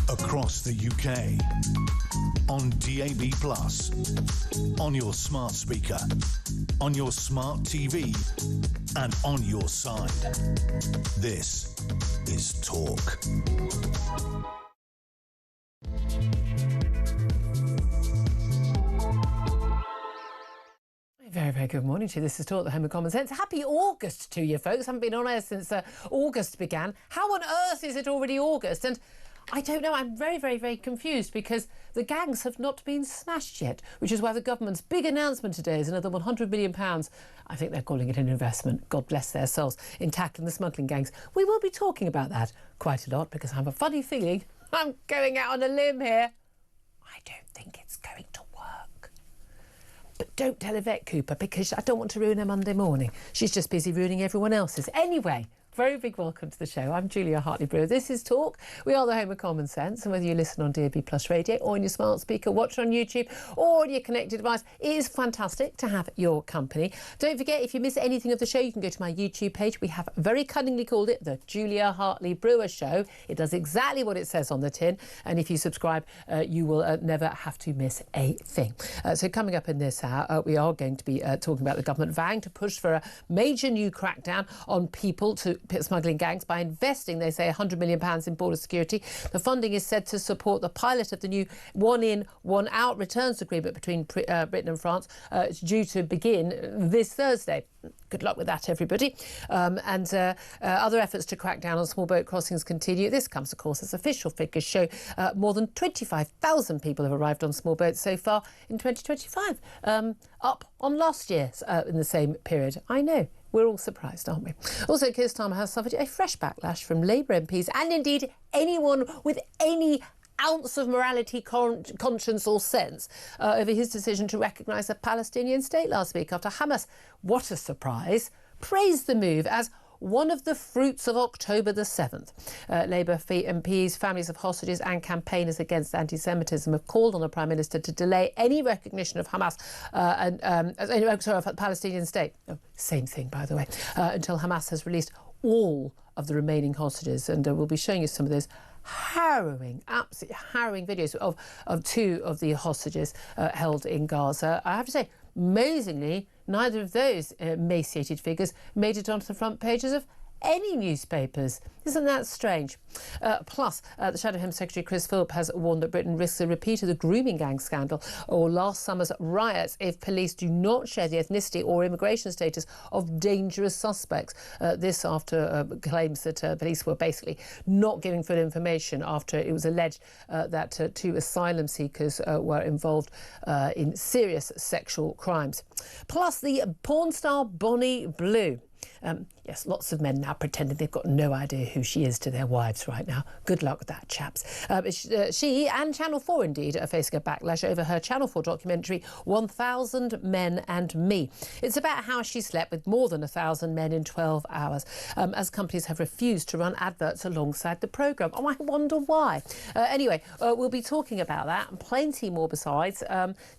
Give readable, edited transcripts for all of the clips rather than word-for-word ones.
across the UK, on DAB+, on your smart speaker, on your smart TV, and on your side. This is Talk. Very, very good morning to you. This is Talk, the Home of Common Sense. Happy August to you folks. Haven't been on air since August began. How on earth is it already August? And I don't know. I'm very, very, very confused because the gangs have not been smashed yet, which is why the government's big announcement today is another £100 million. I think they're calling it an investment, God bless their souls, in tackling the smuggling gangs. We will be talking about that quite a lot because I have a funny feeling I'm going out on a limb here. I don't think it's going to work. But don't tell Yvette Cooper because I don't want to ruin her Monday morning. She's just busy ruining everyone else's. Anyway, very big welcome to the show. I'm Julia Hartley-Brewer. This is Talk. We are the home of common sense. And whether you listen on DAB+ radio or on your smart speaker, watch on YouTube or on your connected device, it is fantastic to have your company. Don't forget, if you miss anything of the show, you can go to my YouTube page. We have very cunningly called it the Julia Hartley-Brewer Show. It does exactly what it says on the tin. And if you subscribe, you will never have to miss a thing. So coming up in this hour, we are going to be talking about the government vowing to push for a major new crackdown on people to smuggling gangs by investing, they say, £100 million in border security. The funding is said to support the pilot of the new one-in, one-out returns agreement between Britain and France. It's due to begin this Thursday. Good luck with that, everybody. Other efforts to crack down on small boat crossings continue. This comes, of course, as official figures show more than 25,000 people have arrived on small boats so far in 2025, up on last year in the same period. I know. We're all surprised, aren't we? Also, Keir Starmer has suffered a fresh backlash from Labour MPs and indeed anyone with any ounce of morality, conscience or sense over his decision to recognise a Palestinian state last week after Hamas, what a surprise, praised the move as one of the fruits of October the 7th. Labour MPs, families of hostages and campaigners against anti-Semitism have called on the Prime Minister to delay any recognition of Hamas of the Palestinian state. Oh, same thing, by the way, until Hamas has released all of the remaining hostages. And we'll be showing you some of those harrowing, absolutely harrowing videos of two of the hostages held in Gaza. I have to say, amazingly, neither of those emaciated figures made it onto the front pages of any newspapers. Isn't that strange? Plus, the Shadow Home Secretary Chris Philp has warned that Britain risks a repeat of the grooming gang scandal or last summer's riots if police do not share the ethnicity or immigration status of dangerous suspects. This after claims that police were basically not giving full information after it was alleged that two asylum seekers were involved in serious sexual crimes. Plus, the porn star Bonnie Blue. Yes, lots of men now pretending they've got no idea who she is to their wives right now. Good luck with that, chaps. She and Channel 4, indeed, are facing a backlash over her Channel 4 documentary, 1,000 Men and Me. It's about how she slept with more than 1,000 men in 12 hours, as companies have refused to run adverts alongside the programme. Oh, I wonder why. Anyway, we'll be talking about that and plenty more besides.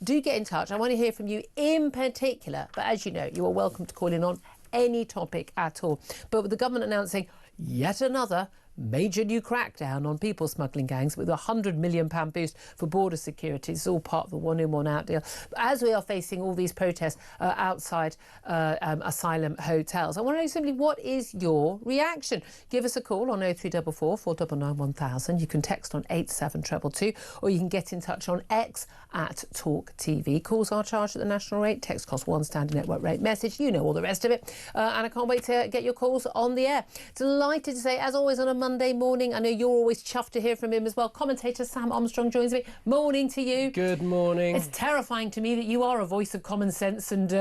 Do get in touch. I want to hear from you in particular. But as you know, you are welcome to call in on any topic at all. But with the government announcing yet another major new crackdown on people smuggling gangs with a £100 million boost for border security. It's all part of the one-in, one-out deal. As we are facing all these protests outside asylum hotels, I want to know simply, what is your reaction? Give us a call on 0344 499 1000. You can text on 87222, or you can get in touch on X at Talk TV. Calls are charged at the national rate. Text costs one standard network rate message. You know all the rest of it. And I can't wait to get your calls on the air. Delighted to say, as always, on a Monday morning, I know you're always chuffed to hear from him as well. Commentator Sam Armstrong joins me. Morning to you. Good morning. It's terrifying to me that you are a voice of common sense and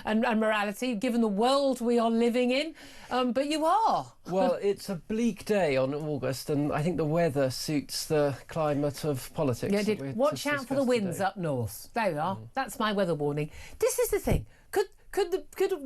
and morality, given the world we are living in. But you are. Well, it's a bleak day on August, and I think the weather suits the climate of politics. Yeah, watch out for the winds today. Up north. There we are. That's my weather warning. This is the thing. Could the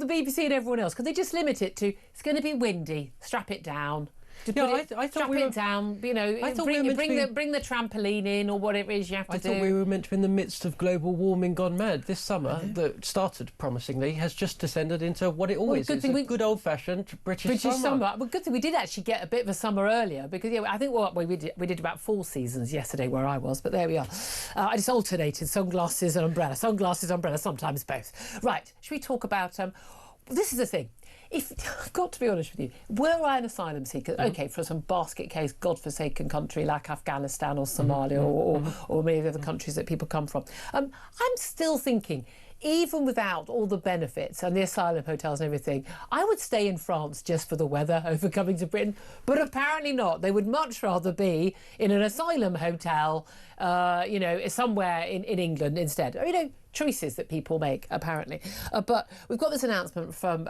BBC and everyone else, could they just limit it to, it's going to be windy, strap it down? Drop it down, you know, bring the trampoline in or whatever it is you have to do. I thought we were meant to be in the midst of global warming gone mad. This summer, that started promisingly, has just descended into what it always is, a good old-fashioned British summer. Well, good thing we did actually get a bit of a summer earlier, because I think we did about 4 seasons yesterday where I was, but there we are. I just alternated sunglasses and umbrella, sometimes both. Right, should we talk about... this is the thing. I've got to be honest with you, were I an asylum seeker, OK, for some basket case, godforsaken country like Afghanistan or Somalia or many of the other countries that people come from, I'm still thinking, even without all the benefits and the asylum hotels and everything, I would stay in France just for the weather over coming to Britain. But apparently not. They would much rather be in an asylum hotel, you know, somewhere in England instead. You know, choices that people make, apparently. But we've got this announcement from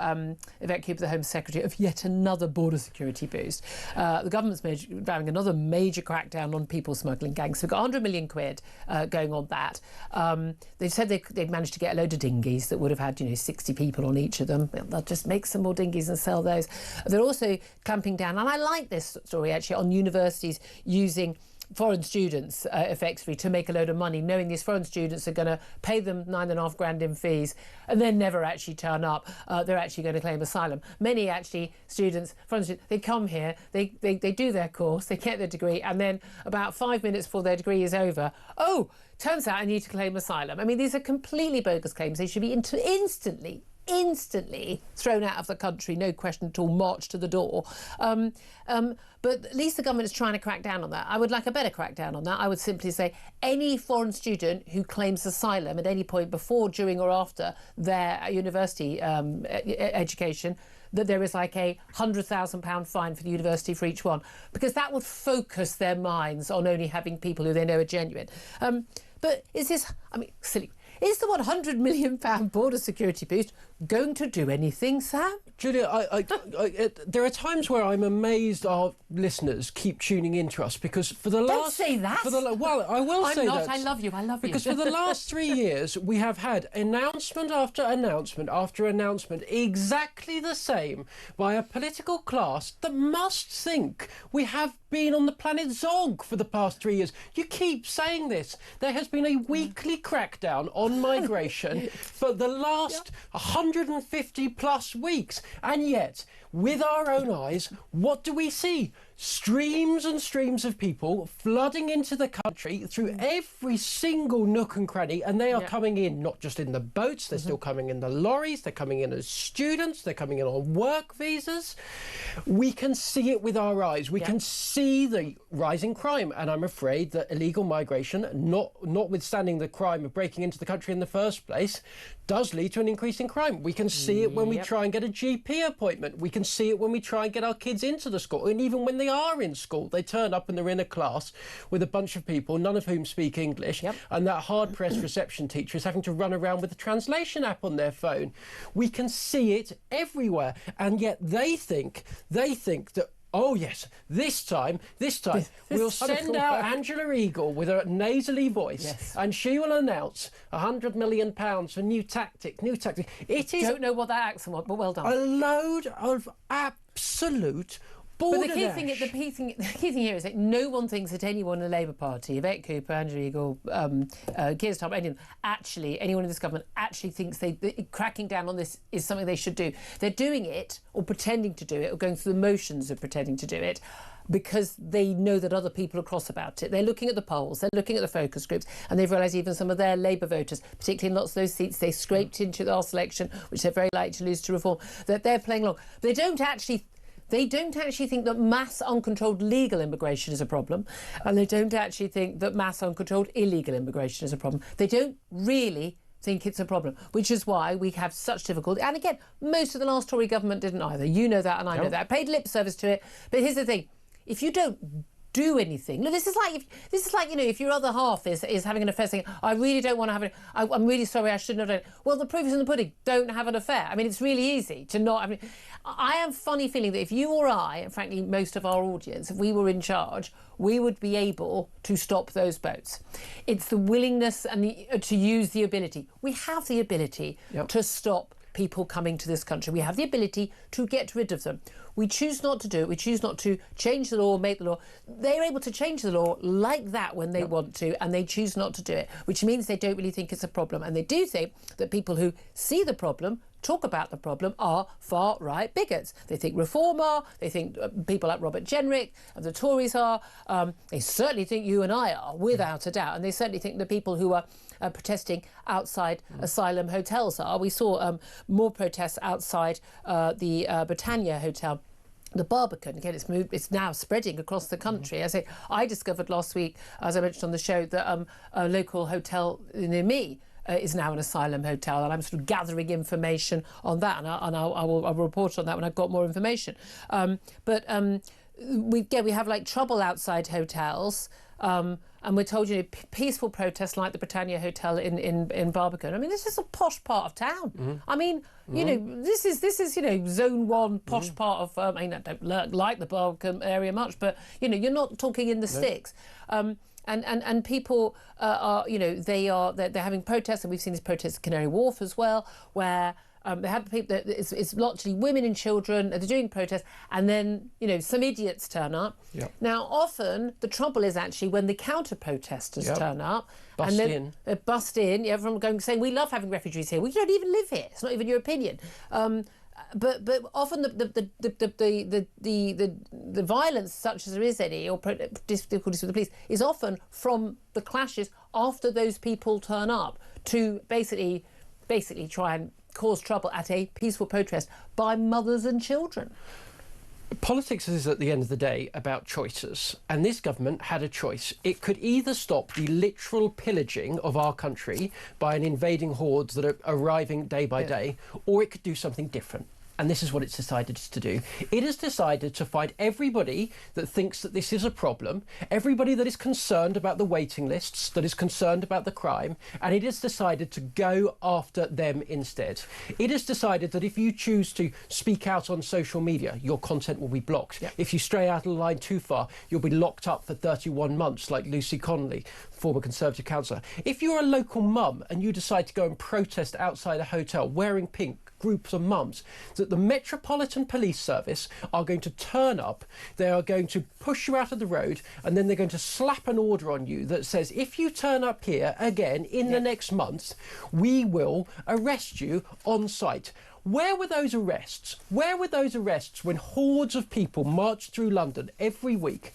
Yvette Cooper, the Home Secretary, of yet another border security boost. The government's having another major crackdown on people smuggling gangs. So we've got 100 million quid going on that. They've said they'd managed to get a load of dinghies that would have had, you know, 60 people on each of them. They'll just make some more dinghies and sell those. They're also clamping down, and I like this story actually, on universities using foreign students effectively to make a load of money, knowing these foreign students are going to pay them $9.5 grand in fees and then never actually turn up. They're actually going to claim asylum. Many actually foreign students, they come here, they do their course, they get their degree, and then about 5 minutes before their degree is over, turns out I need to claim asylum. I mean, these are completely bogus claims. They should be instantly thrown out of the country, no question at all, marched to the door. But at least the government is trying to crack down on that. I would like a better crackdown on that. I would simply say any foreign student who claims asylum at any point before, during or after their university education, that there is like a £100,000 fine for the university for each one, because that would focus their minds on only having people who they know are genuine. But is this, I mean, silly. Is the £100 million border security boost going to do anything, Sam? Julia, there are times where I'm amazed our listeners keep tuning in to us, because for the last... Don't say that! Well, I will say that. I love you. Because for the last 3 years, we have had announcement after announcement after announcement, exactly the same, by a political class that must think we have been on the planet Zog for the past 3 years. You keep saying this. There has been a weekly crackdown on migration for the last 150 plus weeks, and yet with our own eyes, what do we see? Streams and streams of people flooding into the country through every single nook and cranny, and they are coming in not just in the boats, they're still coming in the lorries, they're coming in as students, they're coming in on work visas. We can see it with our eyes. We can see the rising crime, and I'm afraid that illegal migration, notwithstanding the crime of breaking into the country in the first place, does lead to an increase in crime. We can see it when we try and get a GP appointment. We can see it when we try and get our kids into the school, and even when they are in school, they turn up and they're in a class with a bunch of people, none of whom speak English, and that hard-pressed reception teacher is having to run around with a translation app on their phone. We can see it everywhere, and yet they think that, oh yes, this time we'll send out Angela Eagle with a nasally voice, and she will announce £100 million for new tactic. It is... Don't know what that accent was, but well done. A load of absolute... But the key thing here is that no one thinks that anyone in the Labour Party, Yvette Cooper, Angela Eagle, Keir Starmer, anyone in this government actually thinks cracking down on this is something they should do. They're doing it, or pretending to do it, or going through the motions of pretending to do it, because they know that other people are cross about it. They're looking at the polls, they're looking at the focus groups, and they've realised even some of their Labour voters, particularly in lots of those seats they scraped into the last election, which they're very likely to lose to Reform, that they're playing along. They don't actually think that mass uncontrolled legal immigration is a problem, and they don't actually think that mass uncontrolled illegal immigration is a problem. They don't really think it's a problem, which is why we have such difficulty. And again, most of the last Tory government didn't either. You know that, and I know that. Paid lip service to it. But here's the thing: if you don't do anything, look, this is like you know, if your other half is having an affair, saying, I really don't want to have it, I'm really sorry, I shouldn't have done it. Well, the proof is in the pudding. Don't have an affair. I mean, it's really easy to not. I mean, I have a funny feeling that if you or I, and frankly most of our audience, if we were in charge, we would be able to stop those boats. It's the willingness and to use the ability. We have the ability to stop people coming to this country. We have the ability to get rid of them. We choose not to do it. We choose not to change the law, make the law. They're able to change the law like that when they want to, and they choose not to do it, which means they don't really think it's a problem. And they do think that people who see the problem, talk about the problem, are far-right bigots. They think Reform are, they think people like Robert Jenrick and the Tories are, they certainly think you and I are, without a doubt, and they certainly think the people who are protesting outside asylum hotels are. We saw more protests outside the Britannia Hotel. The Barbican, again, it's now spreading across the country. I discovered last week, as I mentioned on the show, that a local hotel near me is now an asylum hotel, and I'm sort of gathering information on that, and I'll report on that when I've got more information. We have like trouble outside hotels, and we're told, peaceful protests like the Britannia Hotel in Barbican. I mean, this is a posh part of town. I mean, this is zone 1 posh part of. I mean, I don't like the Barbican area much, but you're not talking in the sticks. And people they're having protests, and we've seen these protests at Canary Wharf as well, where they have people. It's largely women and children. They're doing protests, and then some idiots turn up. Yep. Now, often the trouble is actually when the counter protesters turn up, they bust in. Everyone saying, "We love having refugees here. We don't even live here. It's not even your opinion." But often the violence, such as there is any, or difficulties with the police, is often from the clashes after those people turn up to basically try and cause trouble at a peaceful protest by mothers and children. Politics is, at the end of the day, about choices, and this government had a choice. It could either stop the literal pillaging of our country by an invading hordes that are arriving day by day, or it could do something different. And this is what it's decided to do. It has decided to find everybody that thinks that this is a problem, everybody that is concerned about the waiting lists, that is concerned about the crime, and it has decided to go after them instead. It has decided that if you choose to speak out on social media, your content will be blocked. Yep. If you stray out of the line too far, you'll be locked up for 31 months, like Lucy Connolly, former Conservative councillor. If you're a local mum and you decide to go and protest outside a hotel wearing pink, groups of mums, that the Metropolitan Police Service are going to turn up, they are going to push you out of the road, and then they're going to slap an order on you that says, if you turn up here again in the next month, we will arrest you on site. Where were those arrests? Where were those arrests when hordes of people marched through London every week,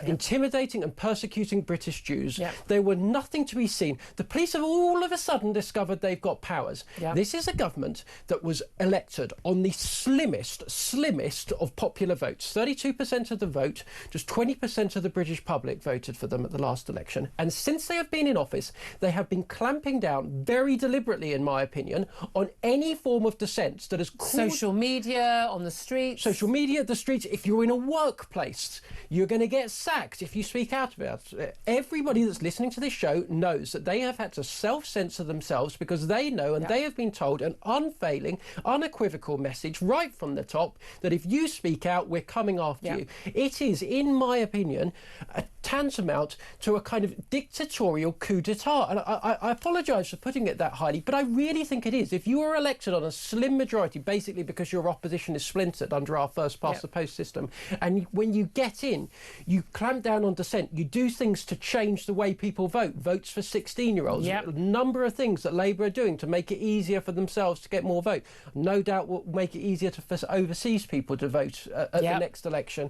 intimidating and persecuting British Jews? Yep. They were nothing to be seen. The police have all of a sudden discovered they've got powers. Yep. This is a government that was elected on the slimmest of popular votes. 32% of the vote, just 20% of the British public voted for them at the last election. And since they have been in office, they have been clamping down very deliberately, in my opinion, on any form of dissent that has caused... Social media, on the streets. Social media, the streets. If you're in a workplace, you're going to get sacked if you speak out about it. Everybody that's listening to this show knows that they have had to self-censor themselves because they know, and they have been told an unfailing, unequivocal message right from the top that if you speak out, we're coming after you. It is, in my opinion, a tantamount to a kind of dictatorial coup d'etat. And I apologise for putting it that highly, but I really think it is. If you are elected on a slim majority, basically because your opposition is splintered under our first past the post system, and when you get in, you clamp down on dissent, you do things to change the way people vote, votes for 16-year-olds, a number of things that Labour are doing to make it easier for themselves to get more vote. No doubt will make it easier for overseas people to vote at the next election.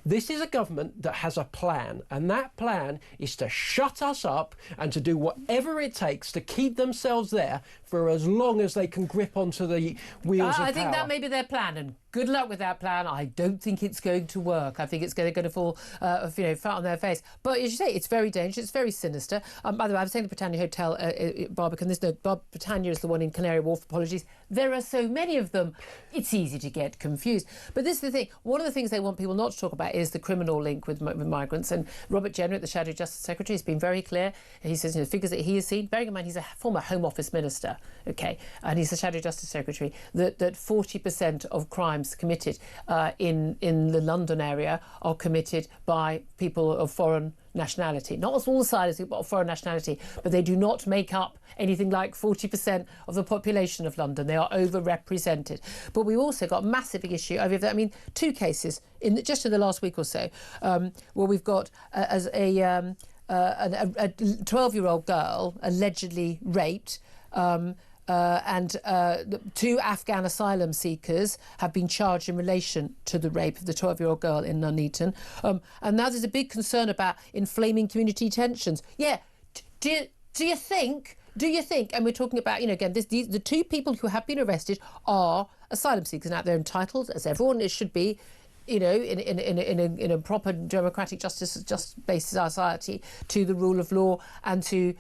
This is a government that has a plan, and that plan is to shut us up and to do whatever it takes to keep themselves there for as long as they can grip onto the wheels of power. I think that may be their plan, and good luck with that plan. I don't think it's going to work. I think it's going to fall, flat on their face. But as you say, it's very dangerous. It's very sinister. By the way, I was saying the Britannia Hotel, Barbican. There's no Britannia is the one in Canary Wharf. Apologies. There are so many of them. It's easy to get confused. But this is the thing. One of the things they want people not to talk about is the criminal link with migrants. And Robert Jenrick, the Shadow Justice Secretary, has been very clear. He says, the figures that he has seen, bearing in mind he's a former Home Office minister, Labour, okay, and he's the Shadow Justice Secretary, that 40% of crimes committed in the London area are committed by people of foreign nationality. Not all asylums, but of foreign nationality, but they do not make up anything like 40% of the population of London. They are overrepresented. But we also got a massive issue over that. I mean, two cases just in the last week or so, where we've got as a 12-year-old girl allegedly raped. And two Afghan asylum seekers have been charged in relation to the rape of the 12-year-old girl in Nuneaton. And now there's a big concern about inflaming community tensions. Yeah, do you think, and we're talking about, again, the two people who have been arrested are asylum seekers. Now, they're entitled, as everyone it should be, in a proper democratic just-based society, to the rule of law and to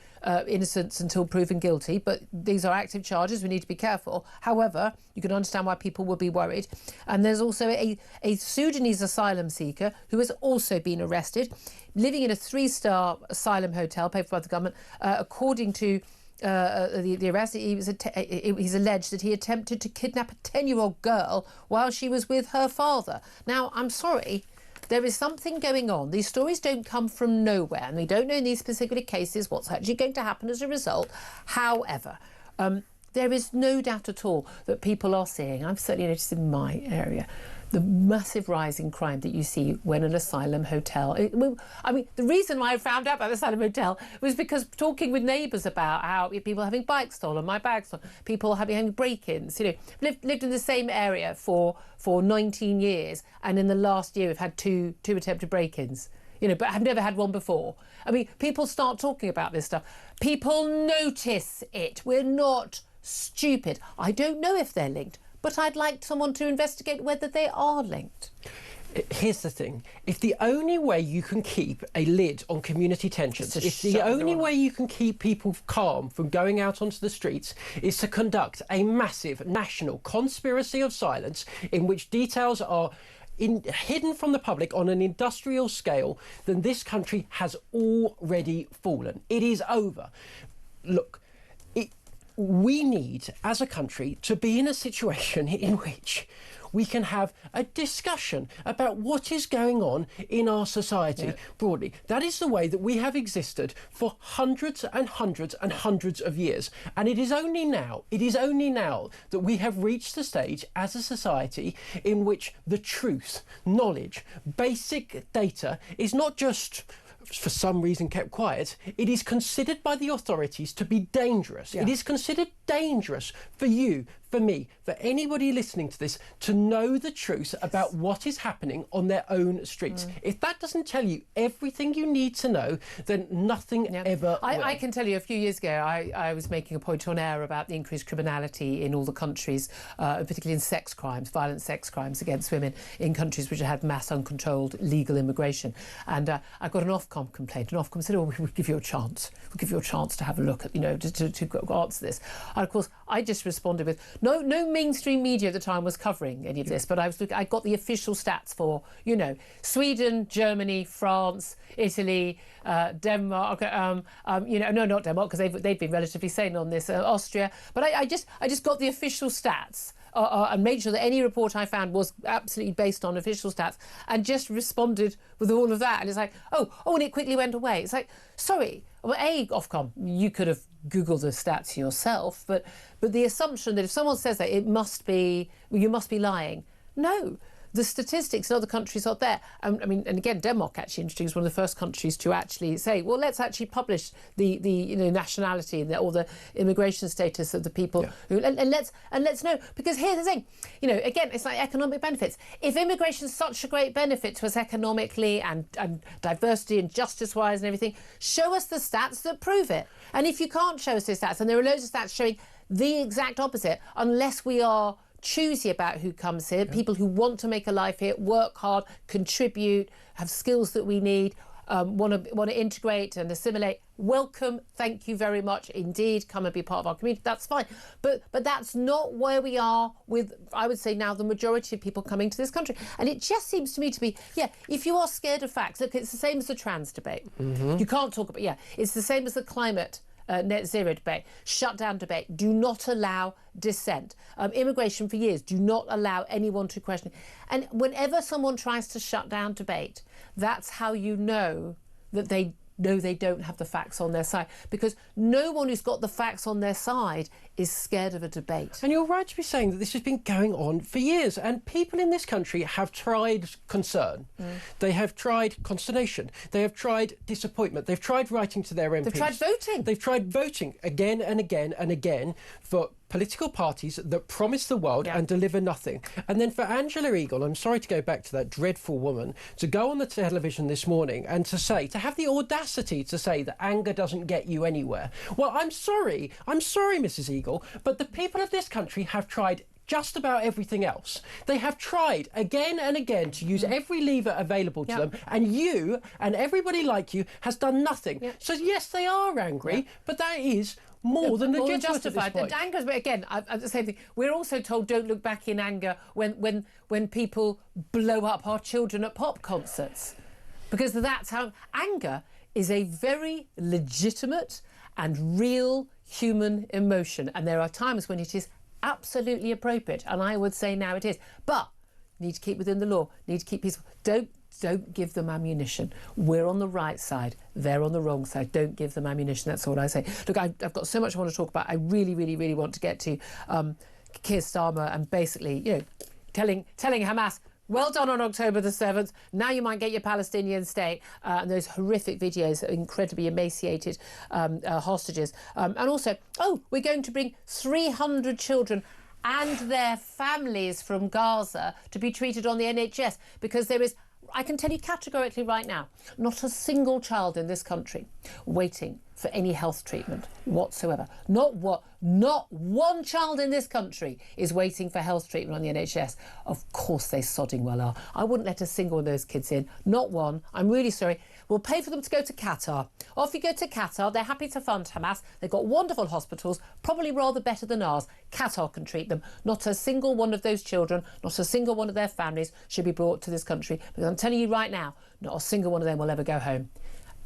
innocence until proven guilty. But these are active charges. We need to be careful. However, you can understand why people will be worried. And there's also a Sudanese asylum seeker who has also been arrested, living in a 3-star asylum hotel paid for by the government. According to the arrest, he's alleged that he attempted to kidnap a 10-year-old girl while she was with her father. Now, I'm sorry, there is something going on. These stories don't come from nowhere, and we don't know in these specific cases what's actually going to happen as a result. However, there is no doubt at all that people are seeing, I've certainly noticed in my area, the massive rise in crime that you see when an asylum hotel... the reason why I found out about the asylum hotel was because talking with neighbours about how people having bikes stolen, my bag stolen, people having break-ins. Lived in the same area for 19 years, and in the last year we've had two attempted break-ins. But I've never had one before. I mean, people start talking about this stuff. People notice it. We're not stupid. I don't know if they're linked, but I'd like someone to investigate whether they are linked. Here's the thing. If the only way you can keep a lid on community tensions, if the only way you can keep people calm from going out onto the streets is to conduct a massive national conspiracy of silence in which details are hidden from the public on an industrial scale, then this country has already fallen. It is over. Look, we need, as a country, to be in a situation in which we can have a discussion about what is going on in our society broadly. That is the way that we have existed for hundreds and hundreds and hundreds of years. And it is only now that we have reached the stage as a society in which the truth, knowledge, basic data is not just for some reason kept quiet. It is considered by the authorities to be dangerous. It is considered dangerous for you, for me, for anybody listening to this, to know the truth about what is happening on their own streets. If that doesn't tell you everything you need to know, then nothing ever will. I can tell you, a few years ago, I was making a point on air about the increased criminality in all the countries, particularly in sex crimes, violent sex crimes against women in countries which had mass uncontrolled legal immigration. And I got an Ofcom complaint. And Ofcom said, we'll give you a chance. We'll give you a chance to have a look at, to answer this. And of course, I just responded with, no mainstream media at the time was covering any of this, but I got the official stats for, Sweden, Germany, France, Italy, Denmark, no, not Denmark, because they've been relatively sane on this, Austria. But I just got the official stats. And made sure that any report I found was absolutely based on official stats, and just responded with all of that. And it's like, and it quickly went away. It's like, sorry, well, Ofcom, you could have Googled the stats yourself, but the assumption that if someone says that, you must be lying. No. The statistics in other countries are there. And again, Denmark actually interesting, is one of the first countries to actually say, well, let's actually publish the nationality or the immigration status of the people who, and let's know. Because here's the thing, again, it's like economic benefits. If immigration is such a great benefit to us economically and diversity and justice-wise and everything, show us the stats that prove it. And if you can't show us the stats, and there are loads of stats showing the exact opposite, unless we are choosy about who comes here, people who want to make a life here, work hard, contribute, have skills that we need, want to integrate and assimilate. Welcome, thank you very much indeed. Come and be part of our community. That's fine, but that's not where we are with, I would say now, the majority of people coming to this country. And it just seems to me to be, if you are scared of facts, look, it's the same as the trans debate. You can't talk about, it's the same as the climate net zero debate, shut down debate, do not allow dissent. Immigration for years, do not allow anyone to question it. And whenever someone tries to shut down debate, that's how you know that they don't have the facts on their side, because no one who's got the facts on their side is scared of a debate. And you're right to be saying that this has been going on for years, and people in this country have tried concern, they have tried consternation, they have tried disappointment, they've tried writing to their MPs. They've tried voting. They've tried voting again and again and again for political parties that promise the world and deliver nothing. And then for Angela Eagle, I'm sorry to go back to that dreadful woman, to go on the television this morning and to have the audacity to say that anger doesn't get you anywhere. Well, I'm sorry, Mrs. Eagle, but the people of this country have tried just about everything else. They have tried again and again to use every lever available to them, and you and everybody like you has done nothing. So yes, they are angry, but that is more than legitimate justified. At this point. Anger, but again, I've the same thing. We're also told don't look back in anger when people blow up our children at pop concerts, because that's how anger is a very legitimate and real human emotion, and there are times when it is absolutely appropriate, and I would say now it is. But need to keep within the law. Need to keep peaceful. Don't give them ammunition. We're on the right side. They're on the wrong side. Don't give them ammunition. That's what I say. Look, I've got so much I want to talk about. I really, really, really want to get to Keir Starmer and basically, telling Hamas, well done on October the 7th. Now you might get your Palestinian state, and those horrific videos of incredibly emaciated hostages. And also, we're going to bring 300 children and their families from Gaza to be treated on the NHS, because there is, I can tell you categorically right now, not a single child in this country waiting for any health treatment whatsoever. Not one child in this country is waiting for health treatment on the NHS. Of course they sodding well are. I wouldn't let a single one of those kids in. Not one. I'm really sorry. We'll pay for them to go to Qatar. Off you go to Qatar. They're happy to fund Hamas. They've got wonderful hospitals, probably rather better than ours. Qatar can treat them. Not a single one of those children, not a single one of their families should be brought to this country, because I'm telling you right now, not a single one of them will ever go home.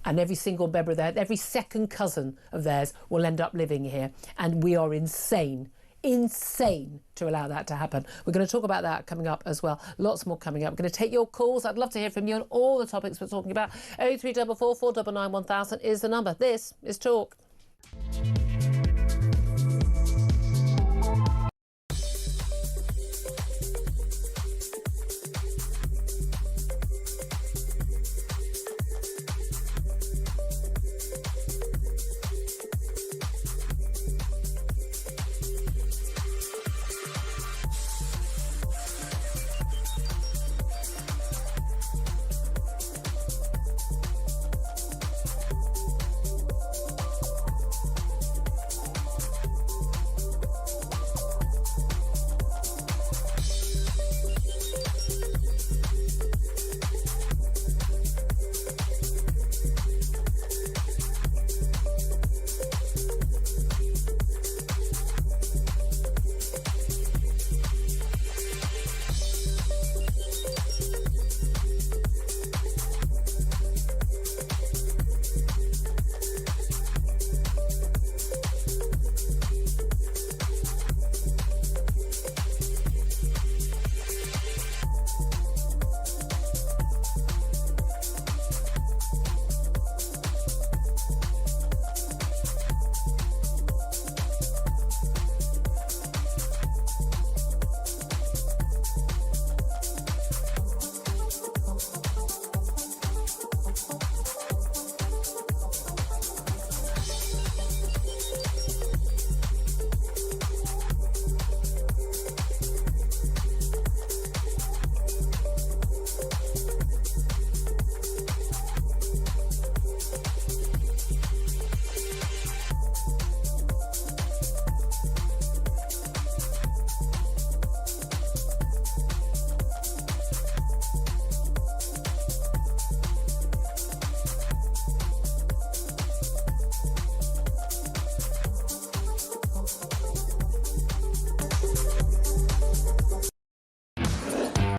And every single member of theirs, every second cousin of theirs will end up living here. And we are insane to allow that to happen. We're going to talk about that coming up as well. Lots more coming up. We're going to take your calls. I'd love to hear from you on all the topics we're talking about. 03444 499 1000 is the number. This is Talk.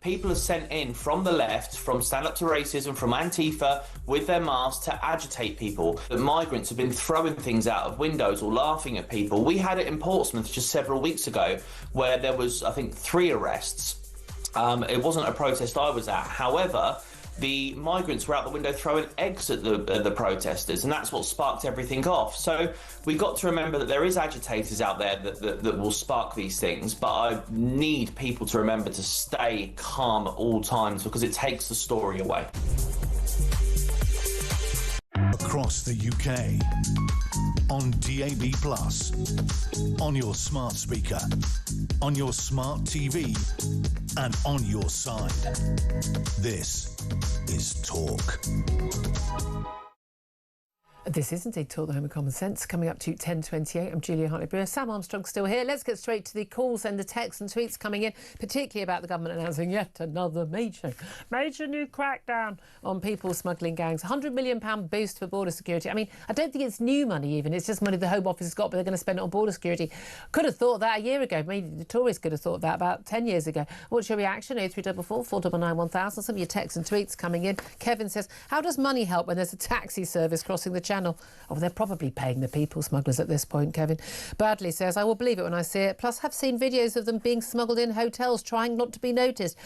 People are sent in from the left, from Stand Up to Racism, from Antifa, with their masks to agitate people. The migrants have been throwing things out of windows or laughing at people. We had it in Portsmouth just several weeks ago where there was, I think, 3 arrests. It wasn't a protest I was at. However, the migrants were out the window throwing eggs at the protesters, and that's what sparked everything off. So we've got to remember that there is agitators out there that will spark these things, but I need people to remember to stay calm at all times because it takes the story away. Across the UK, on DAB+, on your smart speaker, on your smart TV, and on your side. This is Talk. This is indeed Talk, the Home of Common Sense. Coming up to 10:28, I'm Julia Hartley-Brewer. Sam Armstrong's still here. Let's get straight to the calls and the texts and tweets coming in, particularly about the government announcing yet another major new crackdown on people smuggling gangs. £100 million boost for border security. I mean, I don't think it's new money even. It's just money the Home Office has got, but they're going to spend it on border security. Could have thought that a year ago. Maybe the Tories could have thought that about 10 years ago. What's your reaction? 0344 499 1000. Some of your texts and tweets coming in. Kevin says, how does money help when there's a taxi service crossing the channel? Oh, they're probably paying the people smugglers at this point, Kevin. Badley says, I will believe it when I see it. Plus, have seen videos of them being smuggled in hotels, trying not to be noticed.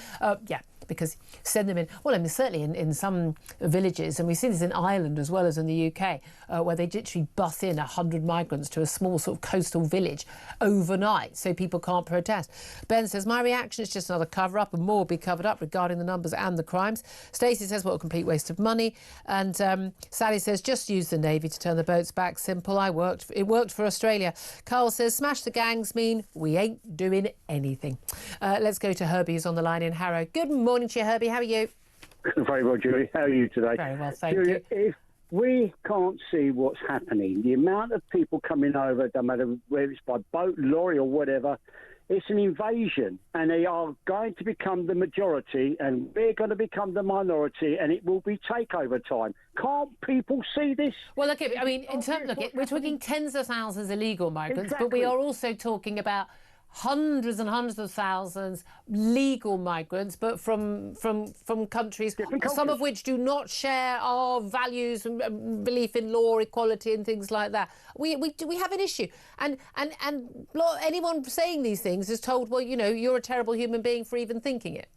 Yeah, because send them in. Well, I mean, certainly in some villages, and we've seen this in Ireland as well as in the UK, where they literally bus in 100 migrants to a small sort of coastal village overnight so people can't protest. Ben says, my reaction is just another cover-up, and more will be covered up regarding the numbers and the crimes. Stacey says, what a complete waste of money. And Sally says, just use the Navy to turn the boats back. Simple. It worked for Australia. Carl says, smash the gangs mean we ain't doing anything. Let's go to Herbie, who's on the line in Harrow. Good morning to you, Herbie. How are you? Very well, Julie. How are you today? Very well, thank Julia, you. If we can't see what's happening, the amount of people coming over, no matter whether it's by boat, lorry or whatever, it's an invasion, and they are going to become the majority, and we're going to become the minority, and it will be takeover time. Can't people see this? Well, look, I mean, in terms of, we're talking tens of thousands of illegal migrants, Exactly. but we are also talking about hundreds and hundreds of thousands legal migrants, but from countries, some of which do not share our values and belief in law, equality and things like that. We have an issue. And anyone saying these things is told, well, you know, you're a terrible human being for even thinking it.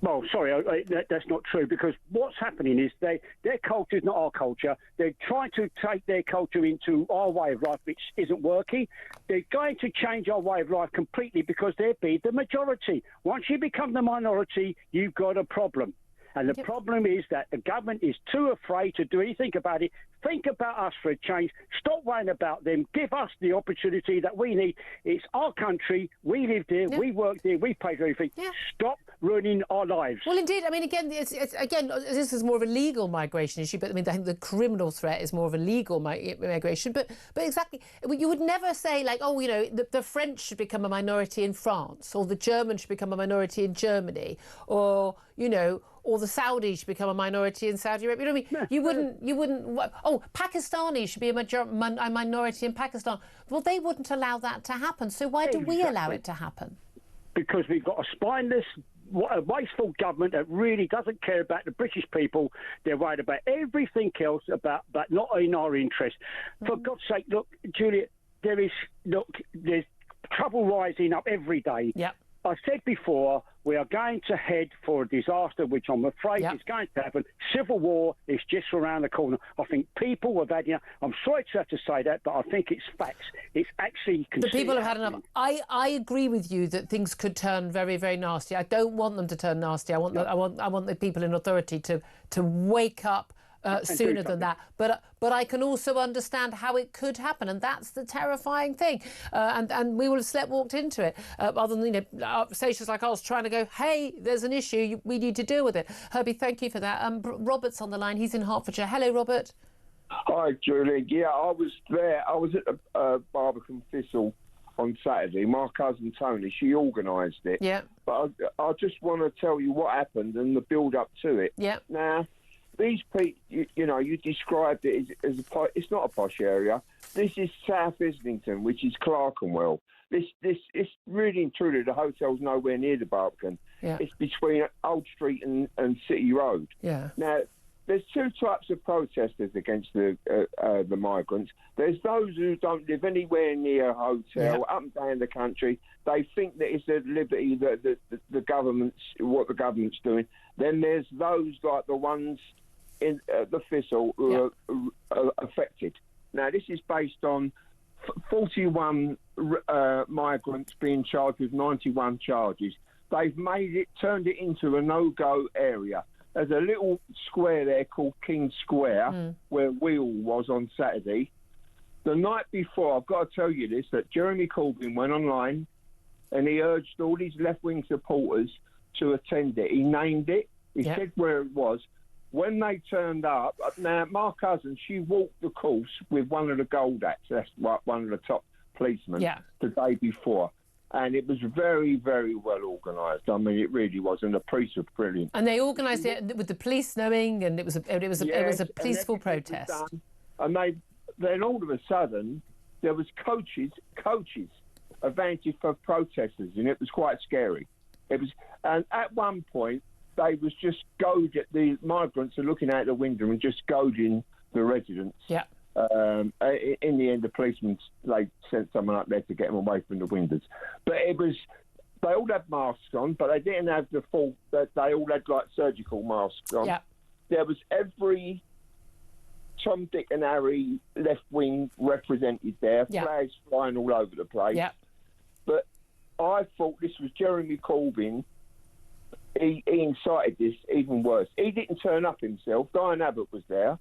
Well, sorry, that's not true, because what's happening is their culture is not our culture. They're trying to take their culture into our way of life, which isn't working. They're going to change our way of life completely because they'll be the majority. Once you become the minority, you've got a problem. And the problem is that the government is too afraid to do anything about it. Think about us for a change. Stop worrying about them. Give us the opportunity that we need. It's our country. We live there. We work there. We pay for everything. Stop ruining our lives. Well, indeed. I mean, again, this is more of a legal migration issue, but I mean, I think the criminal threat is more of a legal migration. But exactly, you would never say, like, oh, you know, the French should become a minority in France, or the Germans should become a minority in Germany, or, you know, or the Saudis should become a minority in Saudi Arabia. You know what I mean? You wouldn't. Oh, Pakistanis should be a minority in Pakistan. Well, they wouldn't allow that to happen. So why do we allow it to happen? Because we've got a spineless, a wasteful government that really doesn't care about the British people. They're worried about everything else, but not in our interest. For God's sake, look, Julia, there's trouble rising up every day. Yep. I said before, we are going to head for a disaster, which I'm afraid is going to happen. Civil war is just around the corner. I think people have had enough. I'm sorry to have to say that, but I think it's facts. It's actually... The people have had enough. I agree with you that things could turn very, very nasty. I don't want them to turn nasty. I want the people in authority to wake up sooner than that. But I can also understand how it could happen, and that's the terrifying thing. And we will have sleptwalked into it, other than, you know, stations like ours trying to go, hey, there's an issue, we need to deal with it. Herbie, thank you for that. Robert's on the line. He's in Hertfordshire. Hello, Robert. Hi, Julie. Yeah, I was there. I was at the Barbican Thistle on Saturday. My cousin Tony, she organised it. Yeah. But I just want to tell you what happened and the build-up to it. Yeah. Now, these people, you know, you described it as it's not a posh area. This is South Islington, which is Clerkenwell. It's really and truly, the hotel's nowhere near the Barbican. Yeah. It's between Old Street and City Road. Yeah. Now, there's two types of protesters against the migrants. There's those who don't live anywhere near a hotel, up and down the country. They think that it's a liberty that the government's doing. Then there's those like the ones in the Thistle who are affected. Now, this is based on 41 migrants being charged with 91 charges. They've turned it into a no-go area. There's a little square there called King Square where Wheel was on Saturday. The night before, I've got to tell you this, that Jeremy Corbyn went online and he urged all his left-wing supporters to attend it. He named it. He said where it was. When they turned up, now my cousin, she walked the course with one of the Gold Acts, that's one of the top policemen, the day before. And it was very, very well organised. I mean, it really was, and the police were brilliant. And they organised it with the police knowing, and it was a peaceful protest. And then all of a sudden, there was coaches of Antifa protesters, and it was quite scary. And at one point, they was just goading, the migrants are looking out the window and just goading the residents. Yeah. In the end, the policemen, they sent someone up there to get them away from the windows. But they all had masks on, but they didn't have the full, they all had like surgical masks on. Yeah. There was every Tom, Dick and Harry left wing represented there, flags flying all over the place. Yeah. But I thought this was Jeremy Corbyn. He incited this even worse. He didn't turn up himself. Diane Abbott was there.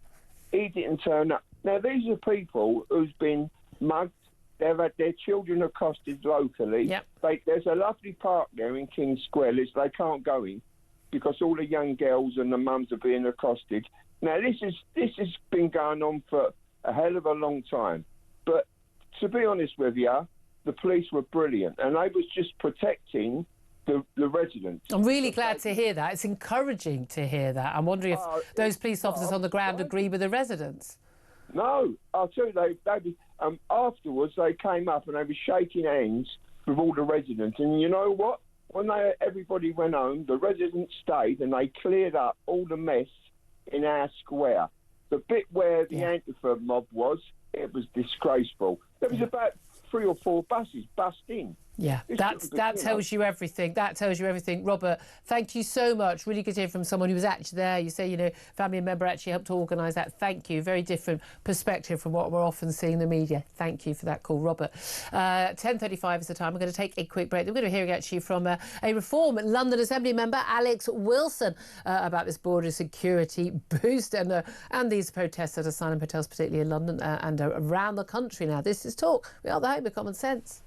He didn't turn up. Now, these are people who's been mugged. They've had their children accosted locally. Yep. There's a lovely park there in King Square. They can't go in because all the young girls and the mums are being accosted. Now, this has been going on for a hell of a long time. But to be honest with you, the police were brilliant, and they was just protecting the residents. I'm really glad to hear that. It's encouraging to hear that. I'm wondering if those police officers on the ground agree with the residents. No, I'll tell you, afterwards they came up and they were shaking hands with all the residents. And you know what? When everybody went home, the residents stayed and they cleared up all the mess in our square. The bit where the Antifa mob was, it was disgraceful. There was about 3 or 4 buses bussed in. Yeah, that tells you everything. That tells you everything. Robert, thank you so much. Really good to hear from someone who was actually there. You say, family member actually helped to organise that. Thank you. Very different perspective from what we're often seeing in the media. Thank you for that call, Robert. 10:35 is the time. We're going to take a quick break. We're going to hear actually from a Reform London Assembly member, Alex Wilson, about this border security boost and these protests at asylum hotels, particularly in London and around the country now. This is Talk. We are the home of common sense.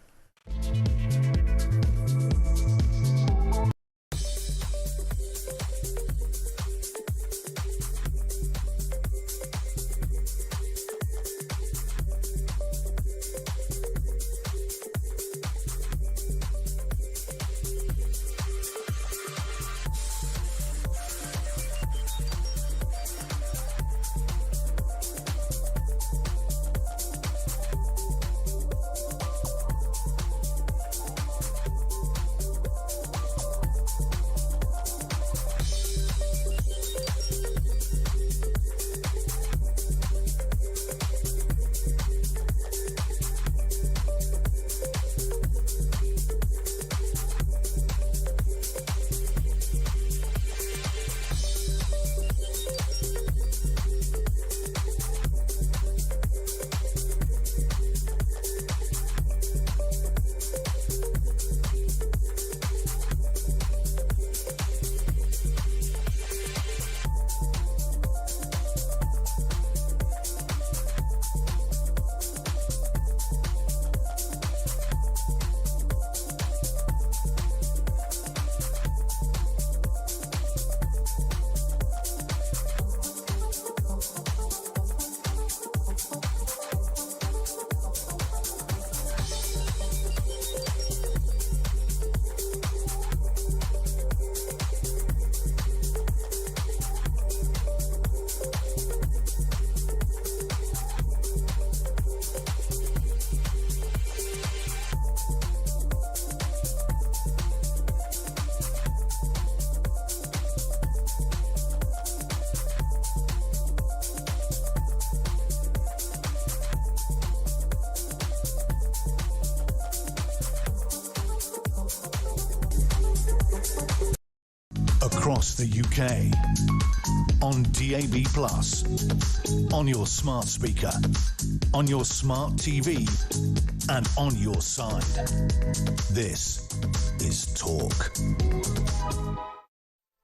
across the UK. On DAB+, on your smart speaker, on your smart TV, and on your side. This is Talk.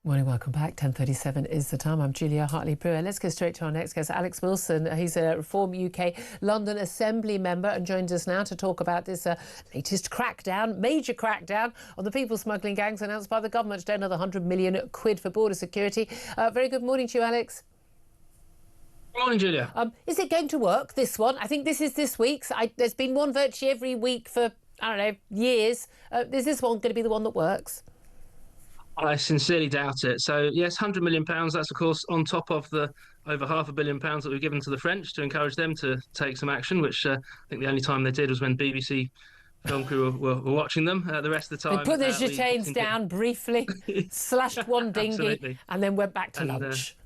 Morning, welcome back. 10:37 is the time. I'm Julia Hartley-Brewer. Let's go straight to our next guest, Alex Wilson. He's a Reform UK London Assembly member and joins us now to talk about this latest crackdown, major crackdown on the people smuggling gangs announced by the government today. Another 100 million quid for border security. Very good morning to you, Alex. Good morning, Julia. Is it going to work, this one? I think this is this week's. There's been one virtually every week for, I don't know, years. Is this one going to be the one that works? I sincerely doubt it. So, yes, £100 million. That's, of course, on top of the over £500 million that we've given to the French to encourage them to take some action, which I think the only time they did was when BBC film crew were watching them. The rest of the time... They put their jettains down briefly, slashed one dinghy, and then went back to lunch.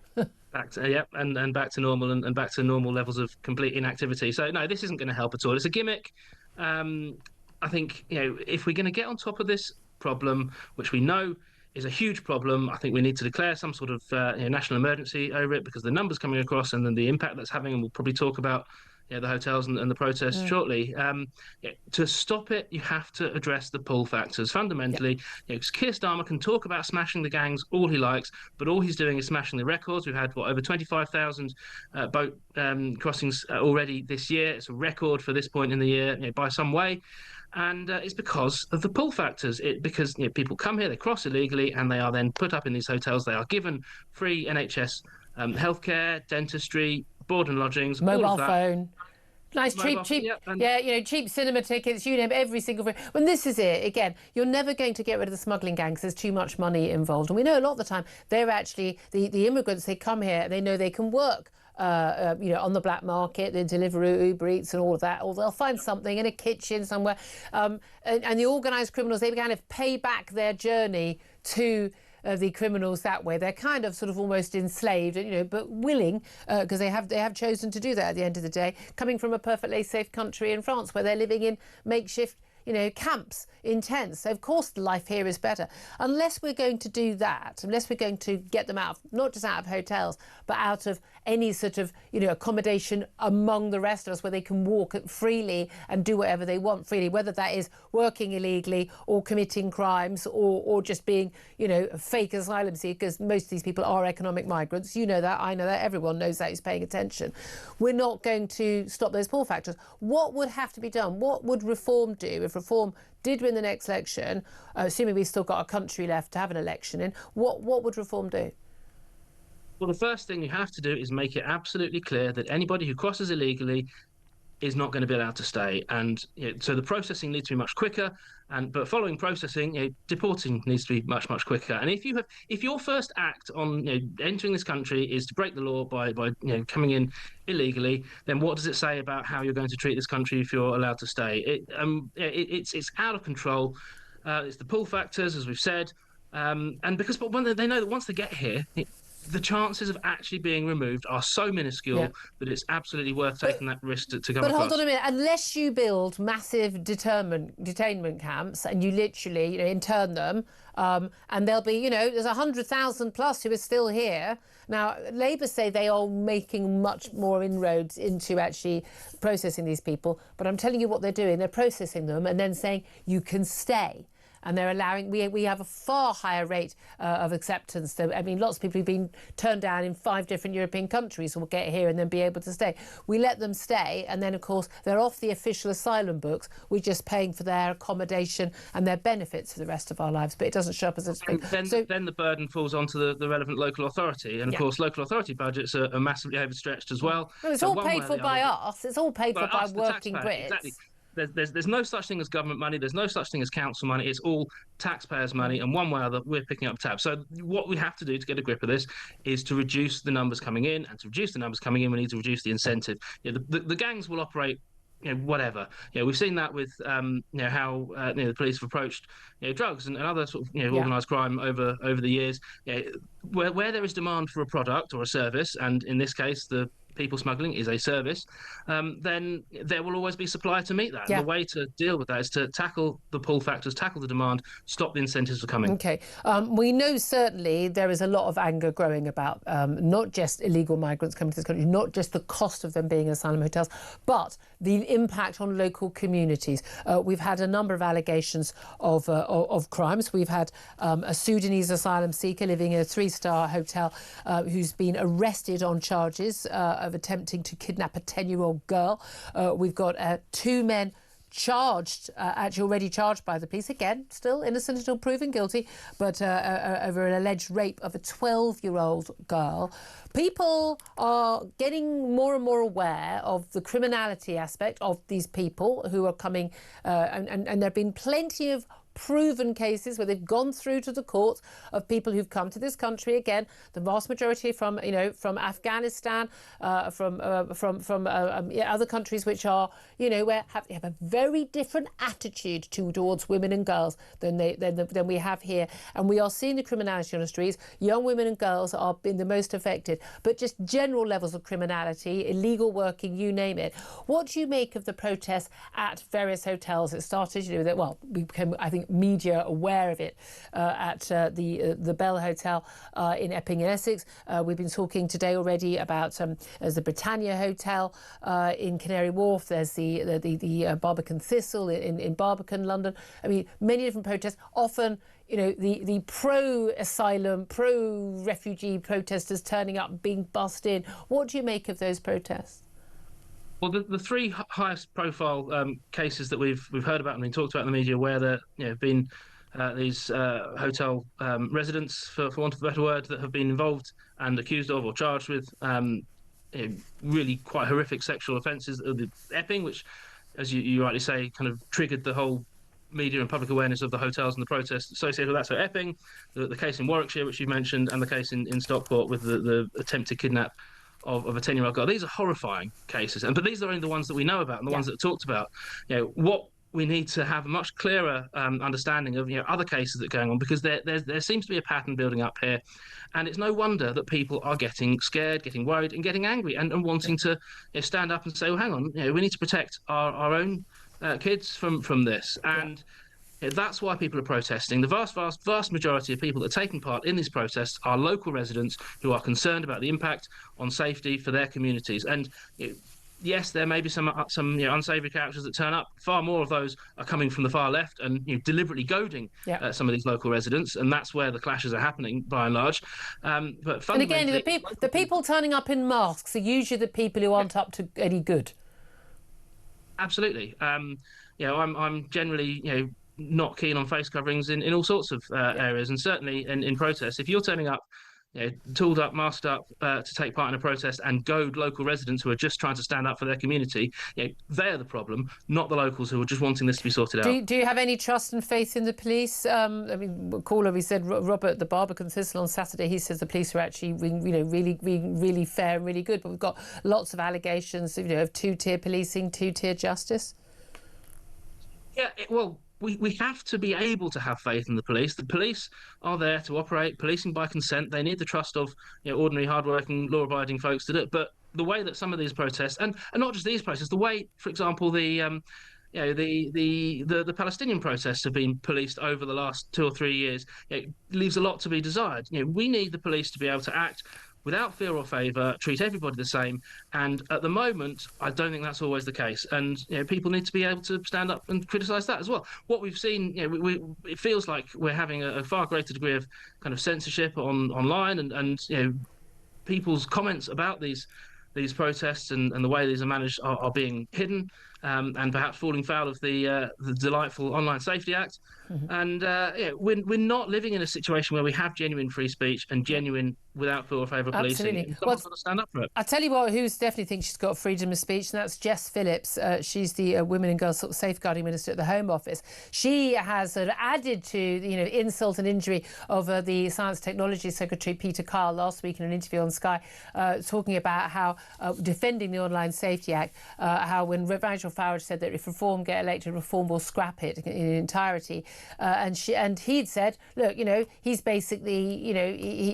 Back to and back to normal and back to normal levels of complete inactivity. So, no, this isn't going to help at all. It's a gimmick. I think, if we're going to get on top of this problem, which we know is a huge problem, I think we need to declare some sort of national emergency over it, because the numbers coming across and then the impact that's having, and we'll probably talk about the hotels and the protests shortly. To stop it, you have to address the pull factors. Fundamentally, Keir Starmer can talk about smashing the gangs all he likes, but all he's doing is smashing the records. We've had, over 25,000 boat crossings already this year. It's a record for this point in the year by some way. And it's because of the pull factors. Because people come here, they cross illegally, and they are then put up in these hotels. They are given free NHS healthcare, dentistry, board and lodgings, mobile all of that. Phone. Nice, Mobile, cheap, cheap cinema tickets, you name every single thing. When this is it, again, you're never going to get rid of the smuggling gangs. There's too much money involved. And we know a lot of the time, they're actually, the immigrants, they come here, they know they can work. On the black market, they deliver Uber Eats and all of that, or they'll find something in a kitchen somewhere. And the organised criminals, they kind of pay back their journey to the criminals that way. They're kind of sort of almost enslaved, but willing, because they have chosen to do that at the end of the day, coming from a perfectly safe country in France where they're living in makeshift camps in tents. So of course life here is better. Unless we're going to do that, unless we're going to get them out, not just out of hotels, but out of any sort of, accommodation among the rest of us where they can walk freely and do whatever they want freely, whether that is working illegally or committing crimes or just being, fake asylum seekers, because most of these people are economic migrants. You know that, I know that, everyone knows that who's paying attention. We're not going to stop those pull factors. What would have to be done? What would Reform do if Reform did win the next election, assuming we've still got a country left to have an election in? What would Reform do? Well, the first thing you have to do is make it absolutely clear that anybody who crosses illegally is not going to be allowed to stay. And so the processing needs to be much quicker. But following processing, deporting needs to be much, much quicker. And if your first act on entering this country is to break the law by coming in illegally, then what does it say about how you're going to treat this country if you're allowed to stay? It's out of control. It's the pull factors, as we've said, and because they know that once they get here, the chances of actually being removed are so minuscule that it's absolutely worth taking that risk to come across. But hold on a minute. Unless you build massive detainment camps and you literally intern them, and there'll be, there's 100,000 plus who are still here. Now, Labour say they are making much more inroads into actually processing these people. But I'm telling you what they're doing. They're processing them and then saying you can stay. And they're allowing, we have a far higher rate of acceptance. Lots of people who've been turned down in 5 different European countries will get here and then be able to stay. We let them stay, and then, of course, they're off the official asylum books. We're just paying for their accommodation and their benefits for the rest of our lives, but it doesn't show up as a thing. Then the burden falls onto the relevant local authority. And, of course, local authority budgets are massively overstretched as well. No, it's all paid for by us. It's all paid for by working Brits. Exactly. There's no such thing as government money. There's no such thing as council money. It's all taxpayers' money, and one way or other, we're picking up tabs. So what we have to do to get a grip of this is to reduce the numbers coming in, and to reduce the numbers coming in, we need to reduce the incentive. The gangs will operate, whatever. We've seen that with how the police have approached drugs and other sort of organised crime over the years. Where there is demand for a product or a service, and in this case the people smuggling is a service, then there will always be supply to meet that. Yeah. And the way to deal with that is to tackle the pull factors, tackle the demand, stop the incentives for coming. Okay. We know certainly there is a lot of anger growing about not just illegal migrants coming to this country, not just the cost of them being in asylum hotels, but the impact on local communities. We've had a number of allegations of crimes. We've had a Sudanese asylum seeker living in a 3-star hotel who's been arrested on charges of attempting to kidnap a 10-year-old girl. We've got 2 men charged, actually already charged by the police, again, still innocent until proven guilty, but over an alleged rape of a 12-year-old girl. People are getting more and more aware of the criminality aspect of these people who are coming, and there have been plenty of proven cases where they've gone through to the courts of people who've come to this country, again, the vast majority from Afghanistan, from other countries which are, where have a very different attitude towards women and girls than we have here. And we are seeing the criminality on the streets. Young women and girls are being the most affected, but just general levels of criminality, illegal working, you name it. What do you make of the protests at various hotels? It started, we became, I think, media aware of it at the Bell Hotel in Epping in Essex. We've been talking today already about there's the Britannia Hotel in Canary Wharf. There's the Barbican Thistle in Barbican, London. I mean, many different protests. Often, the pro-asylum, pro-refugee protesters turning up, being bussed in. What do you make of those protests? Well, the 3 highest profile cases that we've heard about and been talked about in the media, where there have been these hotel residents, for want of a better word, that have been involved and accused of or charged with really quite horrific sexual offences. The Epping, which, as you rightly say, kind of triggered the whole media and public awareness of the hotels and the protests associated with that. So Epping, the case in Warwickshire, which you mentioned, and the case in Stockport with the attempted kidnap of a 10-year-old girl. These are horrifying cases, but these are only the ones that we know about and the ones that are talked about. What we need to have a much clearer understanding of other cases that are going on, because there seems to be a pattern building up here, and it's no wonder that people are getting scared, getting worried, and getting angry, and wanting to stand up and say, well, hang on, we need to protect our own kids from this. And that's why people are protesting. The vast majority of people that are taking part in these protests are local residents who are concerned about the impact on safety for their communities. And yes, there may be some unsavoury characters that turn up. Far more of those are coming from the far left and deliberately goading some of these local residents, and that's where the clashes are happening by and large. But fundamentally, and again, the people turning up in masks are usually the people who aren't up to any good. Absolutely. I'm generally not keen on face coverings in all sorts of areas, and certainly in protests. If you're turning up tooled up, masked up to take part in a protest and goad local residents who are just trying to stand up for their community, they're the problem, not the locals who are just wanting this to be sorted out. Do you have any trust and faith in the police? Caller, we said Robert, the Barbican Thistle on Saturday, he says the police are actually really fair and really good, but we've got lots of allegations of 2-tier policing, 2-tier justice. We have to be able to have faith in the police. The police are there to operate policing by consent. They need the trust of ordinary, hard-working, law-abiding folks to do it. But the way that some of these protests, and not just these protests, the way, for example, the Palestinian protests have been policed over the last 2 or 3 years, leaves a lot to be desired. We need the police to be able to act without fear or favour, treat everybody the same. And at the moment, I don't think that's always the case. And people need to be able to stand up and criticise that as well. What we've seen, it feels like we're having a far greater degree of kind of censorship online, and people's comments about these protests and the way these are managed are being hidden, and perhaps falling foul of the delightful Online Safety Act. And we're not living in a situation where we have genuine free speech and genuine without fear or favour policing. Absolutely. Someone's got to stand up for it. I'll tell you what, who's definitely thinks she's got freedom of speech, and that's Jess Phillips. She's the Women and Girls sort of Safeguarding Minister at the Home Office. She has sort of added to the insult and injury of the Science Technology Secretary Peter Kyle last week in an interview on Sky, talking about how defending the Online Safety Act, how when Nigel Farage said that if Reform get elected, Reform will scrap it in entirety, and he'd said, look, he's basically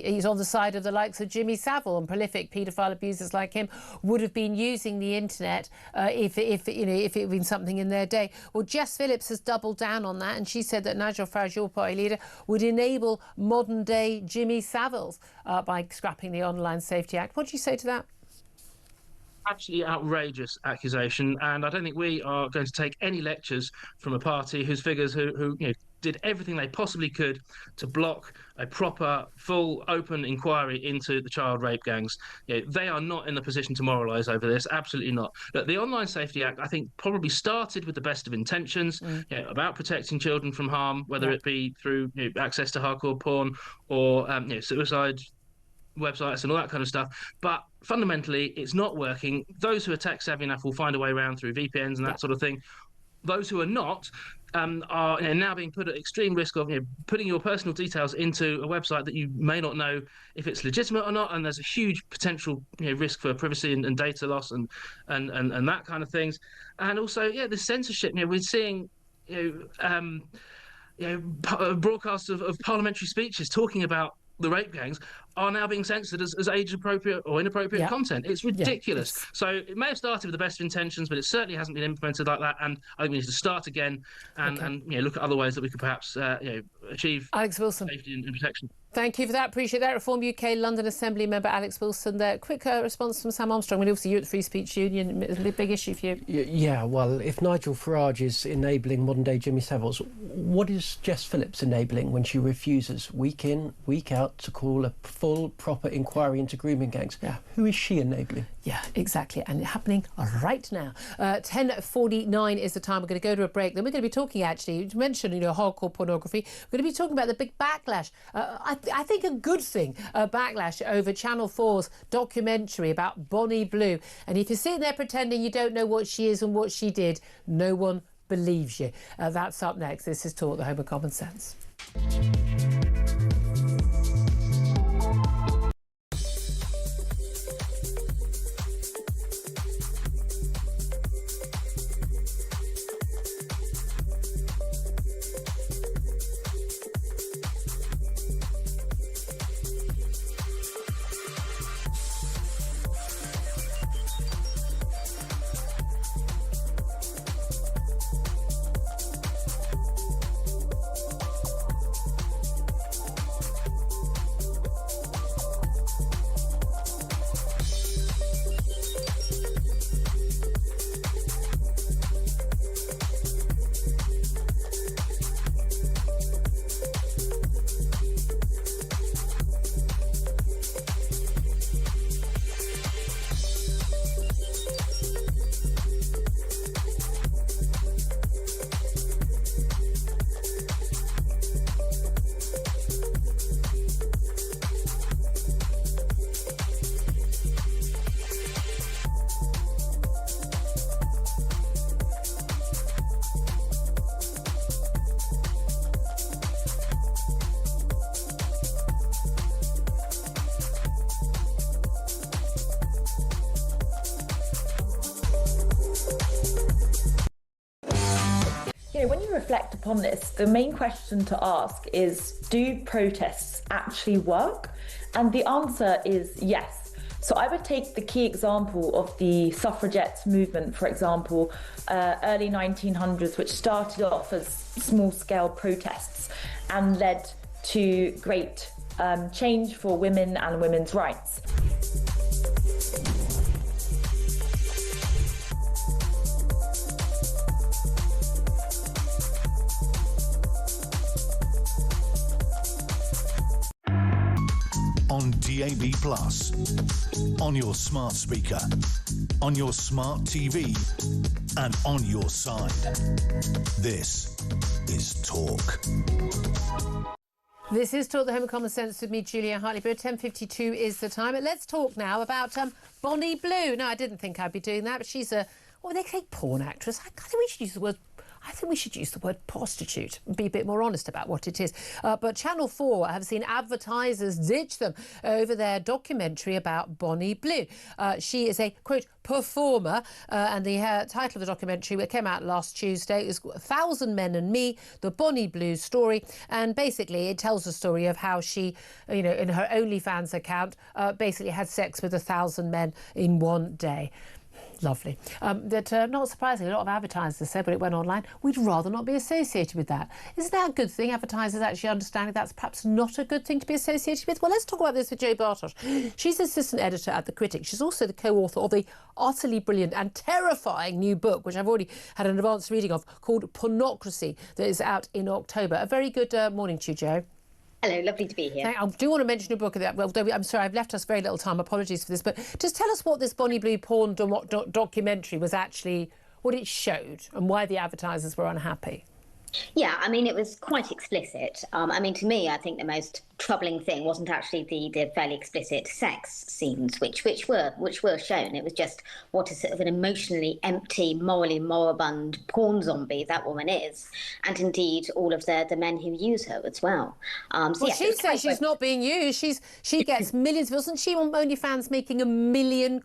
he's on the side side of the likes of Jimmy Savile, and prolific paedophile abusers like him would have been using the internet if it had been something in their day. Well, Jess Phillips has doubled down on that, and she said that Nigel Farage, your party leader, would enable modern-day Jimmy Saviles by scrapping the Online Safety Act. What do you say to that? Absolutely outrageous accusation, and I don't think we are going to take any lectures from a party whose figures who did everything they possibly could to block a proper, full, open inquiry into the child rape gangs. They are not in the position to moralise over this. Absolutely not. But the Online Safety Act, I think, probably started with the best of intentions, about protecting children from harm, whether it be through access to hardcore porn or suicide websites and all that kind of stuff, but fundamentally it's not working. Those who are tech savvy enough will find a way around through VPNs and that sort of thing. Those who are not are now being put at extreme risk of putting your personal details into a website that you may not know if it's legitimate or not, and there's a huge potential risk for privacy and data loss and that kind of things. And also the censorship. We're seeing broadcasts of parliamentary speeches talking about the rape gangs are now being censored as age-appropriate or inappropriate content. It's ridiculous. So it may have started with the best of intentions, but it certainly hasn't been implemented like that. And I think we need to start again and look at other ways that we could perhaps achieve Alex Wilson. Safety and protection. Thank you for that. Appreciate that. Reform UK London Assembly member Alex Wilson there. Quick response from Sam Armstrong. Obviously, you're at the Free Speech Union. It's a big issue for you. Yeah, well, if Nigel Farage is enabling modern-day Jimmy Saviles, what is Jess Phillips enabling when she refuses week in, week out to call a full, proper inquiry into grooming gangs? Yeah. Who is she enabling? Yeah, exactly. And happening right now. 10:49 is the time. We're going to go to a break. Then we're going to be talking, actually, you mentioned, hardcore pornography. We're going to be talking about the big backlash. I think a good thing, backlash over Channel 4's documentary about Bonnie Blue. And if you're sitting there pretending you don't know what she is and what she did, no one believes you. That's up next. This is Talk, the Home of Common Sense. When you reflect upon this, the main question to ask is, do protests actually work? And the answer is yes. So I would take the key example of the suffragettes movement, for example, early 1900s, which started off as small-scale protests and led to great change for women and women's rights. On DAB+, on your smart speaker, on your smart TV, and on your side. This is Talk. This is Talk, the Home of Common Sense with me, Julia Hartley-Brewer. 10:52 is the time. Let's talk now about Bonnie Blue. No, I didn't think I'd be doing that, but she's a, what would they say, porn actress? I think we should use the word, I think we should use the word prostitute and be a bit more honest about what it is. But Channel 4 have seen advertisers ditch them over their documentary about Bonnie Blue. She is a, quote, performer, and the title of the documentary came out last Tuesday. It was 1,000 Men and Me, the Bonnie Blue story. And basically it tells the story of how she, you know, in her OnlyFans account, basically had sex with 1,000 men in one day. Lovely. Not surprisingly, a lot of advertisers said when it went online, we'd rather not be associated with that. Isn't that a good thing? Advertisers actually understanding that's perhaps not a good thing to be associated with? Well, let's talk about this with Jo Bartosz. She's assistant editor at The Critic. She's also the co-author of the utterly brilliant and terrifying new book, which I've already had an advanced reading of, called Pornography, that is out in October. A very good morning to you, Jo. Hello, lovely to be here. I do want to mention a book of that. Well, I'm sorry, I've left us very little time. Apologies for this. But just tell us what this Bonnie Blue porn documentary was actually, what it showed and why the advertisers were unhappy. Yeah, I mean, it was quite explicit. I mean, to me, I think the most troubling thing wasn't actually the fairly explicit sex scenes, which were shown. It was just what a sort of an emotionally empty, morally moribund porn zombie that woman is, and indeed all of the men who use her as well. Well, she says she's not being used. She gets millions. Wasn't she on OnlyFans making £1 million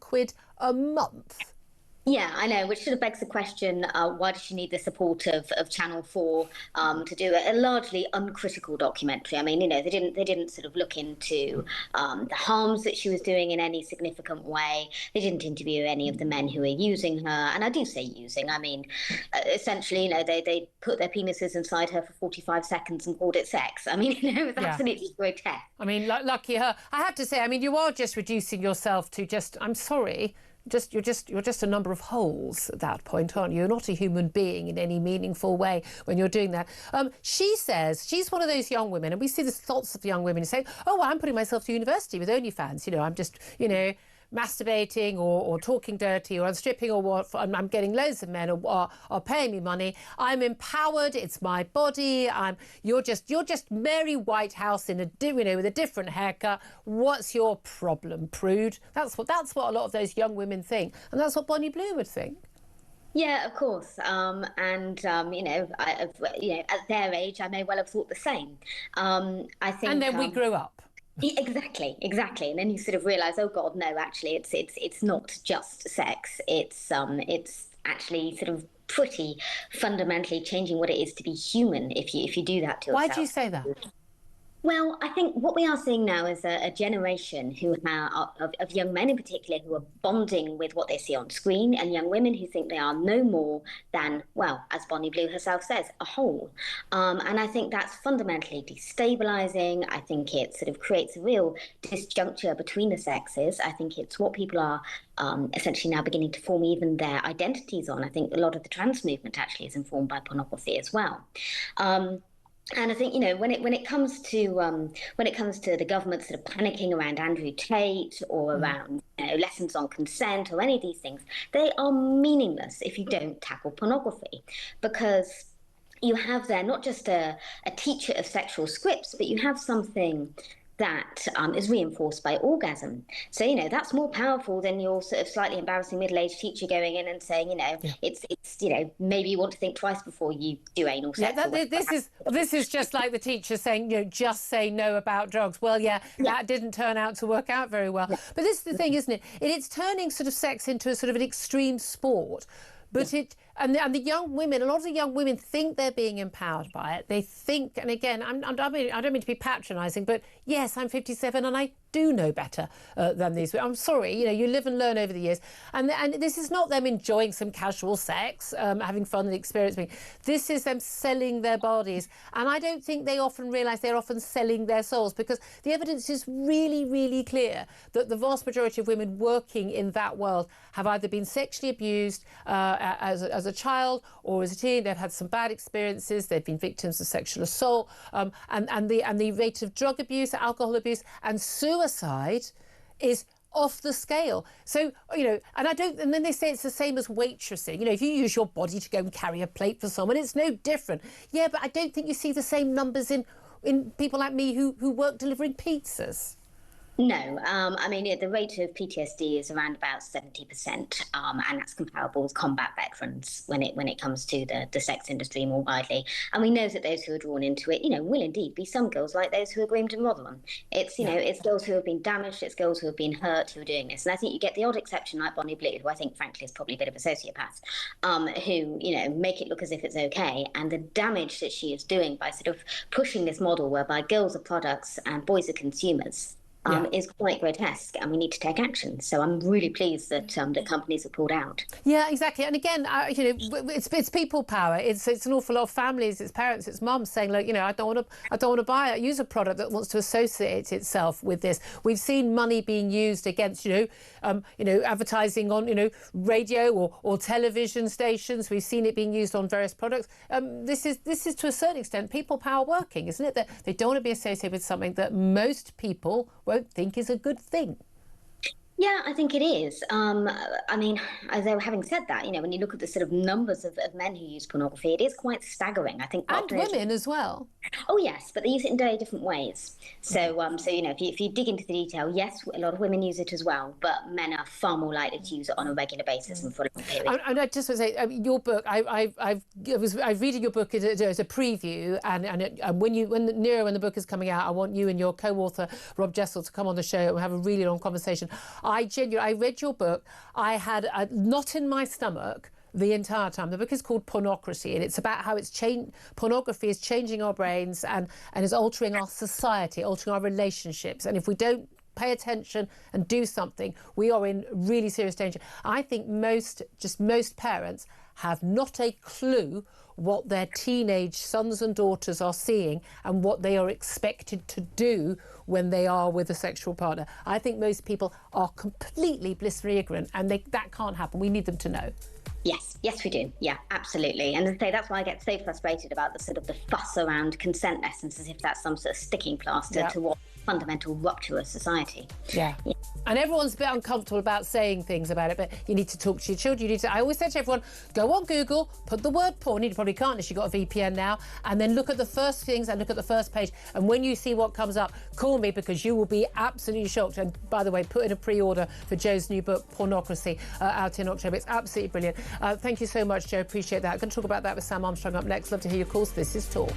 a month? Yeah, I know, which sort of begs the question, why does she need the support of Channel 4 to do a largely uncritical documentary? I mean, you know, they didn't sort of look into the harms that she was doing in any significant way. They didn't interview any of the men who were using her. And I do say using, I mean, essentially, you know, they put their penises inside her for 45 seconds and called it sex. I mean, you know, it's absolutely grotesque. I mean, lucky her. I have to say, I mean, you are just reducing yourself to just, I'm sorry, you're just a number of holes at that point, aren't you? You're not a human being in any meaningful way when you're doing that. She says she's one of those young women, and we see this lots of young women who say, oh, well, I'm putting myself through university with OnlyFans. You know, I'm just, you know, masturbating or talking dirty, or I'm stripping, or what, I'm getting loads of men are paying me money. I'm empowered. It's my body. You're just Mary Whitehouse in with a different haircut. What's your problem, prude? That's what a lot of those young women think, and that's what Bonnie Blue would think. Yeah, of course. You know, at their age, I may well have thought the same. I think. And then we grew up. Exactly. And then you sort of realise, oh God, no, actually, it's not just sex. It's actually sort of pretty fundamentally changing what it is to be human if you do that to yourself. Why do you say that? Well, I think what we are seeing now is a generation of young men in particular who are bonding with what they see on screen, and young women who think they are no more than, well, as Bonnie Blue herself says, a whole. And I think that's fundamentally destabilising. I think it sort of creates a real disjuncture between the sexes. I think it's what people are essentially now beginning to form even their identities on. I think a lot of the trans movement actually is informed by pornography as well. And I think, you know, when it comes to the government sort of panicking around Andrew Tate or around, you know, lessons on consent or any of these things, they are meaningless if you don't tackle pornography, because you have there not just a teacher of sexual scripts, but you have something that is reinforced by orgasm. So, you know, that's more powerful than your sort of slightly embarrassing middle-aged teacher going in and saying, you know, it's you know, maybe you want to think twice before you do anal sex. Yeah, this is just like the teacher saying, you know, just say no about drugs. Well, that didn't turn out to work out very well. Yeah. But this is the thing, isn't it? It's turning sort of sex into a sort of an extreme sport. But and the young women, a lot of the young women think they're being empowered by it. They think, and again, I don't mean to be patronising, but yes, I'm 57 and I do know better than these. I'm sorry, you know, you live and learn over the years. And this is not them enjoying some casual sex, having fun and experiencing. This is them selling their bodies. And I don't think they often realise they're often selling their souls, because the evidence is really, really clear that the vast majority of women working in that world have either been sexually abused as a child or as a teen. They've had some bad experiences. They've been victims of sexual assault, and the rate of drug abuse, alcohol abuse, and suicide is off the scale. So, you know, and then they say it's the same as waitressing. You know, if you use your body to go and carry a plate for someone, it's no different. Yeah, but I don't think you see the same numbers in people like me who work delivering pizzas. No, I mean, the rate of PTSD is around about 70%, and that's comparable with combat veterans when it comes to the sex industry more widely. And we know that those who are drawn into it, will indeed be some girls like those who are groomed in Rotherham. It's, it's girls who have been damaged, it's girls who have been hurt who are doing this. And I think you get the odd exception like Bonnie Blue, who I think, frankly, is probably a bit of a sociopath, who, make it look as if it's okay. And the damage that she is doing by sort of pushing this model whereby girls are products and boys are consumers is quite grotesque, and we need to take action. So I'm really pleased that that companies have pulled out. Yeah, exactly. And again, it's people power. It's an awful lot of families, it's parents, it's mums saying, look, I don't want to use a product that wants to associate itself with this. We've seen money being used against advertising on radio or television stations. We've seen it being used on various products. This is to a certain extent people power working, isn't it? That they don't want to be associated with something that most people won't think is a good thing. Yeah, I think it is. I mean, having said that, when you look at the sort of numbers of men who use pornography, it is quite staggering. I think, and women as well. Oh yes, but they use it in very different ways. So, if you dig into the detail, yes, a lot of women use it as well, but men are far more likely to use it on a regular basis and for a long period. And I just want to say, your book, I was reading your book as a preview, and when the book is coming out, I want you and your co-author Rob Jessel to come on the show and have a really long conversation. I read your book. I had a knot in my stomach the entire time. The book is called Pornography, and it's about how pornography is changing our brains and is altering our society, altering our relationships. And if we don't pay attention and do something, we are in really serious danger. I think most parents have not a clue what their teenage sons and daughters are seeing and what they are expected to do when they are with a sexual partner. I think most people are completely blissfully ignorant, and that can't happen. We need them to know. Yes, we do. Yeah, absolutely. And as I say, that's why I get so frustrated about the fuss around consent lessons, as if that's some sort of sticking plaster to what fundamental rupture of society. Yeah. And everyone's a bit uncomfortable about saying things about it, but you need to talk to your children. I always say to everyone, go on Google, put the word porn, you probably can't unless you've got a VPN now, and then look at the first things and look at the first page. And when you see what comes up, call me, because you will be absolutely shocked. And by the way, put in a pre-order for Joe's new book, Pornography, out in October. It's absolutely brilliant. Thank you so much, Joe. Appreciate that. I'm going to talk about that with Sam Armstrong up next. Love to hear your calls. This is Talk.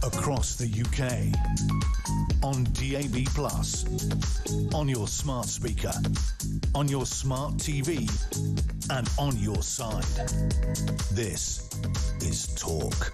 across the UK, on DAB+, on your smart speaker, on your smart TV, and on your side. This is Talk.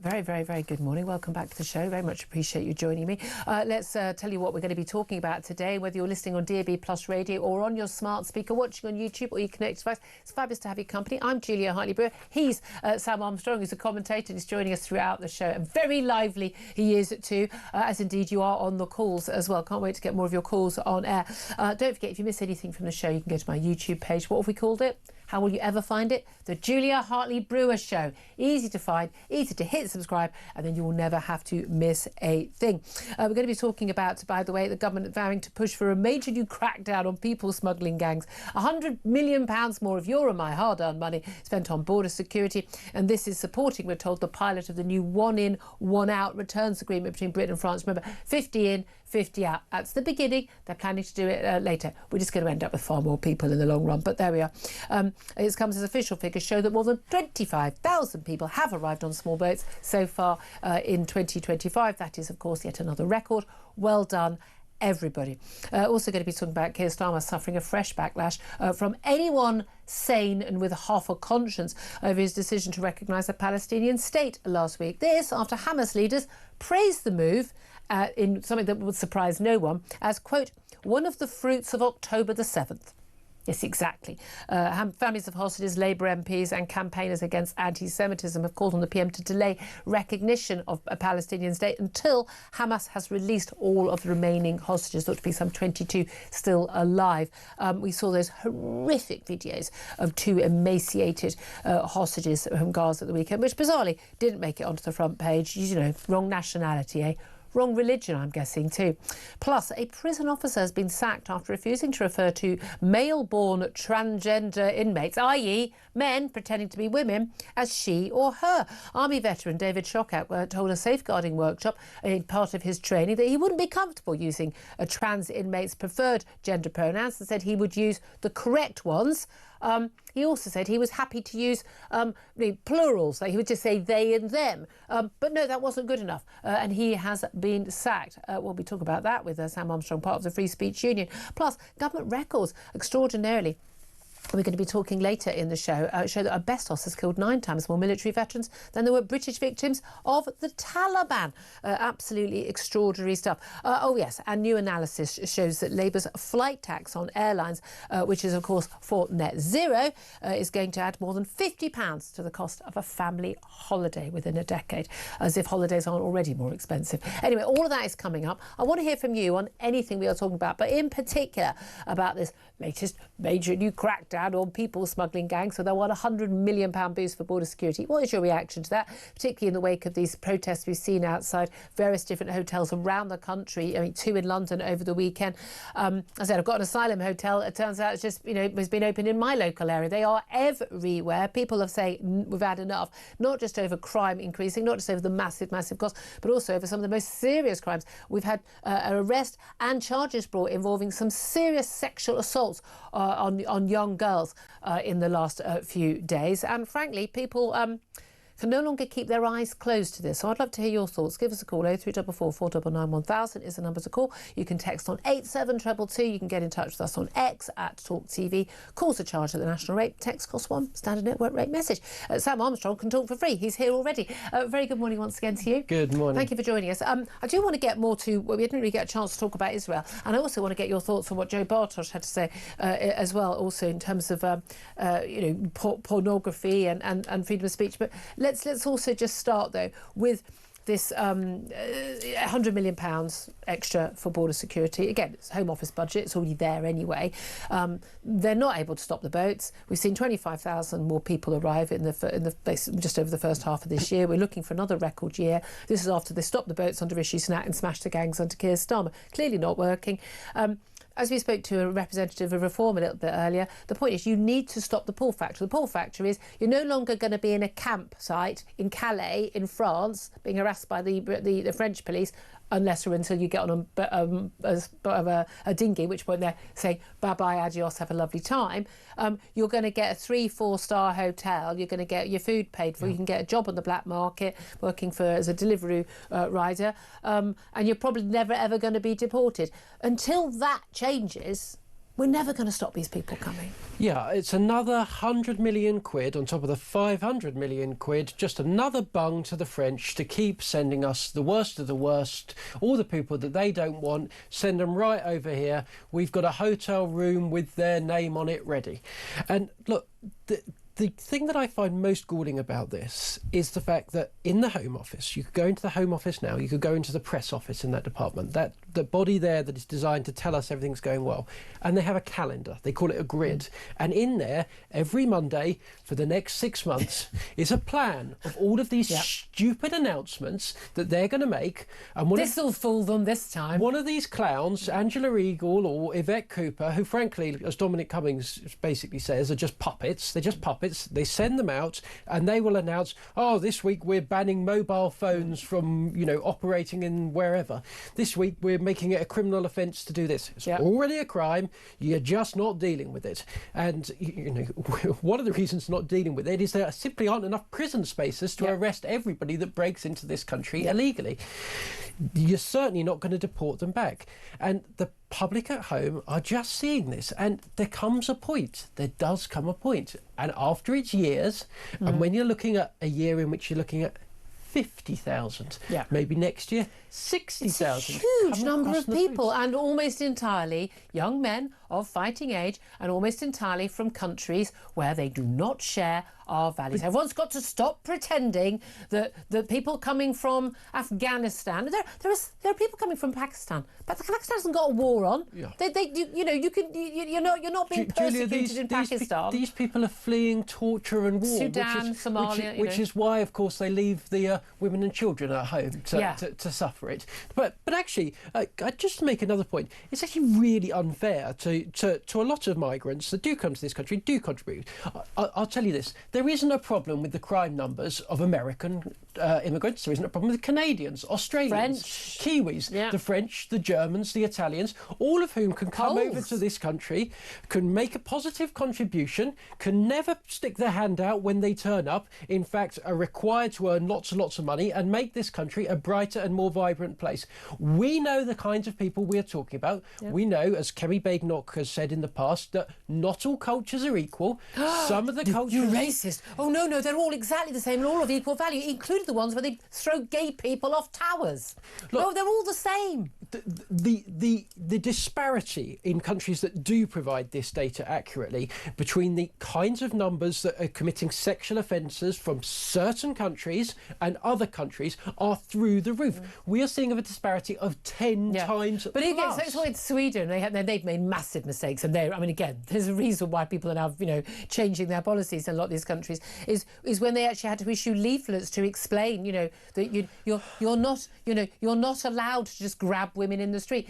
Very, very, very good morning. Welcome back to the show. Very much appreciate you joining me. Let's tell you what we're going to be talking about today, whether you're listening on DAB Plus radio or on your smart speaker, watching on YouTube or your connected device. It's fabulous to have your company. I'm Julia Hartley-Brewer. He's Sam Armstrong, who's a commentator, and he's joining us throughout the show. And very lively he is too, as indeed you are on the calls as well. Can't wait to get more of your calls on air. Don't forget, if you miss anything from the show, you can go to my YouTube page. What have we called it? How will you ever find it? The Julia Hartley-Brewer Show. Easy to find, easy to hit subscribe, and then you will never have to miss a thing. We're going to be talking about, by the way, the government vowing to push for a major new crackdown on people smuggling gangs. £100 million more of your and my hard-earned money spent on border security, and this is supporting, we're told, the pilot of the new one-in, one-out returns agreement between Britain and France. Remember, 50 in, 50 out. That's the beginning. They're planning to do it later. We're just going to end up with far more people in the long run, but there we are. It comes as official figures show that more than 25,000 people have arrived on small boats so far in 2025. That is, of course, yet another record. Well done, everybody. Also going to be talking about Keir Starmer suffering a fresh backlash from anyone sane and with half a conscience over his decision to recognise a Palestinian state last week. This after Hamas leaders praised the move in something that would surprise no one as, quote, one of the fruits of October the 7th. Yes, exactly. Families of hostages, Labour MPs and campaigners against anti-Semitism have called on the PM to delay recognition of a Palestinian state until Hamas has released all of the remaining hostages, thought to be some 22 still alive. We saw those horrific videos of two emaciated hostages from Gaza at the weekend, which bizarrely didn't make it onto the front page. You know, wrong nationality, eh? Wrong religion, I'm guessing, too. Plus, a prison officer has been sacked after refusing to refer to male-born transgender inmates, i.e. men pretending to be women, as she or her. Army veteran David Shockak told a safeguarding workshop, in part of his training, that he wouldn't be comfortable using a trans inmate's preferred gender pronouns and said he would use the correct ones. He also said he was happy to use plurals, like he would just say they and them. But no, that wasn't good enough. And he has been sacked. We'll be talking about that with Sam Armstrong, part of the Free Speech Union. Plus, government records extraordinarily. We're going to be talking later in the show that asbestos has killed 9 times more military veterans than there were British victims of the Taliban. Absolutely extraordinary stuff. Oh, yes, and new analysis shows that Labour's flight tax on airlines, which is, of course, for net zero, is going to add more than £50 to the cost of a family holiday within a decade, as if holidays aren't already more expensive. Anyway, all of that is coming up. I want to hear from you on anything we are talking about, but in particular about this latest major new crackdown on people smuggling gangs. So they want £100 million boost for border security. What is your reaction to that, particularly in the wake of these protests we've seen outside various different hotels around the country? I mean, 2 in London over the weekend. I said I've got an asylum hotel. It turns out it's just, it's been opened in my local area. They are everywhere. People have said we've had enough, not just over crime increasing, not just over the massive costs, but also over some of the most serious crimes. We've had an arrest and charges brought involving some serious sexual assaults on young girls in the last few days. And frankly, people can no longer keep their eyes closed to this. So I'd love to hear your thoughts. Give us a call. 0344 499 1000 is the number to call. You can text on 87222. You can get in touch with us on X at Talk TV. Calls are charged at the national rate. Text costs £1. Standard network rate message. Sam Armstrong can talk for free. He's here already. Very good morning once again to you. Good morning. Thank you for joining us. I do want to get more to, we didn't really get a chance to talk about Israel. And I also want to get your thoughts on what Joe Bartosz had to say as well, also in terms of, pornography and freedom of speech. But let's also just start, though, with this £100 million extra for border security. Again, it's Home Office budget. It's already there anyway. They're not able to stop the boats. We've seen 25,000 more people arrive in the just over the first half of this year. We're looking for another record year. This is after they stopped the boats under Rishi Sunak and smashed the gangs under Keir Starmer. Clearly not working. As we spoke to a representative of Reform a little bit earlier, the point is you need to stop the pull factor. The pull factor is you're no longer going to be in a campsite in Calais in France being harassed by the French police unless or until you get on a dinghy, at which point they're saying bye-bye, adios, have a lovely time. You're going to get a 3-4 star hotel, you're going to get your food paid for, you can get a job on the black market working as a delivery rider, and you're probably never ever going to be deported. Until that changes, we're never going to stop these people coming. Yeah, it's another 100 million quid on top of the 500 million quid, just another bung to the French to keep sending us the worst of the worst, all the people that they don't want, send them right over here. We've got a hotel room with their name on it ready. And look, the thing that I find most galling about this is the fact that in the Home Office, you could go into the Home Office now, you could go into the press office in that department, that the body there that is designed to tell us everything's going well, and they have a calendar, they call it a grid, and in there, every Monday for the next 6 months is a plan of all of these stupid announcements that they're going to make. And this'll fool them this time. One of these clowns, Angela Eagle or Yvette Cooper, who frankly, as Dominic Cummings basically says, are just puppets. They're just puppets. They send them out and they will announce, oh, this week we're banning mobile phones from, operating in wherever. This week we're making it a criminal offence to do this. It's already a crime. You're just not dealing with it. And, one of the reasons not dealing with it is there simply aren't enough prison spaces to arrest everybody that breaks into this country illegally. You're certainly not going to deport them back. And the public at home are just seeing this. And there does come a point. And after it's years, and when you're looking at a year in which you're looking at 50,000, maybe next year 60,000. It's a huge number of people, and almost entirely young men of fighting age, and almost entirely from countries where they do not share our values. Everyone's got to stop pretending that the people coming from Afghanistan, there are people coming from Pakistan, but Pakistan hasn't got a war on. You're not being persecuted in Pakistan. These people are fleeing torture and war. Sudan, Somalia, which is why, of course, they leave the women and children at home to suffer it. But actually, just to make another point, it's actually really unfair to a lot of migrants that do come to this country, do contribute. I'll tell you this. There isn't a problem with the crime numbers of American immigrants. There isn't a problem with Canadians, Australians, Kiwis, the French, the Germans, the Italians, all of whom can come over to this country, can make a positive contribution, can never stick their hand out when they turn up, in fact, are required to earn lots and lots of money and make this country a brighter and more vibrant place. We know the kinds of people we are talking about. We know, as Kemi Badenoch has said in the past, that not all cultures are equal. Some of the cultures... You're racist. Oh, no, they're all exactly the same and all of equal value, including the ones where they throw gay people off towers. Look, no, they're all the same. The disparity in countries that do provide this data accurately between the kinds of numbers that are committing sexual offences from certain countries and other countries are through the roof. We are seeing a disparity of 10 times But plus. again, so it's Sweden. They've made massive mistakes, and again, there's a reason why people are now, changing their policies in a lot of these countries. Is when they actually had to issue leaflets to explain, that you're not allowed to just grab women in the street.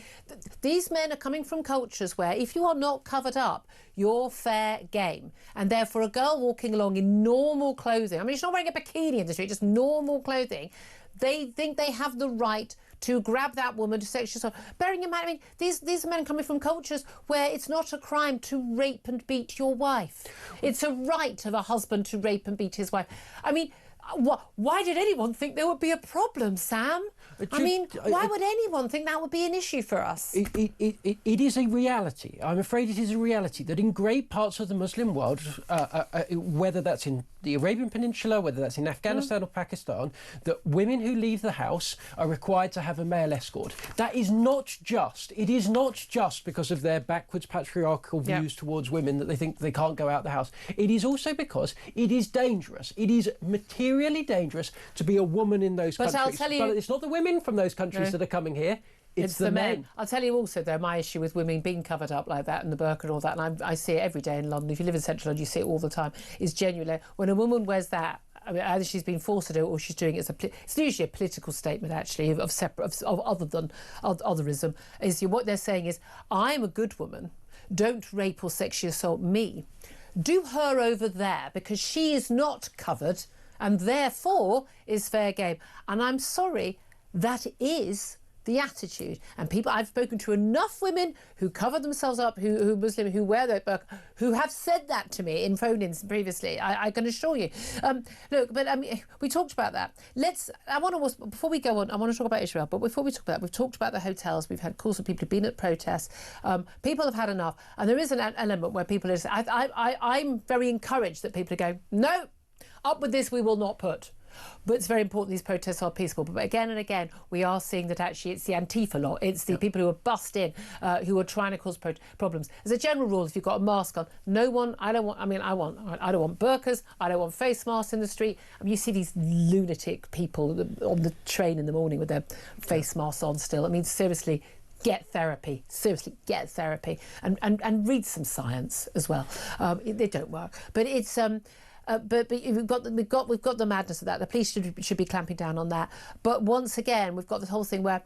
These men are coming from cultures where if you are not covered up, you're fair game, and therefore a girl walking along in normal clothing, she's not wearing a bikini in the street, just normal clothing, they think they have the right to grab that woman to sexually assault. Bearing in mind, these are men coming from cultures where it's not a crime to rape and beat your wife. It's a right of a husband to rape and beat his wife. Why did anyone think there would be a problem, Sam? Why would anyone think that would be an issue for us? It is a reality. I'm afraid it is a reality that in great parts of the Muslim world, whether that's in the Arabian Peninsula, whether that's in Afghanistan or Pakistan, that women who leave the house are required to have a male escort. It is not just because of their backwards patriarchal views towards women that they think they can't go out the house. It is also because it is dangerous. It is materially dangerous to be a woman in those countries. I'll tell you, but it's not the women from those countries that are coming here. It's the men. I'll tell you also, though, my issue with women being covered up like that and the burqa and all that, and I see it every day in London. If you live in central London, you see it all the time, is genuinely when a woman wears that, either she's been forced to do it or she's doing it it's usually a political statement, actually, of other than otherism. What they're saying is, I'm a good woman, don't rape or sexually assault me. Do her over there because she is not covered and therefore is fair game. And I'm sorry, that is the attitude. And I've spoken to enough women who cover themselves up, who Muslim, who wear their burqa, who have said that to me in phone-ins previously. I can assure you. Look, but we talked about that. Before we go on, I want to talk about Israel. But before we talk about that, we've talked about the hotels. We've had calls for people who've been at protests. People have had enough, and there is an element where people are. I'm very encouraged that people are going, no, up with this, we will not put. But it's very important these protests are peaceful. But again and again, we are seeing that actually it's the Antifa lot. It's the people who are bussed in, who are trying to cause problems. As a general rule, if you've got a mask on, I don't want burqas. I don't want face masks in the street. I mean, you see these lunatic people on the train in the morning with their face masks on still. I mean, seriously. Get therapy. Seriously, get therapy, and read some science as well. They don't work, but it's but we've got the madness of that. The police should be clamping down on that. But once again, we've got this whole thing where,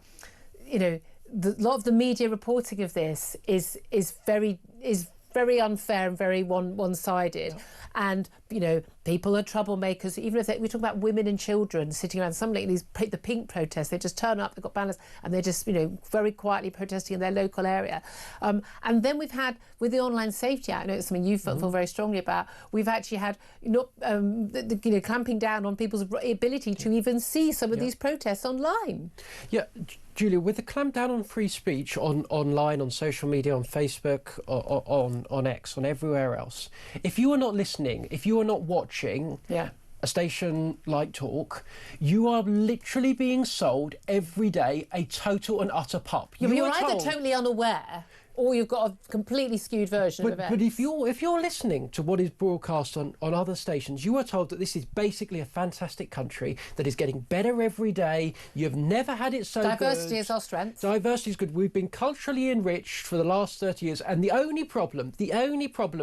a lot of the media reporting of this is very unfair and very one-sided. Yeah. And, people are troublemakers. Even if we talk about women and children sitting around, some like the pink protests, they just turn up, they've got banners, and they're just, very quietly protesting in their local area. And then we've had, with the Online Safety Act, I know it's something you feel very strongly about, we've actually had, clamping down on people's ability to even see some of these protests online. Yeah. Julia, with the clampdown on free speech online, on social media, on Facebook, on X, on everywhere else, if you are not listening, if you are not watching a station like Talk, you are literally being sold every day a total and utter pup. You're either totally unaware, or you've got a completely skewed version of events. But if you're listening to what is broadcast on other stations, you are told that this is basically a fantastic country that is getting better every day. You've never had it so good. Diversity is our strength. Diversity is good. We've been culturally enriched for the last 30 years. And the only problem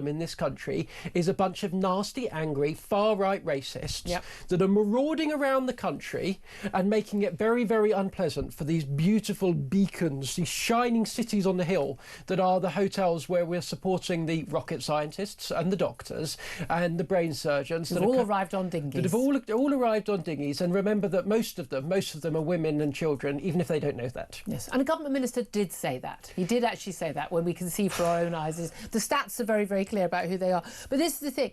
in this country is a bunch of nasty, angry, far-right racists that are marauding around the country and making it very, very unpleasant for these beautiful beacons, these shining cities on the hill that are the hotels where we're supporting the rocket scientists and the doctors and the brain surgeons that have all arrived on dinghies. That have all arrived on dinghies. And remember that most of them are women and children, even if they don't know that. Yes, and a government minister did say that. He did actually say that when we can see for our own eyes. The stats are very, very clear about who they are. But this is the thing.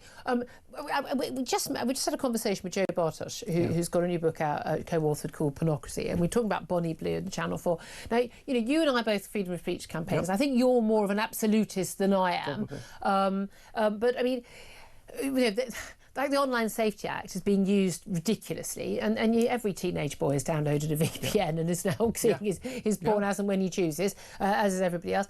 We just had a conversation with Geopolitics, who's got a new book out, co-authored, called Pornography, and we're talking about Bonnie Blue and Channel 4. Now, you and I both freedom of speech campaigners. I think you're more of an absolutist than I am. But I mean, like the Online Safety Act is being used ridiculously, and every teenage boy has downloaded a VPN and is now seeing his porn as and when he chooses, as is everybody else.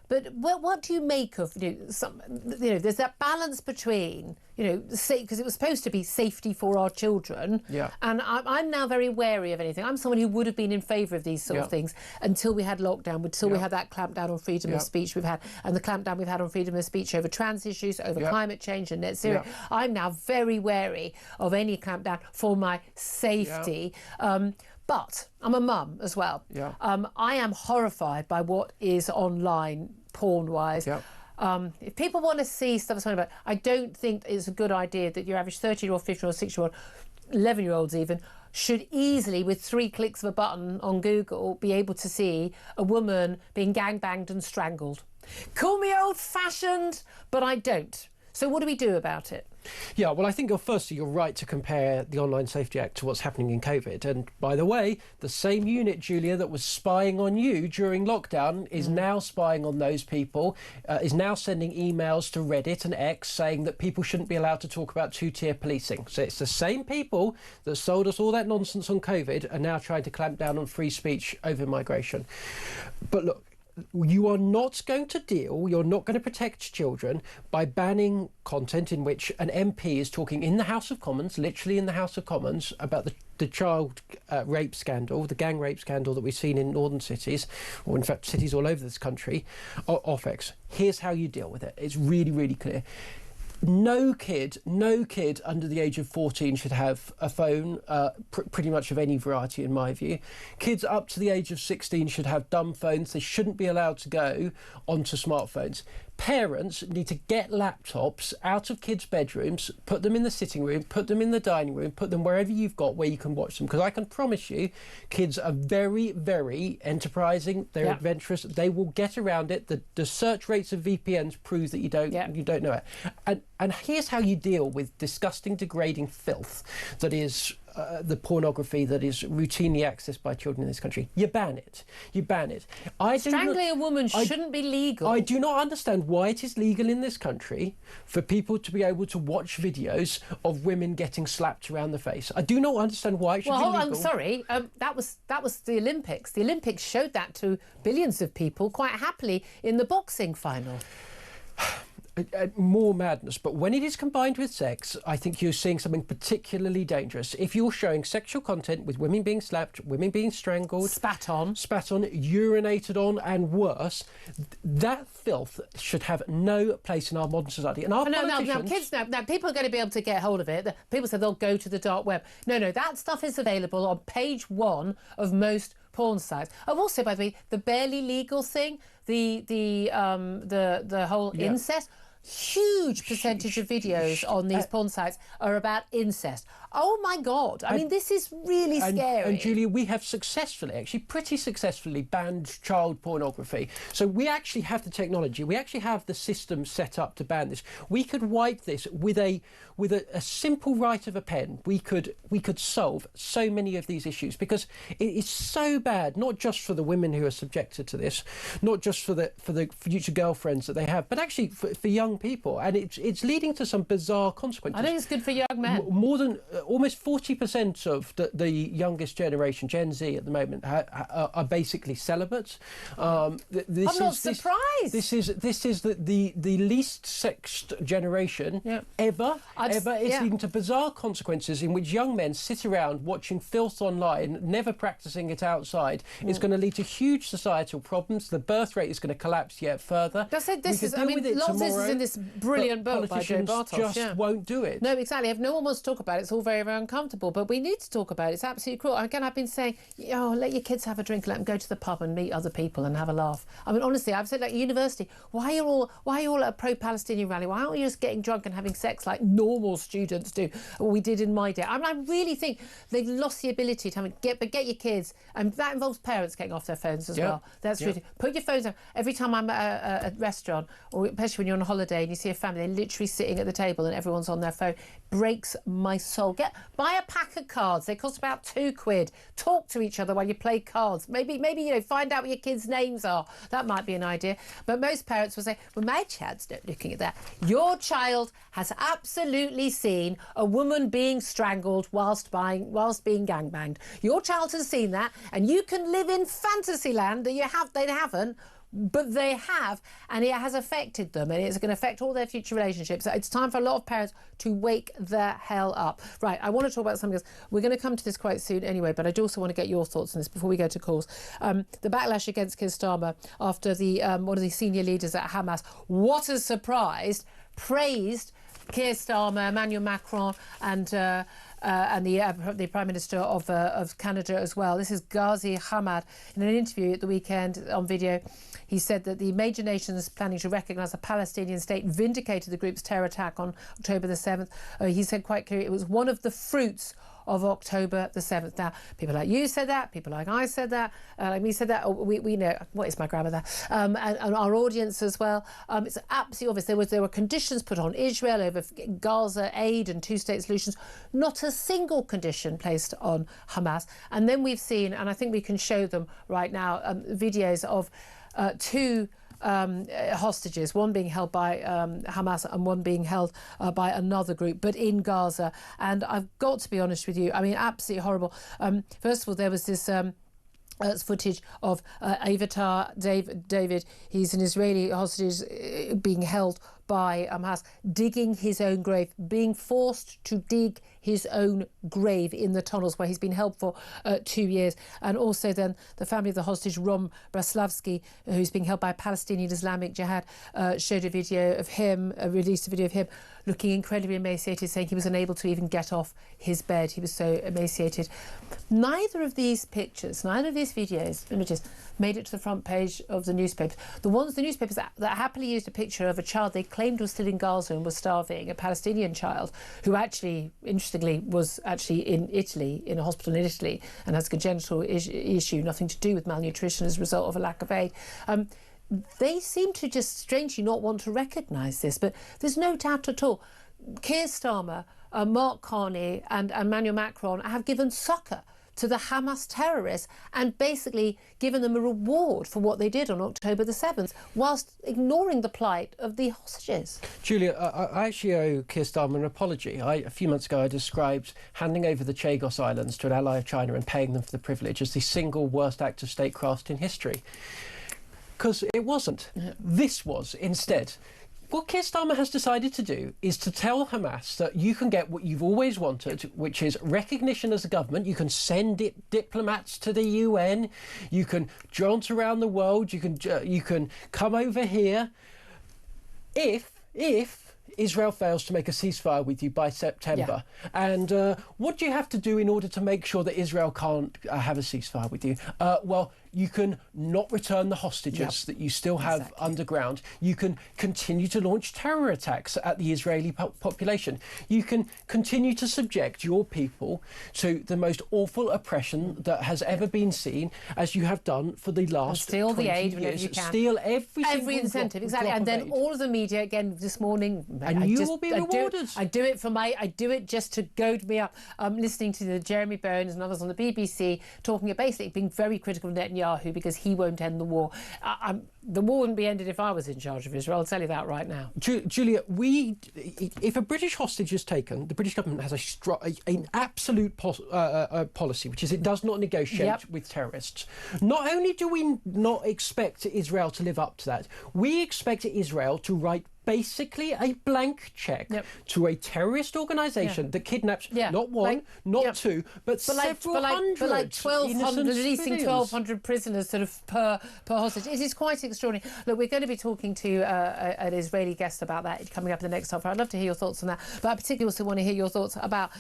But what do you make of there's that balance between because it was supposed to be safety for our children, and I'm now very wary of anything. I'm someone who would have been in favour of these sort of things until we had lockdown, until we had that clampdown on freedom of speech we've had, and the clampdown we've had on freedom of speech over trans issues, over climate change and net zero. I'm now very wary of any clampdown for my safety. But I'm a mum as well. I am horrified by what is online porn-wise. If people want to see stuff, I don't think it's a good idea that your average 30-year-old, 50-year-old, 60-year-old, 11-year-olds even, should easily, with 3 clicks of a button on Google, be able to see a woman being gangbanged and strangled. Call me old-fashioned, but I don't. So what do we do about it? Yeah, well, I think you're right to compare the Online Safety Act to what's happening in COVID. And by the way, the same unit, Julia, that was spying on you during lockdown is now spying on those people, is now sending emails to Reddit and X saying that people shouldn't be allowed to talk about two-tier policing. So it's the same people that sold us all that nonsense on COVID are now trying to clamp down on free speech over migration. But look, you are not going to protect children by banning content in which an MP is talking in the House of Commons, literally in the House of Commons, about the child rape scandal, the gang rape scandal that we've seen in northern cities, or in fact cities all over this country, off X. Here's how you deal with it. It's really, really clear. No kid under the age of 14 should have a phone, pretty much of any variety, in my view. Kids up to the age of 16 should have dumb phones. They shouldn't be allowed to go onto smartphones. parents need to get laptops out of kids' bedrooms, put them in the sitting room, put them in the dining room, put them wherever you've got where you can watch them. Because I can promise you, kids are very, very enterprising. They're adventurous. They will get around it. The search rates of VPNs prove that you don't know it. And here's how you deal with disgusting, degrading filth that is the pornography that is routinely accessed by children in this country. You ban it. You ban it. Strangling a woman shouldn't be legal. I do not understand why it is legal in this country for people to be able to watch videos of women getting slapped around the face. I do not understand why it should be legal. I'm sorry. That was the Olympics. The Olympics showed that to billions of people quite happily in the boxing final. More madness, but when it is combined with sex, I think you're seeing something particularly dangerous. If you're showing sexual content with women being slapped, women being strangled, spat on, urinated on, and worse, that filth should have no place in our modern society. And our politicians... Now people are going to be able to get hold of it. People say they'll go to the dark web. No, that stuff is available on page 1 of most porn sites. Oh, also, by the way, the barely legal thing, the whole incest. Huge percentage of videos on these porn sites are about incest. Oh my God. I mean, this is really scary. And Julia, we have pretty successfully banned child pornography. So we actually have the technology. We actually have the system set up to ban this. We could wipe this with a simple write of a pen. We could solve so many of these issues, because it is so bad, not just for the women who are subjected to this, not just for the future girlfriends that they have, but actually for young people. And it's leading to some bizarre consequences. I think it's good for young men. More than almost 40% of the youngest generation, Gen Z at the moment, are basically celibate. I'm not surprised. This is the least sexed generation ever. It's leading to bizarre consequences in which young men sit around watching filth online, never practising it outside. It's going to lead to huge societal problems. The birth rate is going to collapse yet further. Lots of this is in this brilliant book by Joe Bartos. Just won't do it. No, exactly. If no one wants to talk about it, it's all very, very uncomfortable. But we need to talk about it. It's absolutely cruel. Again, I've been saying, let your kids have a drink, let them go to the pub and meet other people and have a laugh. I mean, honestly, I've said, like, university, why are you all at a pro-Palestinian rally? Why aren't you just getting drunk and having sex like normal students do, or we did in my day? I mean, I really think they've lost the ability to get your kids, and that involves parents getting off their phones as well. That's really, put your phones down. Every time I'm at a restaurant, or especially when you're on holiday and you see a family, they're literally sitting at the table and everyone's on their phone. Breaks my soul. Buy a pack of cards. They cost about £2. Talk to each other while you play cards. Maybe find out what your kids' names are. That might be an idea. But most parents will say, well, my child's not looking at that. Your child has absolutely seen a woman being strangled whilst being gangbanged. Your child has seen that, and you can live in fantasy land that they haven't. But they have, and it has affected them, and it's going to affect all their future relationships. So it's time for a lot of parents to wake the hell up. Right, I want to talk about something else. We're going to come to this quite soon anyway, but I do also want to get your thoughts on this before we go to calls. The backlash against Keir Starmer after one of the senior leaders at Hamas, what a surprise, praised Keir Starmer, Emmanuel Macron, and the Prime Minister of Canada as well. This is Ghazi Hamad in an interview at the weekend on video. He said that the major nations planning to recognise a Palestinian state vindicated the group's terror attack on October the 7th. He said quite clearly it was one of the fruits of October the 7th. Now, people like you said that, people like I said that, like me said that, we know, what is my grammar there, and our audience as well. It's absolutely obvious there were conditions put on Israel over Gaza aid and two-state solutions, not a single condition placed on Hamas. And then we've seen, and I think we can show them right now, videos of two hostages, one being held by Hamas and one being held by another group, but in Gaza. And I've got to be honest with you, I mean, absolutely horrible. First of all, there was this footage of Avitar David. He's an Israeli hostage being held by Hamas, digging his own grave, being forced to dig his own grave in the tunnels where he's been held for 2 years. And also then the family of the hostage, Rom Braslavsky, who's being held by Palestinian Islamic Jihad, showed a video of him, released a video of him looking incredibly emaciated, saying he was unable to even get off his bed. He was so emaciated. Neither of these pictures, neither of these images made it to the front page of the newspapers. The newspapers that happily used a picture of a child they claimed was still in Gaza and was starving, a Palestinian child who actually, interestingly, was actually in Italy, in a hospital in Italy, and has a congenital issue, nothing to do with malnutrition as a result of a lack of aid. They seem to just strangely not want to recognise this, but there's no doubt at all. Keir Starmer, Mark Carney and Emmanuel Macron have given succour to the Hamas terrorists and basically given them a reward for what they did on October the 7th, whilst ignoring the plight of the hostages. Julia, I actually owe Keir Starmer an apology. A few months ago I described handing over the Chagos Islands to an ally of China and paying them for the privilege as the single worst act of statecraft in history. Because it wasn't. This was instead. What Keir Starmer has decided to do is to tell Hamas that you can get what you've always wanted, which is recognition as a government. You can send diplomats to the UN. You can jaunt around the world. You can come over here. If Israel fails to make a ceasefire with you by September. Yeah. And what do you have to do in order to make sure that Israel can't have a ceasefire with you? Well, you can not return the hostages that you still have underground. You can continue to launch terror attacks at the Israeli population. You can continue to subject your people to the most awful oppression that has ever been seen, as you have done for the last 20 years. Steal the aid whenever you can. Steal every incentive, exactly. And then all of the media, again, this morning... And you will be rewarded. I do it just to goad me up. I'm listening to the Jeremy Bones and others on the BBC talking about basically being very critical of Netanyahu because he won't end the war. The war wouldn't be ended if I was in charge of Israel, I'll tell you that right now. Julia, if a British hostage is taken, the British government has an absolute policy, which is it does not negotiate with terrorists. Not only do we not expect Israel to live up to that, we expect Israel to write basically a blank cheque to a terrorist organisation that kidnaps not one, not two, but several hundred. But like 1,200, releasing 1,200 prisoners sort of per hostage. It is quite extraordinary. Look, we're going to be talking to an Israeli guest about that coming up in the next half hour. I'd love to hear your thoughts on that. But I particularly also want to hear your thoughts about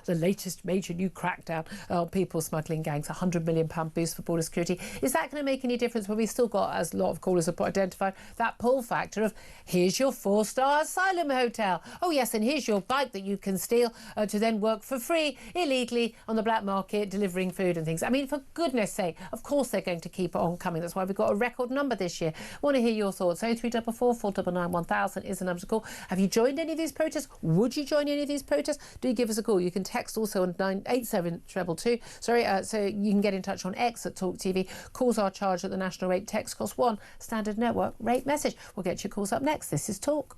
the latest major new crackdown on people smuggling gangs, £100 million boost for border security. Is that going to make any difference when we've still got, as a lot of callers have identified, that pull factor of here's your 4-star asylum hotel. Oh, yes, and here's your bike that you can steal to then work for free, illegally, on the black market, delivering food and things. I mean, for goodness sake, of course they're going to keep on coming. That's why we've got a record number this year. Want to hear your thoughts. 0344 499 1000 is the number to call. Have you joined any of these protests? Would you join any of these protests? Do give us a call. You can text also on 98722. So you can get in touch on X at Talk TV. Calls are charged at the national rate. Text cost £1. Standard network rate message. We'll get your calls up next. This is Talk.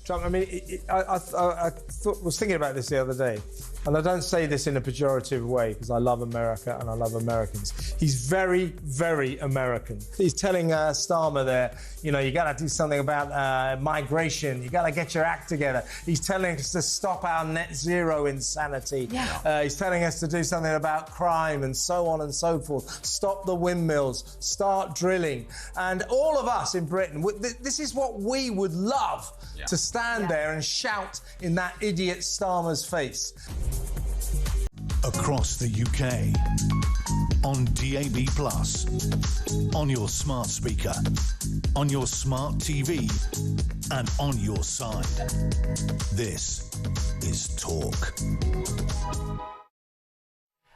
Trump, I mean, I was thinking about this the other day, and I don't say this in a pejorative way because I love America and I love Americans. He's very, very American. He's telling Starmer there, you know, you got to do something about migration. You got to get your act together. He's telling us to stop our net zero insanity. Yeah. He's telling us to do something about crime and so on and so forth. Stop the windmills. Start drilling. And all of us in Britain, this is what we would love to stand there and shout in that idiot Starmer's face. Across the UK, on DAB+, on your smart speaker, on your smart TV, and on your side. This is Talk.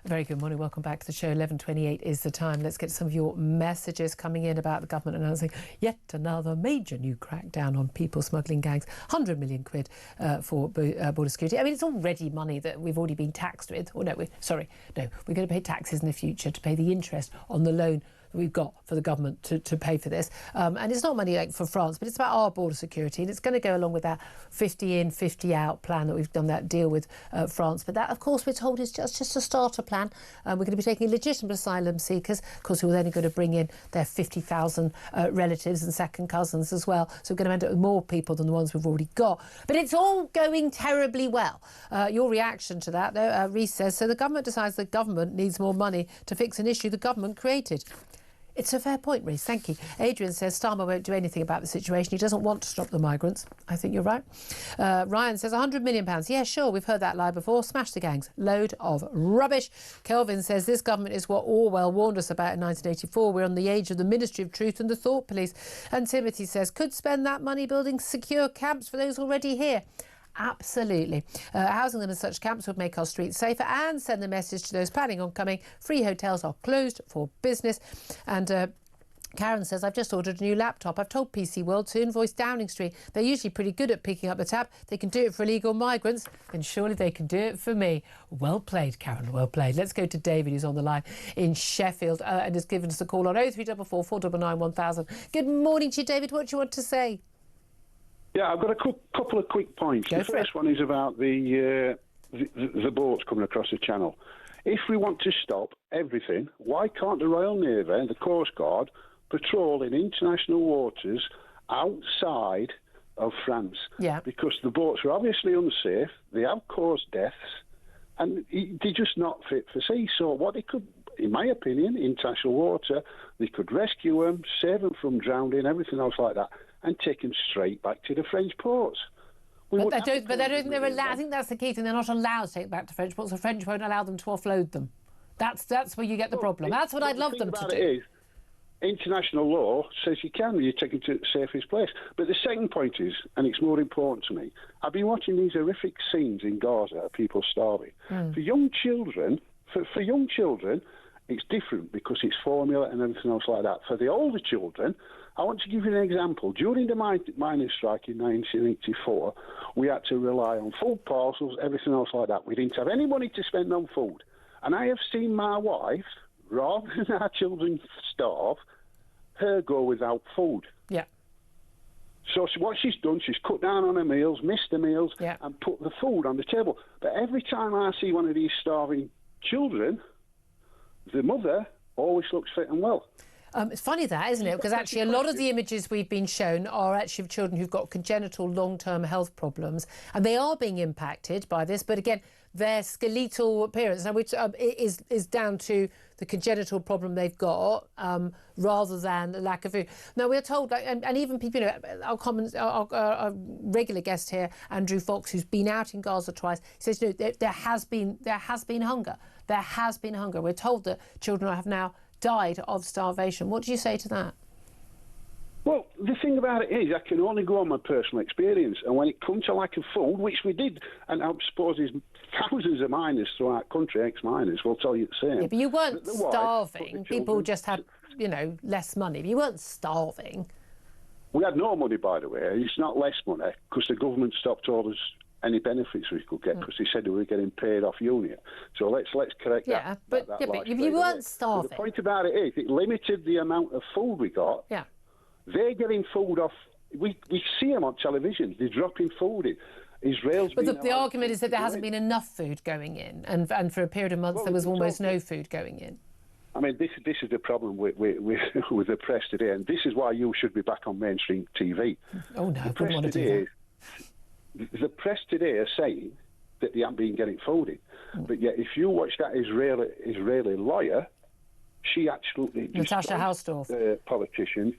Very good morning. Welcome back to the show. 11:28 is the time. Let's get some of your messages coming in about the government announcing yet another major new crackdown on people smuggling gangs. 100 million quid for border security. I mean, it's already money that we've already been taxed with. Or no, we're going to pay taxes in the future to pay the interest on the loan we've got for the government to pay for this. And it's not money like for France, but it's about our border security. And it's going to go along with that 50 in, 50 out plan that we've done that deal with France. But that, of course, we're told is just a starter plan. We're going to be taking legitimate asylum seekers, of course, who are then going to bring in their 50,000 relatives and second cousins as well. So we're going to end up with more people than the ones we've already got. But it's all going terribly well. Your reaction to that, though, Reece says, so the government decides the government needs more money to fix an issue the government created. It's a fair point, Reece. Thank you. Adrian says Starmer won't do anything about the situation. He doesn't want to stop the migrants. I think you're right. Ryan says £100 million. Yeah, sure. We've heard that lie before. Smash the gangs. Load of rubbish. Kelvin says this government is what Orwell warned us about in 1984. We're on the age of the Ministry of Truth and the Thought Police. And Timothy says could spend that money building secure camps for those already here. Absolutely. Housing them in such camps would make our streets safer and send the message to those planning on coming. Free hotels are closed for business. And Karen says, I've just ordered a new laptop. I've told PC World to invoice Downing Street. They're usually pretty good at picking up the tab. They can do it for illegal migrants, then surely they can do it for me. Well played, Karen, well played. Let's go to David, who's on the line in Sheffield and has given us a call on 0344 499 1000. Good morning to you, David. What do you want to say? Yeah, I've got a couple of quick points. The first one is about the boats coming across the channel. If we want to stop everything, why can't the Royal Navy and the Coast Guard patrol in international waters outside of France? Yeah. Because the boats are obviously unsafe, they have caused deaths, and they're just not fit for sea. So what they could, in my opinion, international water, they could rescue them, save them from drowning, everything else like that, and take them straight back to the French ports. But I don't think they're allowed. I think that's the key thing. They're not allowed to take them back to French ports. The French won't allow them to offload them. That's where you get the problem. That's what I'd love them to do. Is, international law says you can. You take them to the safest place. But the second point is, and it's more important to me, I've been watching these horrific scenes in Gaza of people starving. For young children, for young children, it's different because it's formula and everything else like that. For the older children, I want to give you an example. During the miners' strike in 1984, we had to rely on food parcels, everything else like that. We didn't have any money to spend on food. And I have seen my wife, rather than our children starve, her go without food. Yeah. So what she's done, she's cut down on her meals, missed the meals, and put the food on the table. But every time I see one of these starving children, the mother always looks fit and well. It's funny that, isn't it? Because actually a lot of the images we've been shown are actually of children who've got congenital long-term health problems, and they are being impacted by this. But again, their skeletal appearance, which is down to the congenital problem they've got, rather than the lack of food. Now we're told, and even people, our regular guest here, Andrew Fox, who's been out in Gaza twice, says, there has been hunger. There has been hunger. We're told that children have now died of starvation. What do you say to that? Well, the thing about it is I can only go on my personal experience, and when it comes to lack of food, which we did, and I suppose there's thousands of miners throughout the country, ex-miners, will tell you the same. Yeah, but you weren't starving. People just had, less money. But you weren't starving. We had no money, by the way. It's not less money, because the government stopped all us any benefits we could get, because they said we were getting paid off union. So let's correct that. But you weren't starving. But the point about it is, it limited the amount of food we got. Yeah. They're getting food off We see them on television. They're dropping food in. Israel's but the argument is that there hasn't been enough food going in, and for a period of months there was almost no food going in. I mean, this is the problem with the press today, and this is why you should be back on mainstream TV. Oh no, I wouldn't want to do that. The press today are saying that they haven't been getting food in, but yet if you watch that Israeli lawyer, she absolutely Natasha Hausdorff, the politicians,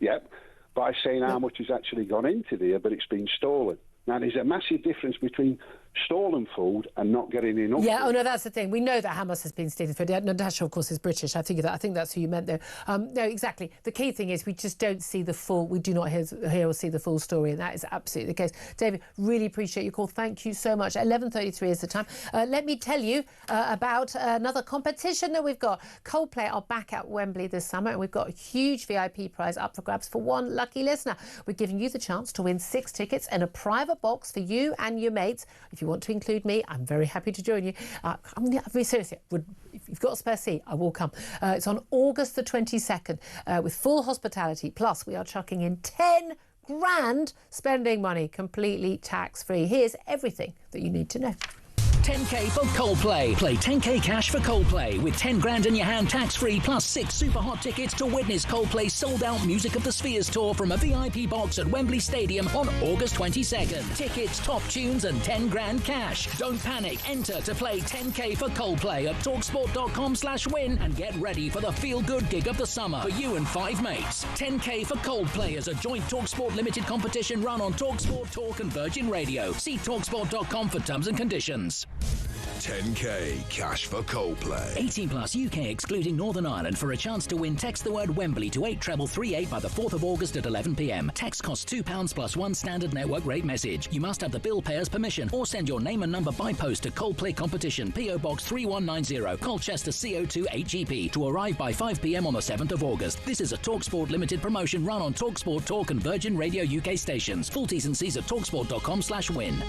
by saying how much has actually gone into there, but it's been stolen. Now, there's a massive difference between stolen food and not getting enough. Yeah, food. Oh no, that's the thing. We know that Hamas has been stealing food. Natasha, of course, is British. I think that's who you meant, though. No, exactly. The key thing is we just don't see the full. We do not hear or see the full story, and that is absolutely the case. David, really appreciate your call. Thank you so much. 11:33 is the time. Let me tell you about another competition that we've got. Coldplay are back at Wembley this summer, and we've got a huge VIP prize up for grabs for one lucky listener. We're giving you the chance to win 6 tickets and a private box for you and your mates. If you want to include me, I'm very happy to join you. I'm very serious. If you've got a spare seat, I will come. It's on August the 22nd with full hospitality. Plus, we are chucking in 10 grand spending money, completely tax-free. Here's everything that you need to know. 10k for Coldplay. Play 10k cash for Coldplay with 10 grand in your hand tax-free plus 6 super hot tickets to witness Coldplay's sold-out Music of the Spheres tour from a VIP box at Wembley Stadium on August 22nd. Tickets, top tunes and 10 grand cash. Don't panic. Enter to play 10k for Coldplay at talksport.com/win and get ready for the feel-good gig of the summer for you and 5 mates. 10k for Coldplay is a joint TalkSport Limited competition run on TalkSport, Talk and Virgin Radio. See talksport.com for terms and conditions. 10k cash for Coldplay. 18 plus UK excluding Northern Ireland. For a chance to win, text the word Wembley to 83338 by the 4th of August at 11 p.m. Text costs £2 plus 1 standard network rate message. You must have the bill payer's permission or send your name and number by post to Coldplay Competition, PO Box 3190, Colchester CO2 8GP, to arrive by 5 p.m. on the 7th of August. This is a TalkSport Limited promotion run on TalkSport, Talk and Virgin Radio UK stations. Full T's and C's at talksport.com/win.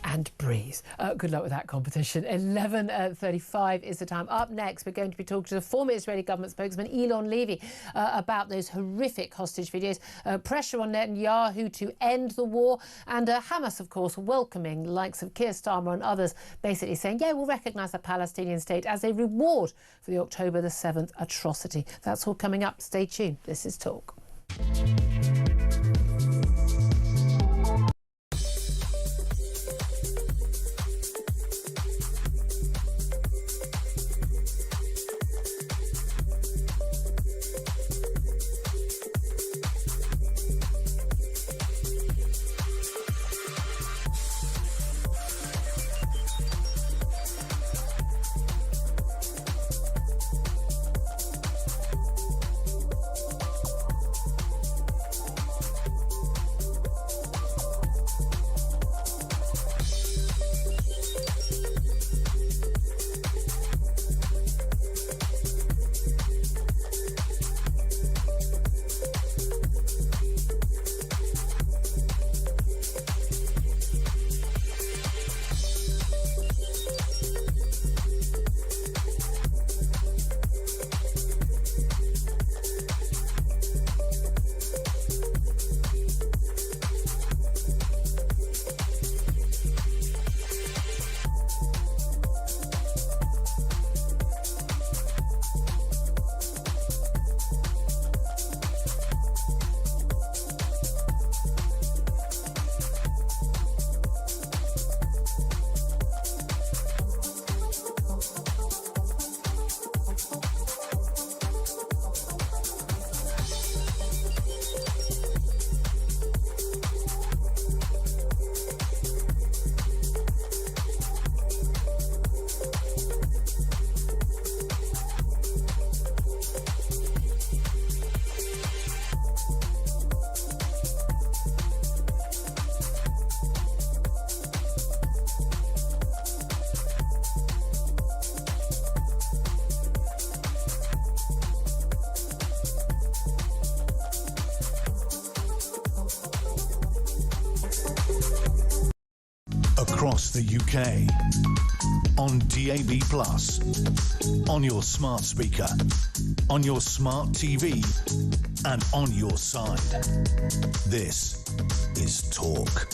And breeze. Good luck with that competition. 11:35 is the time. Up next, we're going to be talking to the former Israeli government spokesman Elon Levy about those horrific hostage videos, pressure on Netanyahu to end the war, and Hamas, of course, welcoming the likes of Keir Starmer and others, basically saying, yeah, we'll recognise the Palestinian state as a reward for the October the 7th atrocity. That's all coming up. Stay tuned. This is Talk. across the UK. On DAB+, on your smart speaker, on your smart TV, and on your side. This is Talk.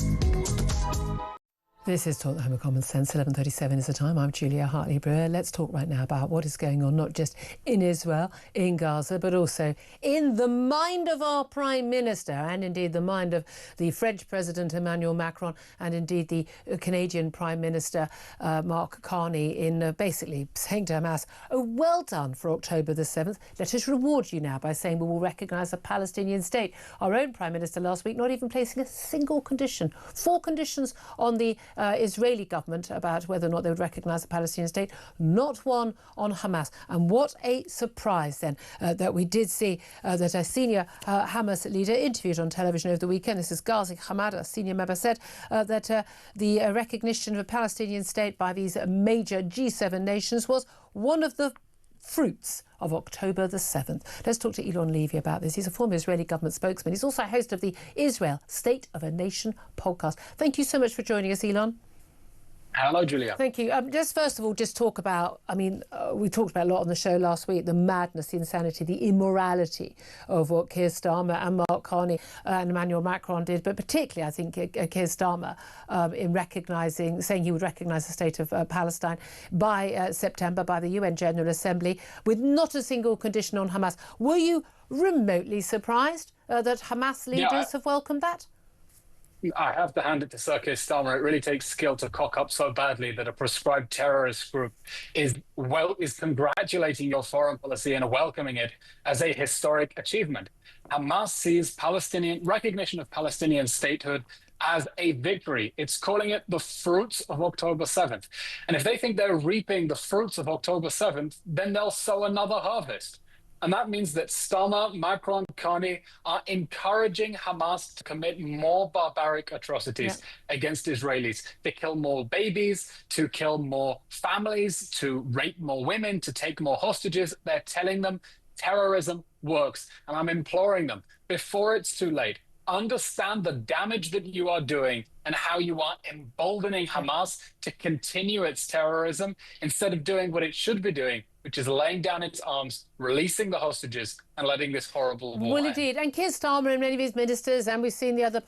This is Talk, the Home of Common Sense. 11:37 is the time. I'm Julia Hartley-Brewer. Let's talk right now about what is going on, not just in Israel, in Gaza, but also in the mind of our Prime Minister and indeed the mind of the French President Emmanuel Macron and indeed the Canadian Prime Minister Mark Carney in basically saying to Hamas, oh, well done for October the 7th. Let us reward you now by saying we will recognise a Palestinian state. Our own Prime Minister last week not even placing a single condition. 4 conditions on the Israeli government about whether or not they would recognise the Palestinian state, not one on Hamas. And what a surprise then that we did see that a senior Hamas leader interviewed on television over the weekend. This is Ghazi Hamad, a senior member, said that the recognition of a Palestinian state by these major G7 nations was one of the fruits of October the 7th. Let's talk to Elon Levy about this. He's a former Israeli government spokesman. He's also a host of the Israel State of a Nation podcast. Thank you so much for joining us, Elon. Hello, Julia. Thank you. Just first of all, just talk about, we talked about a lot on the show last week, the madness, the insanity, the immorality of what Keir Starmer and Mark Carney and Emmanuel Macron did, but particularly, I think, Keir Starmer in saying he would recognise the state of Palestine by September, by the UN General Assembly, with not a single condition on Hamas. Were you remotely surprised that Hamas leaders have welcomed that? I have to hand it to Sir Keir Starmer. It really takes skill to cock up so badly that a proscribed terrorist group is congratulating your foreign policy and welcoming it as a historic achievement. Hamas sees recognition of Palestinian statehood as a victory. It's calling it the fruits of October 7th. And if they think they're reaping the fruits of October 7th, then they'll sow another harvest. And that means that Starmer, Macron, Carney are encouraging Hamas to commit more barbaric atrocities against Israelis, to kill more babies, to kill more families, to rape more women, to take more hostages. They're telling them terrorism works. And I'm imploring them, before it's too late, understand the damage that you are doing and how you are emboldening Hamas to continue its terrorism instead of doing what it should be doing, which is laying down its arms, releasing the hostages, and letting this horrible war Well, end. indeed. And Keir Starmer and many of his ministers, and we've seen the other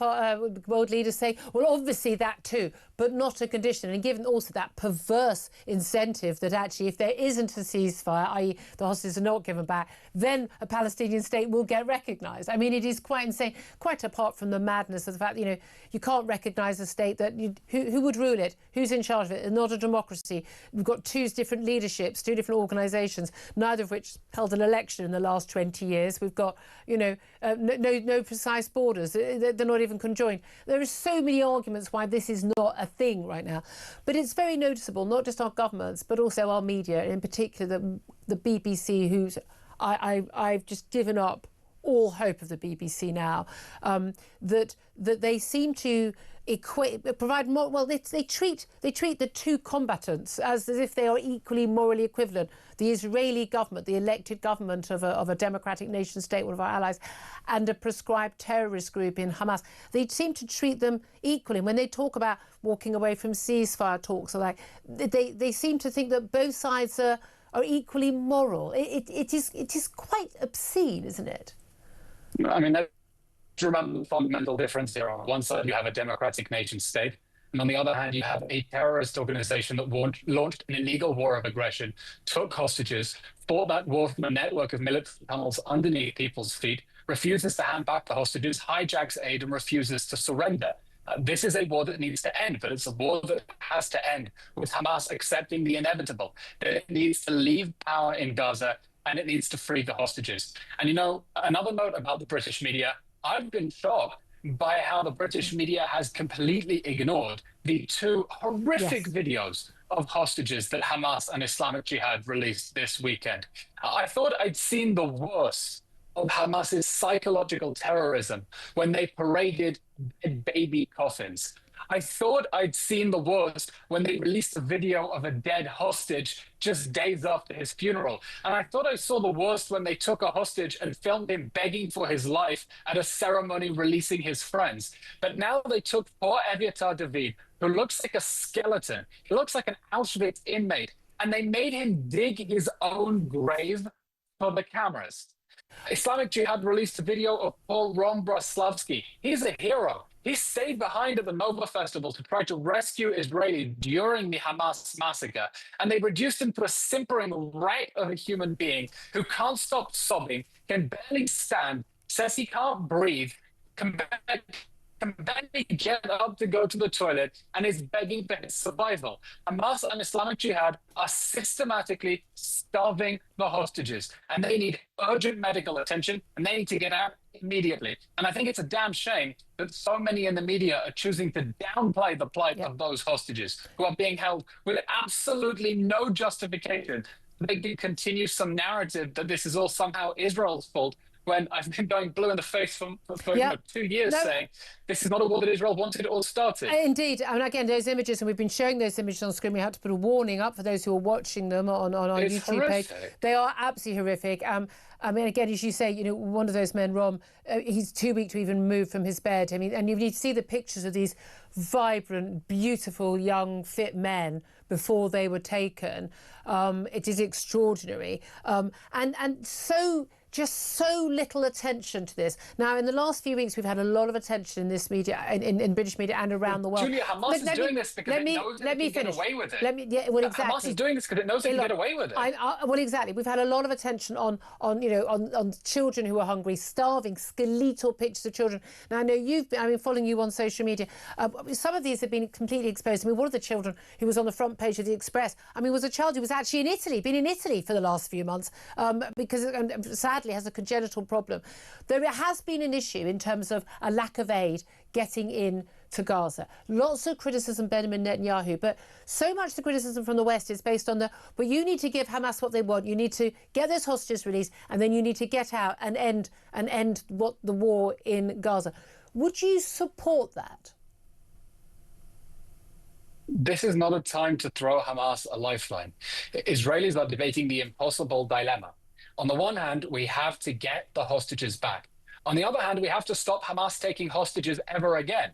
world leaders say, well, obviously that too, but not a condition. And given also that perverse incentive that actually if there isn't a ceasefire, i.e. the hostages are not given back, then a Palestinian state will get recognised. I mean, it is quite insane, quite apart from the madness of the fact that, you can't recognise a state that who would rule it, who's in charge of it. It's not a democracy. We've got 2 different leaderships, 2 different organisations, neither of which held an election in the last 20 years. We've got, no precise borders. They're not even conjoined. There are so many arguments why this is not a thing right now. But it's very noticeable, not just our governments, but also our media, in particular the BBC, who's I've just given up all hope of the BBC now, that they seem to provide more. Well, they treat the 2 combatants as if they are equally morally equivalent. The Israeli government, the elected government of a democratic nation state, one of our allies, and a proscribed terrorist group in Hamas. They seem to treat them equally. When they talk about walking away from ceasefire talks, they seem to think that both sides are equally moral. It is quite obscene, isn't it? I mean, remember the fundamental difference here. On one side, you have a democratic nation state, and on the other hand, you have a terrorist organization that launched an illegal war of aggression, took hostages, fought that war from a network of military tunnels underneath people's feet, refuses to hand back the hostages, hijacks aid, and refuses to surrender. This is a war that needs to end, but it's a war that has to end with Hamas accepting the inevitable, that it needs to leave power in Gaza and it needs to free the hostages. And another note about the British media, I've been shocked by how the British media has completely ignored the 2 horrific videos of hostages that Hamas and Islamic Jihad released this weekend. I thought I'd seen the worst of Hamas's psychological terrorism when they paraded dead baby coffins. I thought I'd seen the worst when they released a video of a dead hostage just days after his funeral. And I thought I saw the worst when they took a hostage and filmed him begging for his life at a ceremony releasing his friends. But now they took poor Eviatar David, who looks like a skeleton. He looks like an Auschwitz inmate. And they made him dig his own grave for the cameras. Islamic Jihad released a video of Paul Rombraslavsky. He's a hero. He stayed behind at the Nova Festival to try to rescue Israelis during the Hamas massacre. And they reduced him to a simpering rat of a human being who can't stop sobbing, can barely stand, says he can't breathe, can barely get up to go to the toilet, and is begging for his survival. Hamas and Islamic Jihad are systematically starving the hostages, and they need urgent medical attention, and they need to get out immediately. And I think it's a damn shame that so many in the media are choosing to downplay the plight of those hostages who are being held with absolutely no justification. They can continue some narrative that this is all somehow Israel's fault, when I've been going blue in the face for 2 years saying this is not a war that Israel wanted, it all started. Indeed. I mean, again, those images, and we've been showing those images on screen, we had to put a warning up for those who are watching them on our YouTube page. They are absolutely horrific. I mean, again, as you say, you know, one of those men, Rom, he's too weak to even move from his bed. I mean, and you need to see the pictures of these vibrant, beautiful, young, fit men before they were taken. It is extraordinary. And so... just so little attention to this. Now, in the last few weeks, we've had a lot of attention in this media, in British media and around the world. Julia, Hamas is doing this because it knows it can get away with it. Exactly. Hamas is doing this because it knows it can get away with it. Well, exactly. We've had a lot of attention on children who are hungry, starving, skeletal pictures of children. Now, I know I've been following you on social media. Some of these have been completely exposed. I mean, one of the children who was on the front page of the Express, I mean, was a child who was actually in Italy, been in Italy for the last few months, because sadly has a congenital problem. There has been an issue in terms of a lack of aid getting in to Gaza. Lots of criticism, Benjamin Netanyahu, but so much the criticism from the West is based on but you need to give Hamas what they want. You need to get those hostages released, and then you need to get out and end the war in Gaza. Would you support that? This is not a time to throw Hamas a lifeline. Israelis are debating the impossible dilemma. On the one hand, we have to get the hostages back. On the other hand, we have to stop Hamas taking hostages ever again.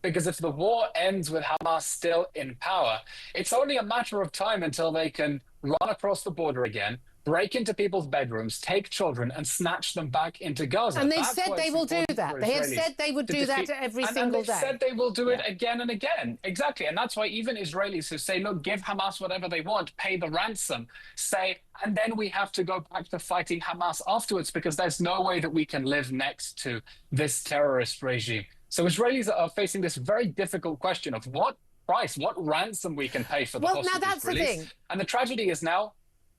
Because if the war ends with Hamas still in power, it's only a matter of time until they can run across the border again, break into people's bedrooms, take children, and snatch them back into Gaza. And they've said they will do that. They have said they would do that every single day. And they've said they will do it again and again. Exactly. And that's why even Israelis who say, look, give Hamas whatever they want, pay the ransom, say, and then we have to go back to fighting Hamas afterwards, because there's no way that we can live next to this terrorist regime. So Israelis are facing this very difficult question of what price, what ransom we can pay for the hostages now that's release. The thing. And the tragedy is now,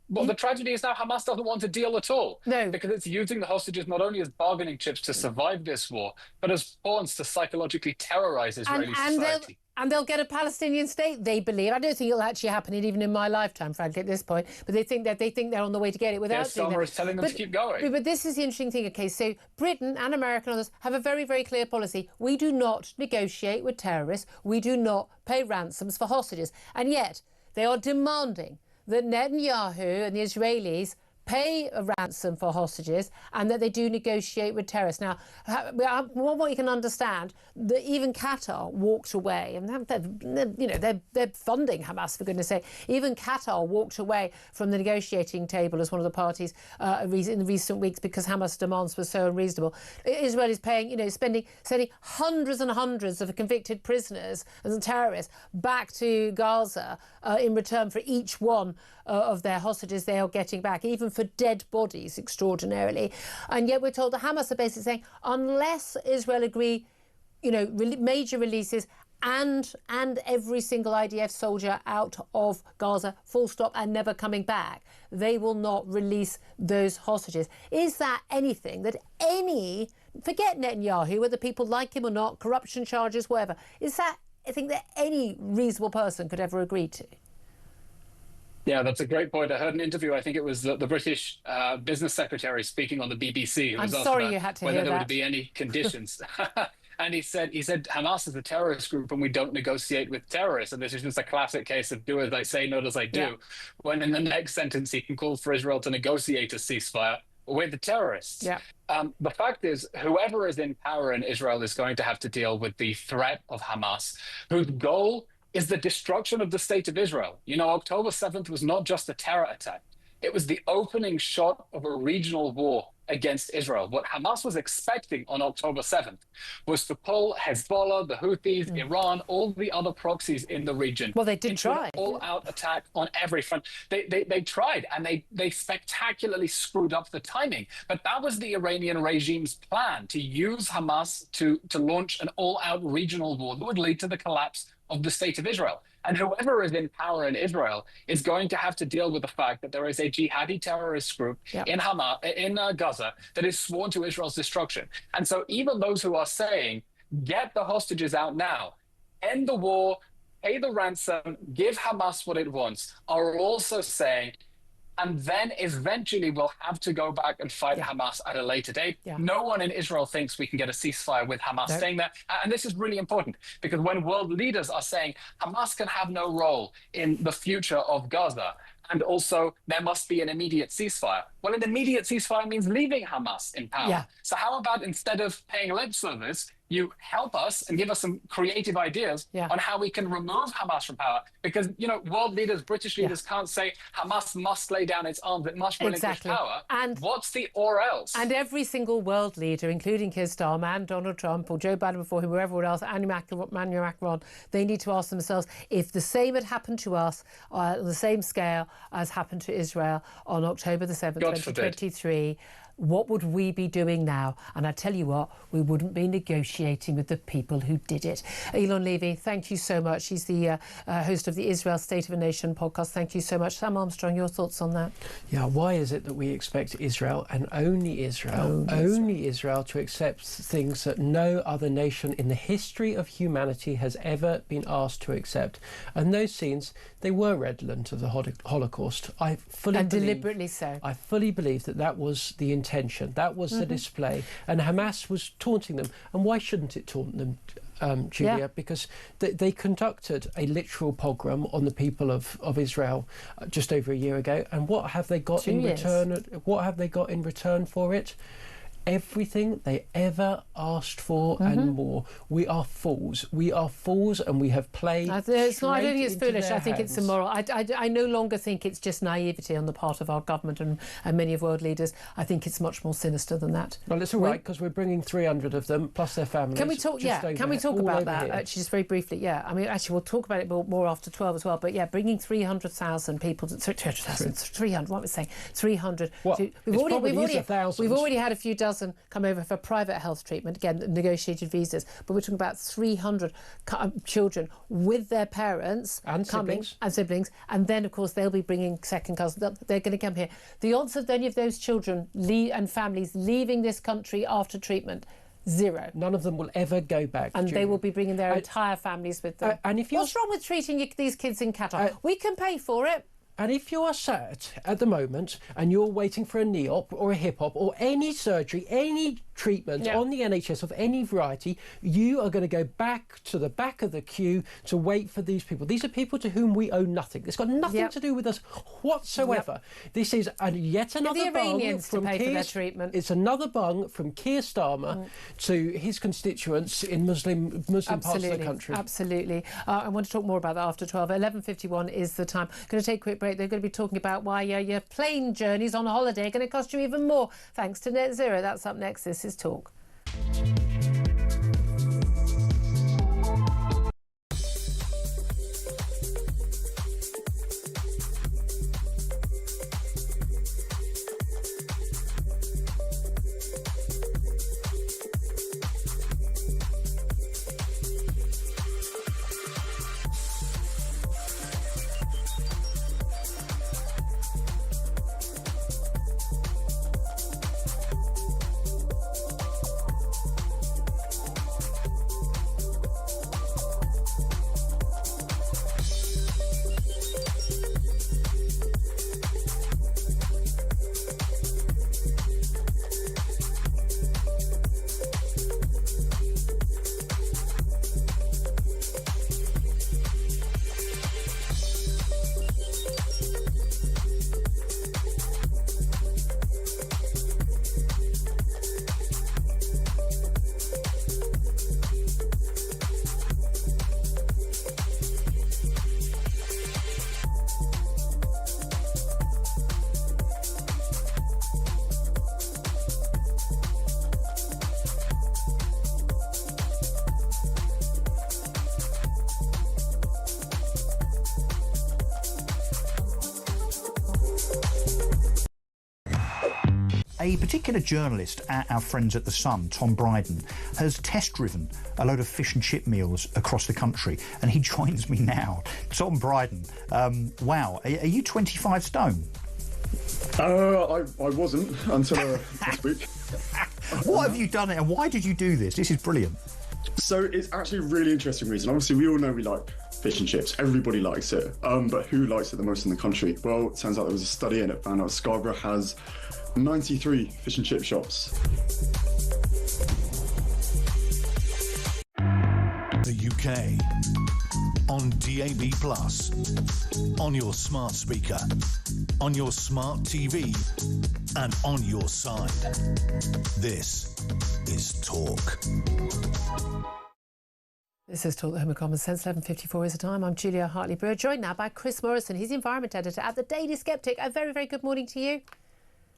the tragedy is now Hamas doesn't want to deal at all. No. Because it's using the hostages not only as bargaining chips to survive this war, but as pawns to psychologically terrorize Israeli society. And they'll get a Palestinian state, they believe. I don't think it'll actually happen even in my lifetime, frankly, at this point. But they think they're on the way to get it without doing that. Is telling them to keep going. But this is the interesting thing. Okay, so Britain and America and others have a very, very clear policy. We do not negotiate with terrorists. We do not pay ransoms for hostages. And yet they are demanding that Netanyahu and the Israelis pay a ransom for hostages and that they do negotiate with terrorists. Now, what you can understand, that even Qatar walked away, and they're funding Hamas, for goodness sake. Even Qatar walked away from the negotiating table as one of the parties in the recent weeks because Hamas demands were so unreasonable. Israel is paying, sending hundreds and hundreds of convicted prisoners and terrorists back to Gaza in return for each one of their hostages they are getting back, even for dead bodies, extraordinarily. And yet we're told that Hamas are basically saying, unless Israel agree, major releases and every single IDF soldier out of Gaza, full stop, and never coming back, they will not release those hostages. Is that anything that forget Netanyahu, whether people like him or not, corruption charges, whatever, is that I think that any reasonable person could ever agree to? Yeah, that's a great point. I heard an interview, I think it was the British business secretary speaking on the BBC. Who was asked about whether there would be any conditions. And he said Hamas is a terrorist group and we don't negotiate with terrorists. And this is just a classic case of do as I say, not as I do. Yeah. When in the next sentence he can call for Israel to negotiate a ceasefire, with the terrorists. Yeah. The fact is, whoever is in power in Israel is going to have to deal with the threat of Hamas, whose goal is the destruction of the state of Israel. You know, October 7th was not just a terror attack. It was the opening shot of a regional war against Israel. What Hamas was expecting on October 7th was to pull Hezbollah, the Houthis, Iran, all the other proxies in the region. Well, they did try. An all-out attack on every front. They tried, and they spectacularly screwed up the timing. But that was the Iranian regime's plan, to use Hamas to launch an all-out regional war that would lead to the collapse of the state of Israel. And whoever is in power in Israel is going to have to deal with the fact that there is a jihadi terrorist group in Hamas, in Gaza, that is sworn to Israel's destruction. And so even those who are saying, get the hostages out now, end the war, pay the ransom, give Hamas what it wants, are also saying, and then eventually we'll have to go back and fight Hamas at a later date. No one in Israel thinks we can get a ceasefire with Hamas staying there. And this is really important, because when world leaders are saying Hamas can have no role in the future of Gaza, and also there must be an immediate ceasefire. Well, an immediate ceasefire means leaving Hamas in power. So how about, instead of paying lip service, you help us and give us some creative ideas on how we can remove Hamas from power? Because, you know, world leaders, British leaders can't say Hamas must lay down its arms, it must relinquish power. And what's the or else? And every single world leader, including Keir Starmer and Donald Trump or Joe Biden before him, or everyone else, Emmanuel Macron, they need to ask themselves, if the same had happened to us on the same scale as happened to Israel on October the 7th, 2023, what would we be doing now? And I tell you what, we wouldn't be negotiating with the people who did it. Elon Levy, thank you so much. He's the host of the Israel State of a Nation podcast. Thank you so much. Sam Armstrong, your thoughts on that? Yeah, why is it that we expect Israel, and only Israel, to accept things that no other nation in the history of humanity has ever been asked to accept? And those scenes, they were redolent of the Holocaust. I fully believe, deliberately so. I fully believe that was the intention. That was the display. And Hamas was taunting them. And why shouldn't it taunt them, Julia? Because they conducted a literal pogrom on the people of Israel just over a year ago. And what have they got in return? What have they got in return for it? Everything they ever asked for and more. We are fools. We are fools, and we have played. I don't think it's foolish. I think it's immoral. I no longer think it's just naivety on the part of our government and many of world leaders. I think it's much more sinister than that. Well, it's all right, because we're bringing 300 of them plus their families. Can we talk? Can we talk about that? Actually, just very briefly. Yeah, I mean, actually, we'll talk about it more after 12 as well. But yeah, bringing 300,000 people to 300. What was I saying? 300. Well, we've already had a few dozen come over for private health treatment, again, negotiated visas, but we're talking about 300 children with their parents and siblings, and then, of course, they'll be bringing second cousins. They're going to come here. The odds of any of those children and families leaving this country after treatment, zero. None of them will ever go back. And they will be bringing their entire families with them. What's wrong with treating these kids in Qatar? We can pay for it. And if you are sat at the moment and you're waiting for a knee-op or a hip-op or any surgery, any treatment on the NHS of any variety, you are going to go back to the back of the queue to wait for these people. These are people to whom we owe nothing. It's got nothing to do with us whatsoever. This is yet another bung from Keir, it's another bung from Keir Starmer to his constituents in Muslim parts of the country. Absolutely. I want to talk more about that after 12. 11:51 is the time. Going to take a quick break. They're going to be talking about why your plane journeys on holiday are going to cost you even more thanks to net zero. That's up next. This is Talk. A particular journalist at our friends at The Sun, Tom Bryden, has test-driven a load of fish and chip meals across the country, and he joins me now. Tom Bryden, wow, are you 25 stone? I wasn't until last week. What have you done and why did you do this? This is brilliant. So it's actually a really interesting reason. Obviously, we all know we like fish and chips. Everybody likes it. But who likes it the most in the country? Well, it turns out there was a study and it found out Scarborough has 93 fish and chip shops. The UK on DAB+, on your smart speaker, on your smart TV, and on your side. This is Talk. This is Talk, the Home of Common Sense. 11:54 is the time. I'm Julia Hartley-Brewer, joined now by Chris Morrison. He's environment editor at the Daily Sceptic. A very, very good morning to you.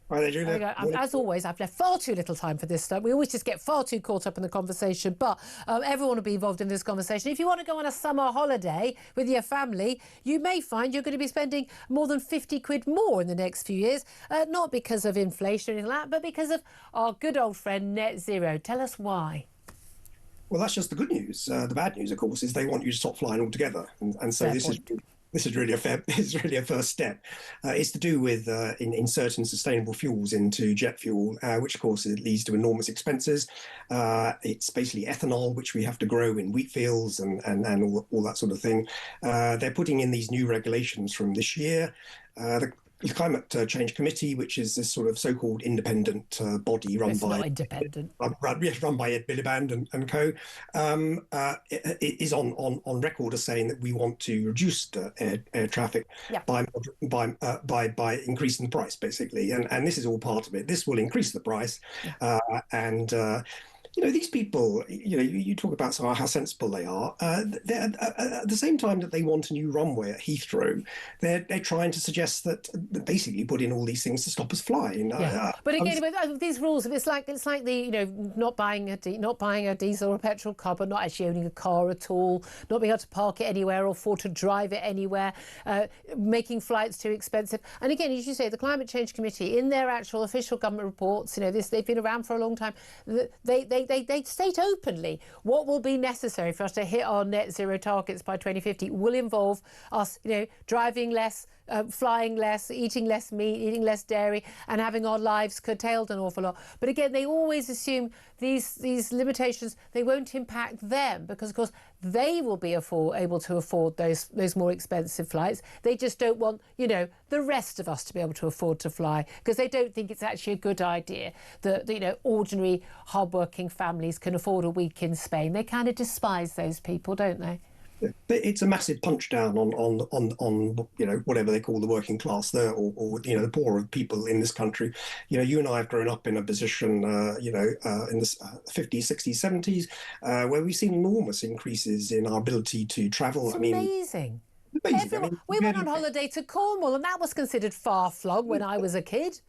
Hi there, Julia. As always, I've left far too little time for this stuff. We always just get far too caught up in the conversation, but everyone will be involved in this conversation. If you want to go on a summer holiday with your family, you may find you're going to be spending more than 50 quid more in the next few years, not because of inflation or anything like that, but because of our good old friend Net Zero. Tell us why. Well, that's just the good news. The bad news, of course, is they want you to stop flying altogether, and so this is really a first step. It's to do with inserting sustainable fuels into jet fuel, which of course it leads to enormous expenses. It's basically ethanol, which we have to grow in wheat fields and all that sort of thing. They're putting in these new regulations from this year. The Climate Change Committee, which is this sort of so-called independent body run by Ed Miliband and co, is on record as saying that we want to reduce air traffic by increasing the price, basically, and this is all part of it. This will increase the price, you know, these people, you know, you talk about how sensible they are. They're, at the same time that they want a new runway at Heathrow, they're trying to suggest that basically put in all these things to stop us flying. But again, with these rules, it's like the, you know, not buying a diesel or a petrol car, but not actually owning a car at all, not being able to park it anywhere or afford to drive it anywhere, making flights too expensive. And again, as you say, the Climate Change Committee, in their actual official government reports, you know, they've been around for a long time. They state openly what will be necessary for us to hit our net zero targets by 2050 will involve us, you know, driving less, flying less, eating less meat, eating less dairy, and having our lives curtailed an awful lot. But again, they always assume these limitations, they won't impact them because, of course, they will be able to afford those more expensive flights. They just don't want, you know, the rest of us to be able to afford to fly because they don't think it's actually a good idea that, you know, ordinary hard-working families can afford a week in Spain. They kind of despise those people, don't they? It's a massive punch down on you know, whatever they call the working class there, or you know, the poorer people in this country. You know, you and I have grown up in a position, you know, in the 50s, 60s, 70s, where we've seen enormous increases in our ability to travel. It's amazing. We went on holiday to Cornwall, and that was considered far-flung when I was a kid.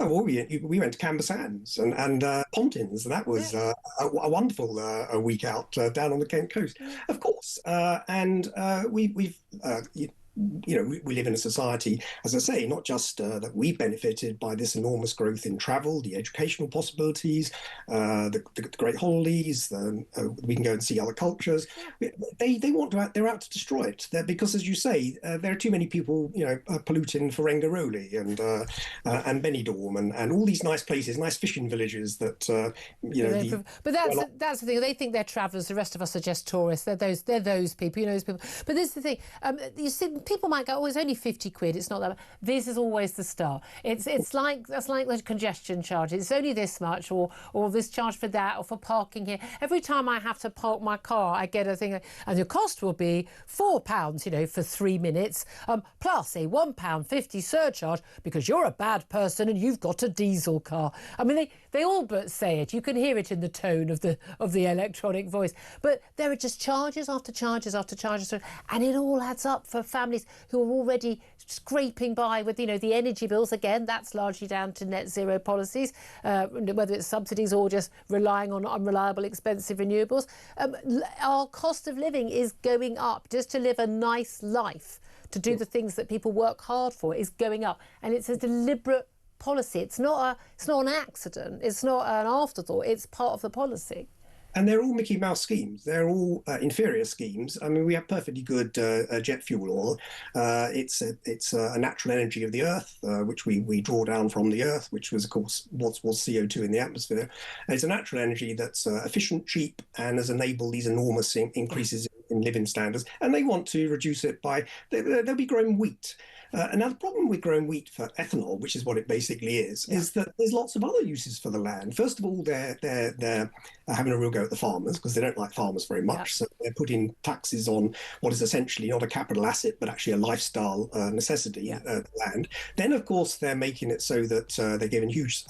Oh, well, we went to Camber Sands and Pontins, and that was a wonderful week out down on the Kent coast, of course. We've you know, we live in a society, as I say, not just that we've benefited by this enormous growth in travel, the educational possibilities, the great holidays, we can go and see other cultures. They want to, they're out to destroy it. Because, as you say, there are too many people, you know, polluting Ferenguroli and Benidorm and all these nice places, nice fishing villages that, you know. But that's the thing. They think they're travellers. The rest of us are just tourists. They're those people. You know those people. But this is the thing. You see, people might go, oh, it's only 50 quid. It's not that much. This is always the start. That's like the congestion charge. It's only this much, or this charge for that, or for parking here. Every time I have to park my car, I get a thing, and the cost will be £4, you know, for 3 minutes, plus a £1.50 surcharge because you're a bad person and you've got a diesel car. I mean, they all but say it. You can hear it in the tone of the electronic voice. But there are just charges after charges after charges, and it all adds up for families who are already scraping by with, you know, the energy bills. Again, that's largely down to net zero policies, whether it's subsidies or just relying on unreliable, expensive renewables. Our cost of living is going up. Just to live a nice life, to do the things that people work hard for, is going up. And it's a deliberate policy. It's not an accident. It's not an afterthought. It's part of the policy. And they're all Mickey Mouse schemes. They're all inferior schemes. I mean, we have perfectly good jet fuel oil. It's a natural energy of the earth, which we draw down from the earth, which was, of course, was CO2 in the atmosphere. And it's a natural energy that's efficient, cheap, and has enabled these enormous increases in living standards. And they want to reduce it by, they'll be growing wheat. And now the problem with growing wheat for ethanol, which is what it basically is that there's lots of other uses for the land. First of all, they're having a real go at the farmers because they don't like farmers very much. So they're putting taxes on what is essentially not a capital asset, but actually a lifestyle necessity, land. Then, of course, they're making it so that they're giving huge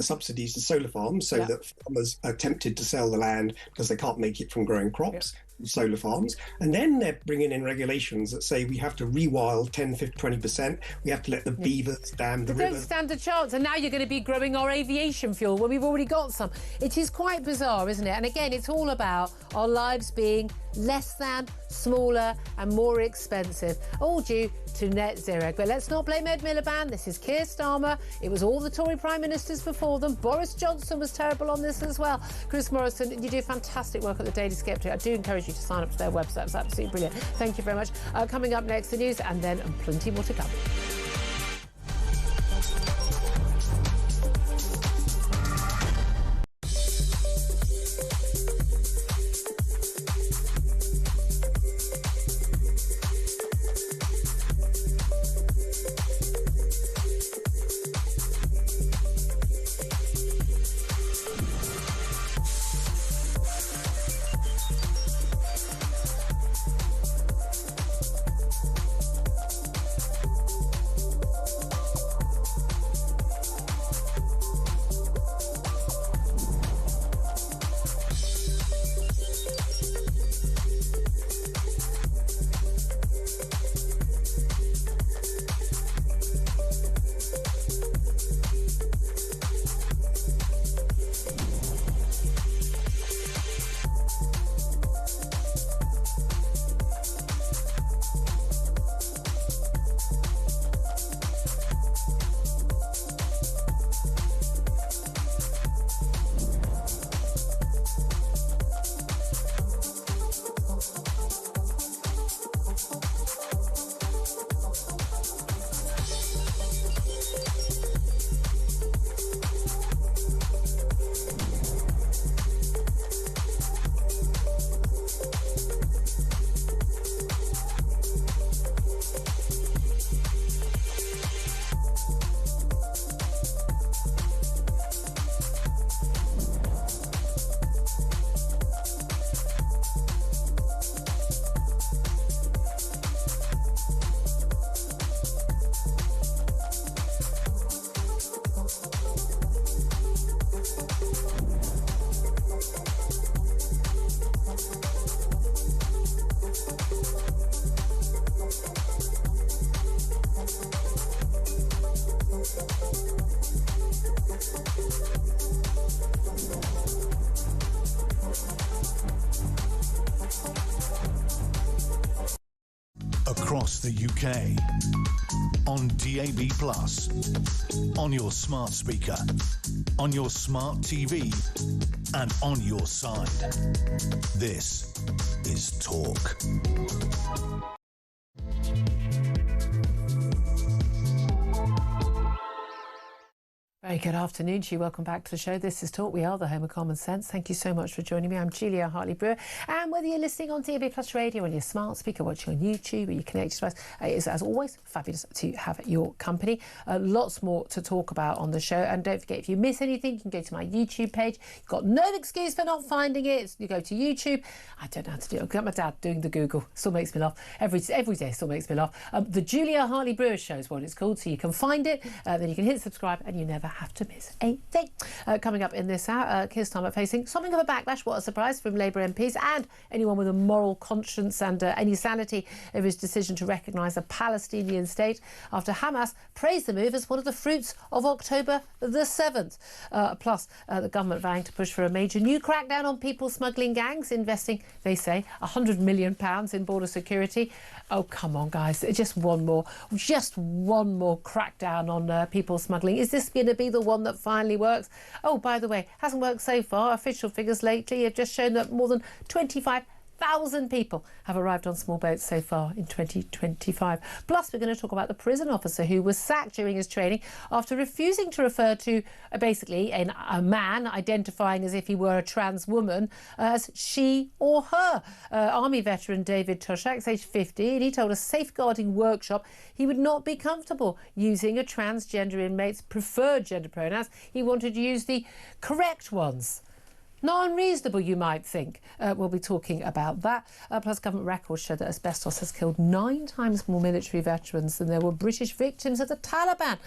subsidies to solar farms so that farmers are tempted to sell the land because they can't make it from growing crops. Solar farms, and then they're bringing in regulations that say we have to rewild 10, 50, 20%. We have to let the beavers dam the They river. don't stand a chance, and now you're going to be growing our aviation fuel when we've already got some. It is quite bizarre, isn't it? And again, it's all about our lives being less than, smaller and more expensive, all due to net zero. But let's not blame Ed Miliband. This is Keir Starmer. It was all the Tory Prime Ministers before them. Boris Johnson was terrible on this as well. Chris Morrison, you do fantastic work at the Daily Sceptic. I do encourage you to sign up to their website. It's absolutely brilliant. Thank you very much. Coming up next, the news, and then plenty more to come. Across the UK, on DAB+, on your smart speaker, on your smart TV, and on your side. This is Talk. Very good afternoon to you. Welcome back to the show. This is Talk. We are the home of common sense. Thank you so much for joining me. I'm Julia Hartley-Brewer. And whether you're listening on DAB Plus Radio, on your smart speaker, watching on YouTube, or you're connected to us, it is, as always, fabulous to have your company. Lots more to talk about on the show. And don't forget, if you miss anything, you can go to my YouTube page. You've got no excuse for not finding it. You go to YouTube. I don't know how to do it. I've got my dad doing the Google. Still makes me laugh. Every day still makes me laugh. The Julia Hartley-Brewer Show is what it's called. So you can find it. Then you can hit subscribe and you never have have to miss a thing. Coming up in this hour, Keir Starmer facing something of a backlash, what a surprise, from Labour MPs and anyone with a moral conscience and any sanity over his decision to recognise a Palestinian state after Hamas praised the move as one of the fruits of October the 7th. Plus, the government vowing to push for a major new crackdown on people smuggling gangs, investing, they say, £100 million in border security. Oh, come on, guys, just one more crackdown on people smuggling. Is this going to be the one that finally works? Oh, by the way, hasn't worked so far. Official figures lately have just shown that more than 25,000 people have arrived on small boats so far in 2025. Plus, we're going to talk about the prison officer who was sacked during his training after refusing to refer to basically a man identifying as if he were a trans woman as she or her. Army veteran David Tushak's aged 50, and he told a safeguarding workshop he would not be comfortable using a transgender inmate's preferred gender pronouns. He wanted to use the correct ones. Not unreasonable, you might think. We'll be talking about that. Plus, government records show that asbestos has killed 9 times more military veterans than there were British victims of the Taliban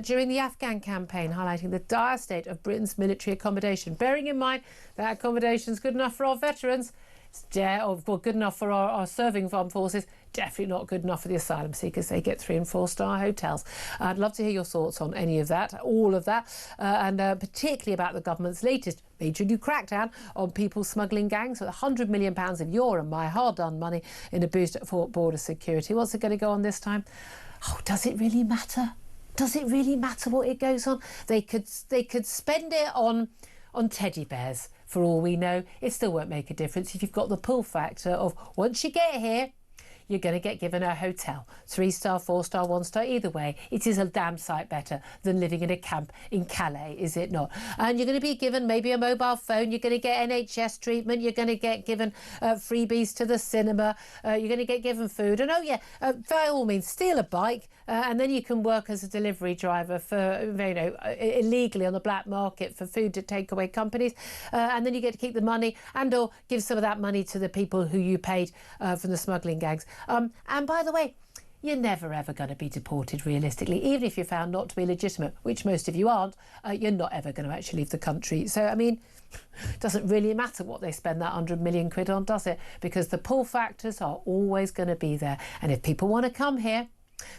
during the Afghan campaign, highlighting the dire state of Britain's military accommodation. Bearing in mind that accommodation is good enough for our veterans, it's good enough for our serving armed forces, definitely not good enough for the asylum seekers. They get 3- and 4-star hotels. I'd love to hear your thoughts on any of that, all of that, and particularly about the government's latest major new crackdown on people smuggling gangs with £100 million of your and my hard-earned money in a boost for border security. What's it going to go on this time? Oh, does it really matter? Does it really matter what it goes on? They could spend it on teddy bears. For all we know, it still won't make a difference if you've got the pull factor of once you get here, you're going to get given a hotel. 3-star, 4-star, 1-star, either way, it is a damn sight better than living in a camp in Calais, is it not? And you're going to be given maybe a mobile phone, you're going to get NHS treatment, you're going to get given freebies to the cinema, you're going to get given food. And oh yeah, by all means, steal a bike and then you can work as a delivery driver for, illegally on the black market for food to takeaway companies. And then you get to keep the money and or give some of that money to the people who you paid from the smuggling gangs. And by the way, you're never ever going to be deported realistically, even if you're found not to be legitimate, which most of you aren't. You're not ever going to actually leave the country. So, I mean, it doesn't really matter what they spend that £100 million on, does it? Because the pull factors are always going to be there. And if people want to come here,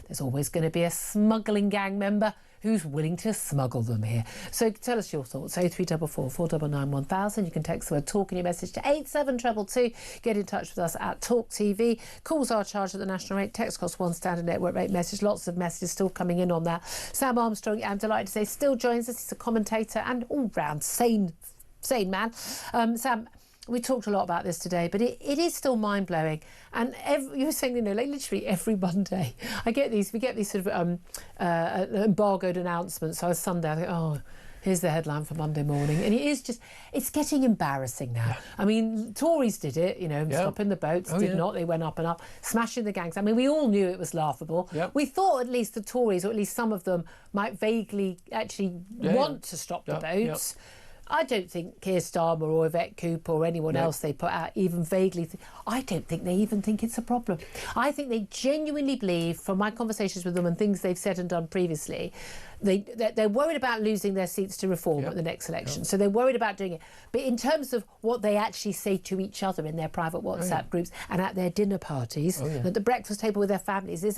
there's always going to be a smuggling gang member who's willing to smuggle them here. So tell us your thoughts. 0344 499 1000. You can text the word talk in your message to 87222. Get in touch with us at Talk TV. Calls are charged at the national rate. Text costs £1 standard network rate message. Lots of messages still coming in on that. Sam Armstrong, I'm delighted to say, still joins us. He's a commentator and all-round sane man. Sam, we talked a lot about this today, but it is still mind-blowing. And you were saying, like literally every Monday, we get these sort of embargoed announcements. So Sunday, I think, oh, here's the headline for Monday morning. And it is just, it's getting embarrassing now. I mean, Tories did it, stopping the boats, not. They went up and up, smashing the gangs. I mean, we all knew it was laughable. We thought at least the Tories, or at least some of them, might vaguely actually want to stop the boats. I don't think Keir Starmer or Yvette Cooper or anyone else they put out even vaguely... I don't think they even think it's a problem. I think they genuinely believe, from my conversations with them and things they've said and done previously, they're worried about losing their seats to Reform at the next election. So they're worried about doing it. But in terms of what they actually say to each other in their private WhatsApp groups and at their dinner parties, at the breakfast table with their families, is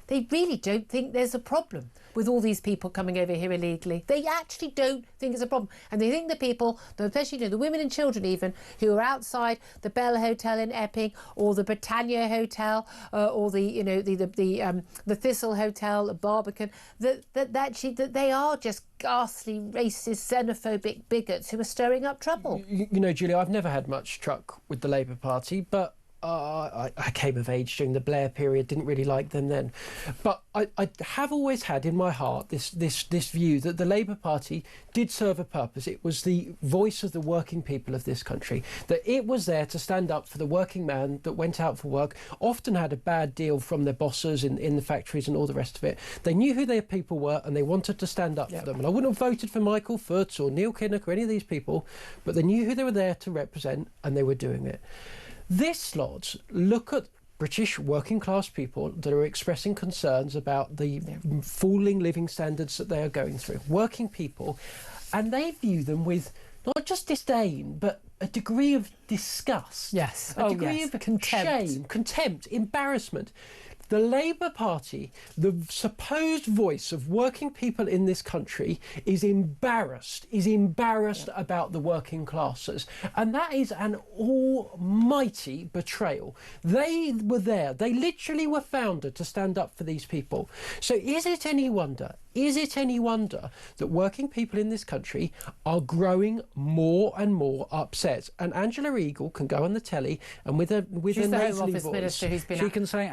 they really don't think there's a problem with all these people coming over here illegally. They actually don't think it's a problem. And they think the people, especially the women and children even, who are outside the Bell Hotel in Epping or the Britannia Hotel or the Thistle Hotel, the Barbican, that they are just ghastly, racist, xenophobic bigots who are stirring up trouble. Julia, I've never had much truck with the Labour Party, but I came of age during the Blair period, didn't really like them then. But I have always had in my heart this view that the Labour Party did serve a purpose. It was the voice of the working people of this country, that it was there to stand up for the working man that went out for work, often had a bad deal from their bosses in the factories and all the rest of it. They knew who their people were and they wanted to stand up for them. And I wouldn't have voted for Michael Foot or Neil Kinnock or any of these people, but they knew who they were there to represent and they were doing it. This lot look at British working class people that are expressing concerns about the falling living standards that they are going through. Working people, and they view them with not just disdain, but a degree of disgust. Yes. A degree of shame, contempt, embarrassment. The Labour Party, the supposed voice of working people in this country, is embarrassed about the working classes. And that is an almighty betrayal. They were there. They literally were founded to stand up for these people. So is it any wonder that working people in this country are growing more and more upset? And Angela Eagle can go on the telly and with a nasally voice, Minister who's been she can say,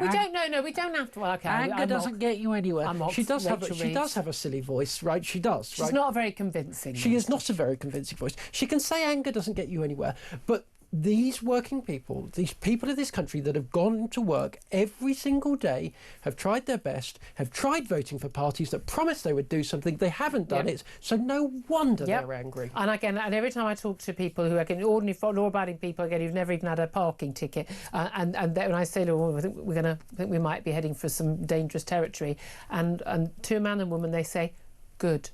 we don't have to. Well, okay, anger doesn't get you anywhere. She does have a silly voice, right? She does. She's not a very convincing. She is not a very convincing voice. She can say anger doesn't get you anywhere, but these working people, these people of this country that have gone to work every single day, have tried their best, have tried voting for parties that promised they would do something, they haven't done it, so no wonder they're angry. And again, and every time I talk to people who are ordinary law-abiding people, again, who've never even had a parking ticket, and when I say, I think we might be heading for some dangerous territory, and to a man and woman they say, good.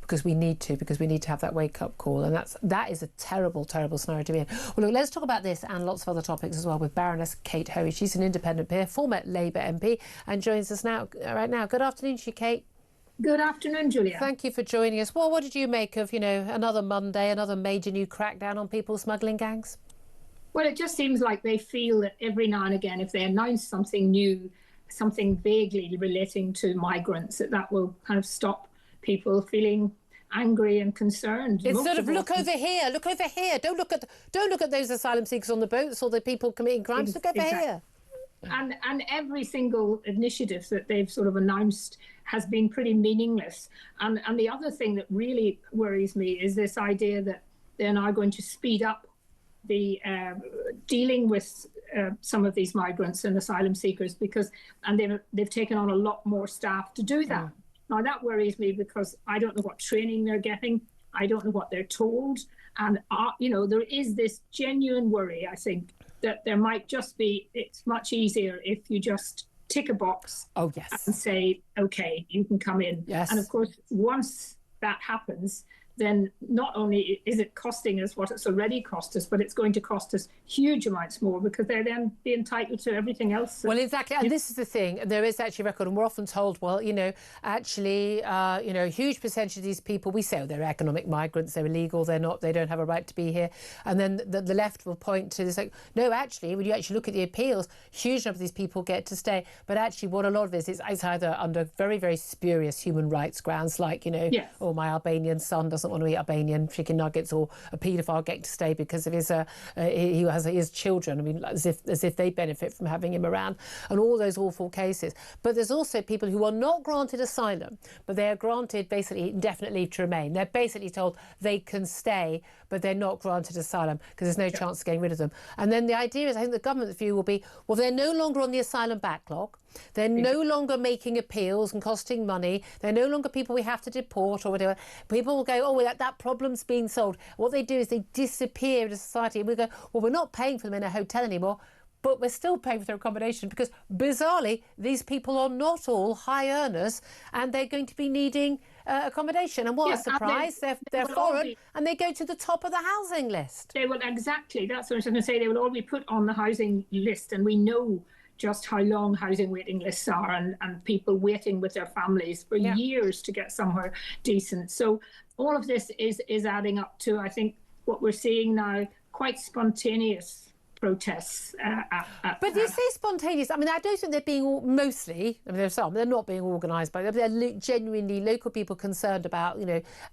Because we need to have that wake-up call, and that is a terrible, terrible scenario to be in. Well, look, let's talk about this and lots of other topics as well with Baroness Kate Hoey. She's an independent peer, former Labour MP, and joins us right now. Good afternoon to you, Kate. Good afternoon, Julia. Thank you for joining us. Well, what did you make of, another Monday, another major new crackdown on people smuggling gangs? Well, it just seems like they feel that every now and again, if they announce something new, something vaguely relating to migrants, that will kind of stop people feeling angry and concerned. It's sort of look over here. Don't look at those asylum seekers on the boats or the people committing crimes. Look over here. And every single initiative that they've sort of announced has been pretty meaningless. And the other thing that really worries me is this idea that they're now going to speed up the dealing with some of these migrants and asylum seekers and they've taken on a lot more staff to do that. Now, that worries me because I don't know what training they're getting. I don't know what they're told. And, there is this genuine worry, I think, that there might just be, it's much easier if you just tick a box and say, OK, you can come in. Yes. And, of course, once that happens, then not only is it costing us what it's already cost us, but it's going to cost us huge amounts more because they're then be entitled to everything else. Well, exactly. And this is the thing. There is actually a record, and we're often told, well, a huge percentage of these people, we say, they're economic migrants, they're illegal, they don't have a right to be here. And then the left will point to this, like, no, actually, when you actually look at the appeals, huge number of these people get to stay. But actually, what a lot of this is either under very, very spurious human rights grounds, like, or my Albanian son doesn't want to eat Albanian chicken nuggets, or a paedophile getting to stay because of he has his children. I mean, as if they benefit from having him around, and all those awful cases. But there's also people who are not granted asylum, but they are granted basically indefinite leave to remain. They're basically told they can stay, but they're not granted asylum because there's no chance of getting rid of them. And then the idea is, I think the government's view will be, well, they're no longer on the asylum backlog. They're no longer making appeals and costing money. They're no longer people we have to deport or whatever. People will go, oh, that problem's being solved. What they do is they disappear into society, and we go, well, we're not paying for them in a hotel anymore, but we're still paying for their accommodation because, bizarrely, these people are not all high earners and they're going to be needing accommodation. And what a surprise, they're foreign and they go to the top of the housing list. They will, exactly. That's what I was going to say. They will all be put on the housing list, and we know just how long housing waiting lists are, and people waiting with their families for years to get somewhere decent. So all of this is adding up to, I think, what we're seeing now, quite spontaneous protests. But you say spontaneous. I mean, I don't think they're being mostly. I mean, there's some. They're not being organised by. They're genuinely local people concerned about,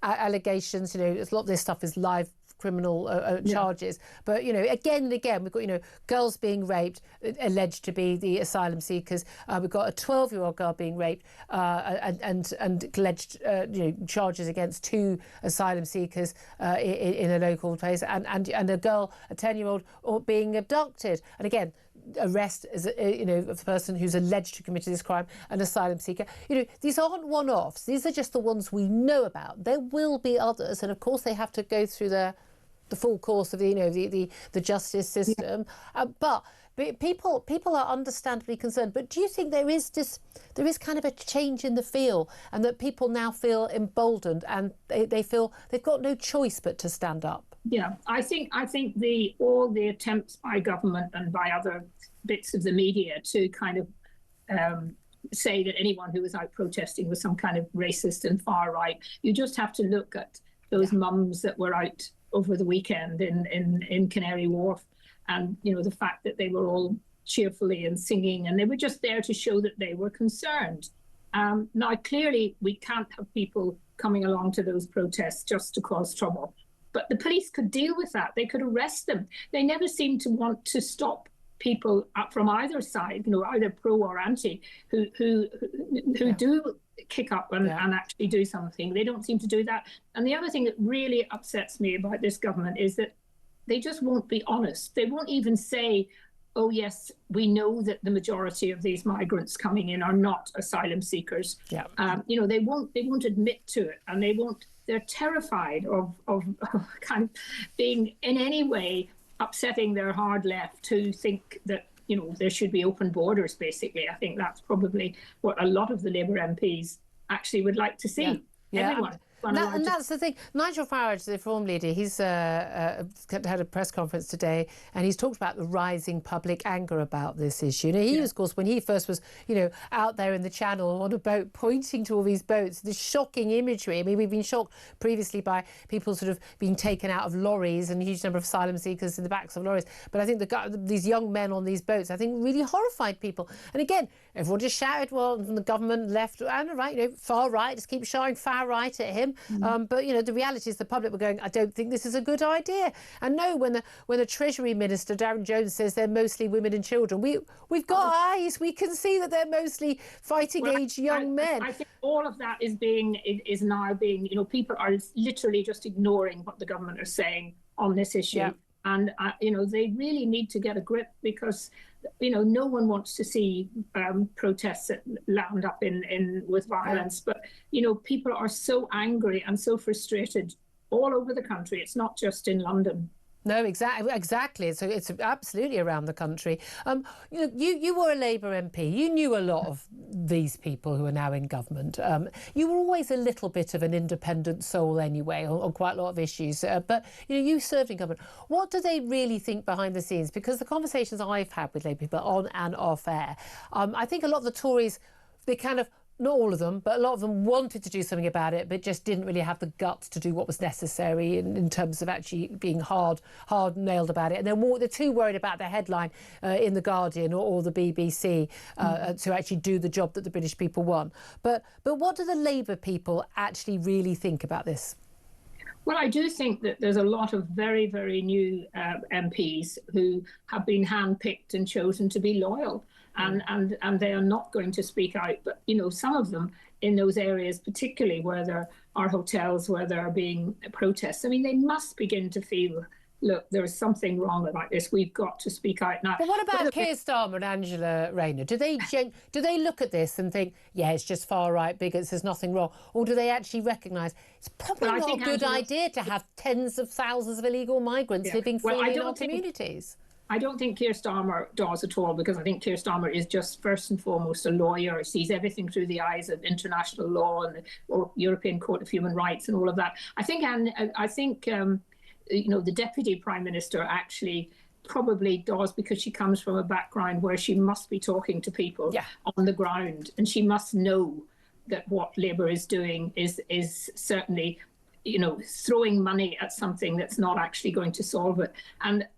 allegations. A lot of this stuff is live criminal charges, but again and again we've got girls being raped, alleged to be the asylum seekers. We've got a 12-year-old girl being raped and alleged charges against 2 asylum seekers in a local place, and a girl, a 10-year-old, being abducted. And again, arrest as the person who's alleged to commit this crime, an asylum seeker. These aren't one-offs. These are just the ones we know about. There will be others, and of course they have to go through the full course of the justice system. But people are understandably concerned. But do you think there is kind of a change in the feel, and that people now feel emboldened and they feel they've got no choice but to stand up? Yeah, I think all the attempts by government and by other bits of the media to kind of say that anyone who was out protesting was some kind of racist and far right. You just have to look at those mums that were out over the weekend in Canary Wharf, and the fact that they were all cheerfully and singing, and they were just there to show that they were concerned. Now, clearly, we can't have people coming along to those protests just to cause trouble. But the police could deal with that. They could arrest them. They never seem to want to stop people up from either side, either pro or anti, who do kick up and actually do something. They don't seem to do that. And the other thing that really upsets me about this government is that they just won't be honest. They won't even say, oh, yes, we know that the majority of these migrants coming in are not asylum seekers. Yeah. They won't admit to it, and they're terrified of kind of being in any way upsetting their hard left, who think that there should be open borders, basically. I think that's probably what a lot of the Labour MPs actually would like to see. Yeah. Everyone. And that's the thing. Nigel Farage, the Reform leader, he's had a press conference today, and he's talked about the rising public anger about this issue. He was, of course, when he first was, out there in the Channel on a boat pointing to all these boats, the shocking imagery. I mean, we've been shocked previously by people sort of being taken out of lorries and a huge number of asylum seekers in the backs of lorries. But I think these young men on these boats, I think, really horrified people. And again, everyone just shouted, well, from the government, left and right, far right, just keep shouting far right at him. But the reality is the public were going, I don't think this is a good idea. And no, when the Treasury Minister Darren Jones says they're mostly women and children, we've got eyes. We can see that they're mostly fighting age young men. I think all of that is now being people are literally just ignoring what the government are saying on this issue. Yeah. And they really need to get a grip, because no one wants to see protests that land up in with violence. But people are so angry and so frustrated all over the country. It's not just in London. No, exactly. So it's absolutely around the country. You were a Labour MP. You knew a lot of these people who are now in government. You were always a little bit of an independent soul anyway on quite a lot of issues. But you served in government. What do they really think behind the scenes? Because the conversations I've had with Labour people on and off air, I think a lot of the Tories, they kind of, not all of them, but a lot of them wanted to do something about it, but just didn't really have the guts to do what was necessary in terms of actually being hard-nailed about it. And they're too worried about the headline in The Guardian or the BBC to actually do the job that the British people want. But what do the Labour people actually really think about this? Well, I do think that there's a lot of very, very new MPs who have been handpicked and chosen to be loyal. And they are not going to speak out. But, some of them in those areas, particularly where there are hotels, where there are being protests, I mean, they must begin to feel, look, there is something wrong about this. We've got to speak out now. But what about Keir Starmer and Angela Rayner? Do they look at this and think, yeah, it's just far right bigots, there's nothing wrong? Or do they actually recognise it's probably not a good idea to have tens of thousands of illegal migrants living freely in our communities? I don't think Keir Starmer does at all, because I think Keir Starmer is just first and foremost a lawyer. He sees everything through the eyes of international law and the European Court of Human Rights and all of that. I think the Deputy Prime Minister actually probably does, because she comes from a background where she must be talking to people on the ground, and she must know that what Labour is doing is certainly, throwing money at something that's not actually going to solve it. And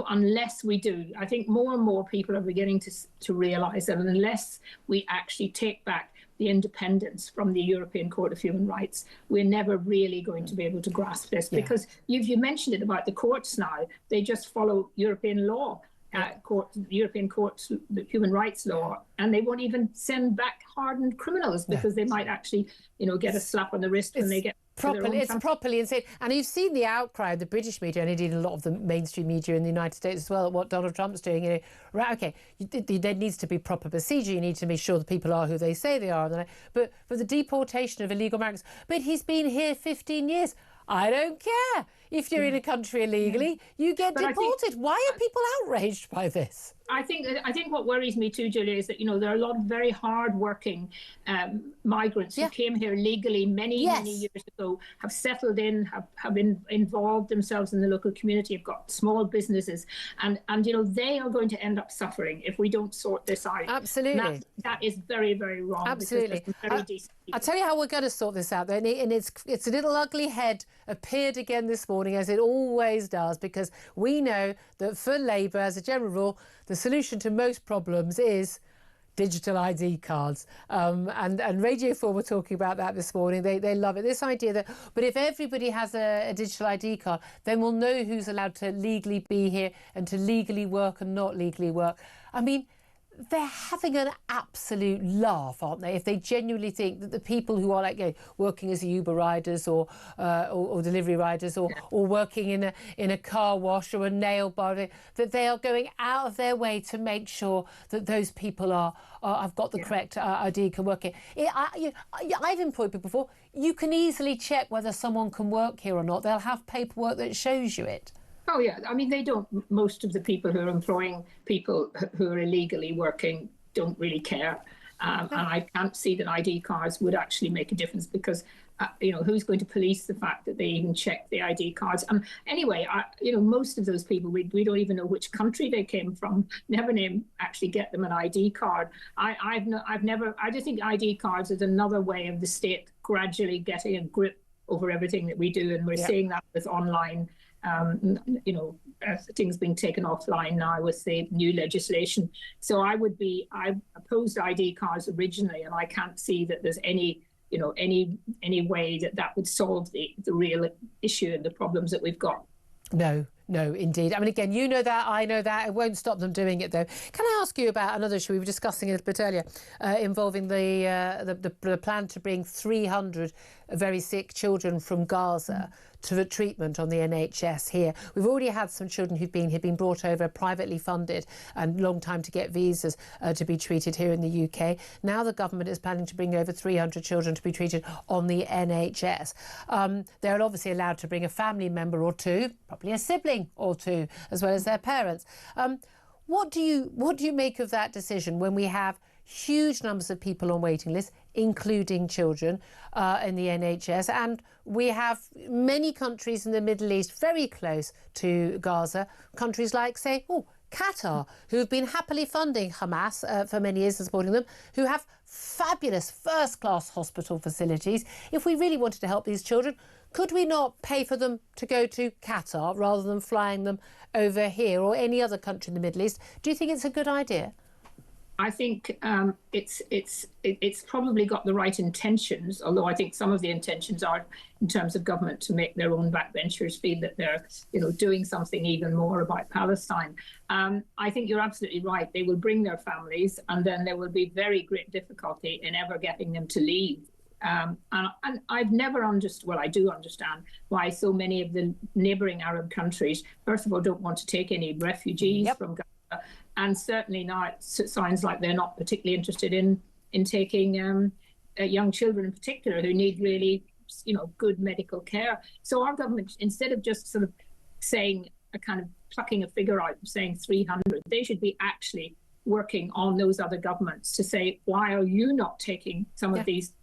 unless we do, I think more and more people are beginning to realise that unless we actually take back the independence from the European Court of Human Rights, we're never really going to be able to grasp this. Yeah. Because you mentioned it about the courts now. They just follow European law, European Court Human Rights law, and they won't even send back hardened criminals because they might actually, get a slap on the wrist when they get... It's properly insane. And you've seen the outcry of the British media, and indeed a lot of the mainstream media in the United States as well, at what Donald Trump's doing. Right, okay, there needs to be proper procedure. You need to make sure that people are who they say they are. But for the deportation of illegal migrants, but he's been here 15 years. I don't care. if you're in a country illegally, you get deported. Why are people outraged by this? I think what worries me too, Julia, is that there are a lot of very hard-working migrants who came here legally many years ago, have settled in, have been involved themselves in the local community, have got small businesses, and they are going to end up suffering if we don't sort this out. Absolutely, that is very, very wrong. Absolutely, I'll tell you how we're going to sort this out. And it's a little ugly head appeared again this morning, as it always does, because we know that for Labour, as a general rule, the solution to most problems is digital ID cards. And Radio 4 were talking about that this morning. They love it. This idea that, but if everybody has a digital ID card, then we'll know who's allowed to legally be here and to legally work and not legally work. I mean, they're having an absolute laugh, aren't they? If they genuinely think that the people who are working as Uber riders or delivery riders or working in a car wash or a nail bar, that they are going out of their way to make sure that those people have got the correct ID, can work here. I've employed people before. You can easily check whether someone can work here or not. They'll have paperwork that shows you it. Oh, yeah. I mean, they don't. Most of the people who are employing people who are illegally working don't really care. And I can't see that ID cards would actually make a difference because, who's going to police the fact that they even check the ID cards? And anyway, most of those people, we don't even know which country they came from. Never name actually get them an ID card. I just think ID cards is another way of the state gradually getting a grip over everything that we do. And we're seeing that with online things being taken offline now with the new legislation. So I opposed ID cards originally, and I can't see that there's any way that would solve the real issue and the problems that we've got. No, indeed. I mean, again, you know that, I know that. It won't stop them doing it, though. Can I ask you about another issue we were discussing a little bit earlier, involving the plan to bring 300 very sick children from Gaza to the treatment on the NHS here. We've already had some children who've been brought over privately funded and long time to get visas to be treated here in the UK. Now the government is planning to bring over 300 children to be treated on the NHS. They're obviously allowed to bring a family member or two, probably a sibling or two, as well as their parents. What do you make of that decision when we have huge numbers of people on waiting lists, including children, in the NHS, and we have many countries in the Middle East very close to Gaza, countries like, say, Qatar, who have been happily funding Hamas for many years and supporting them, who have fabulous first-class hospital facilities. If we really wanted to help these children, could we not pay for them to go to Qatar rather than flying them over here or any other country in the Middle East? Do you think it's a good idea? I think it's probably got the right intentions, although I think some of the intentions are in terms of government to make their own backbenchers feel that they're doing something even more about Palestine. I think you're absolutely right. They will bring their families, and then there will be very great difficulty in ever getting them to leave. And I've never understood, well, I do understand why so many of the neighbouring Arab countries, first of all, don't want to take any refugees from Gaza. And certainly now it sounds like they're not particularly interested in taking young children in particular who need really, good medical care. So our government, instead of just sort of saying a kind of plucking a figure out, saying 300, they should be actually working on those other governments to say, why are you not taking some of these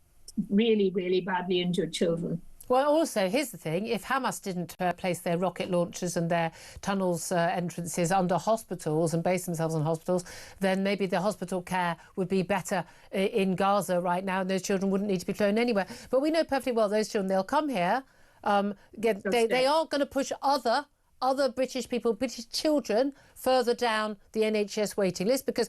really, really badly injured children? Well, also, here's the thing. If Hamas didn't place their rocket launchers and their tunnels entrances under hospitals and base themselves on hospitals, then maybe the hospital care would be better in Gaza right now, and those children wouldn't need to be flown anywhere. But we know perfectly well those children, they'll come here. They are going to push other British people, British children, further down the NHS waiting list because,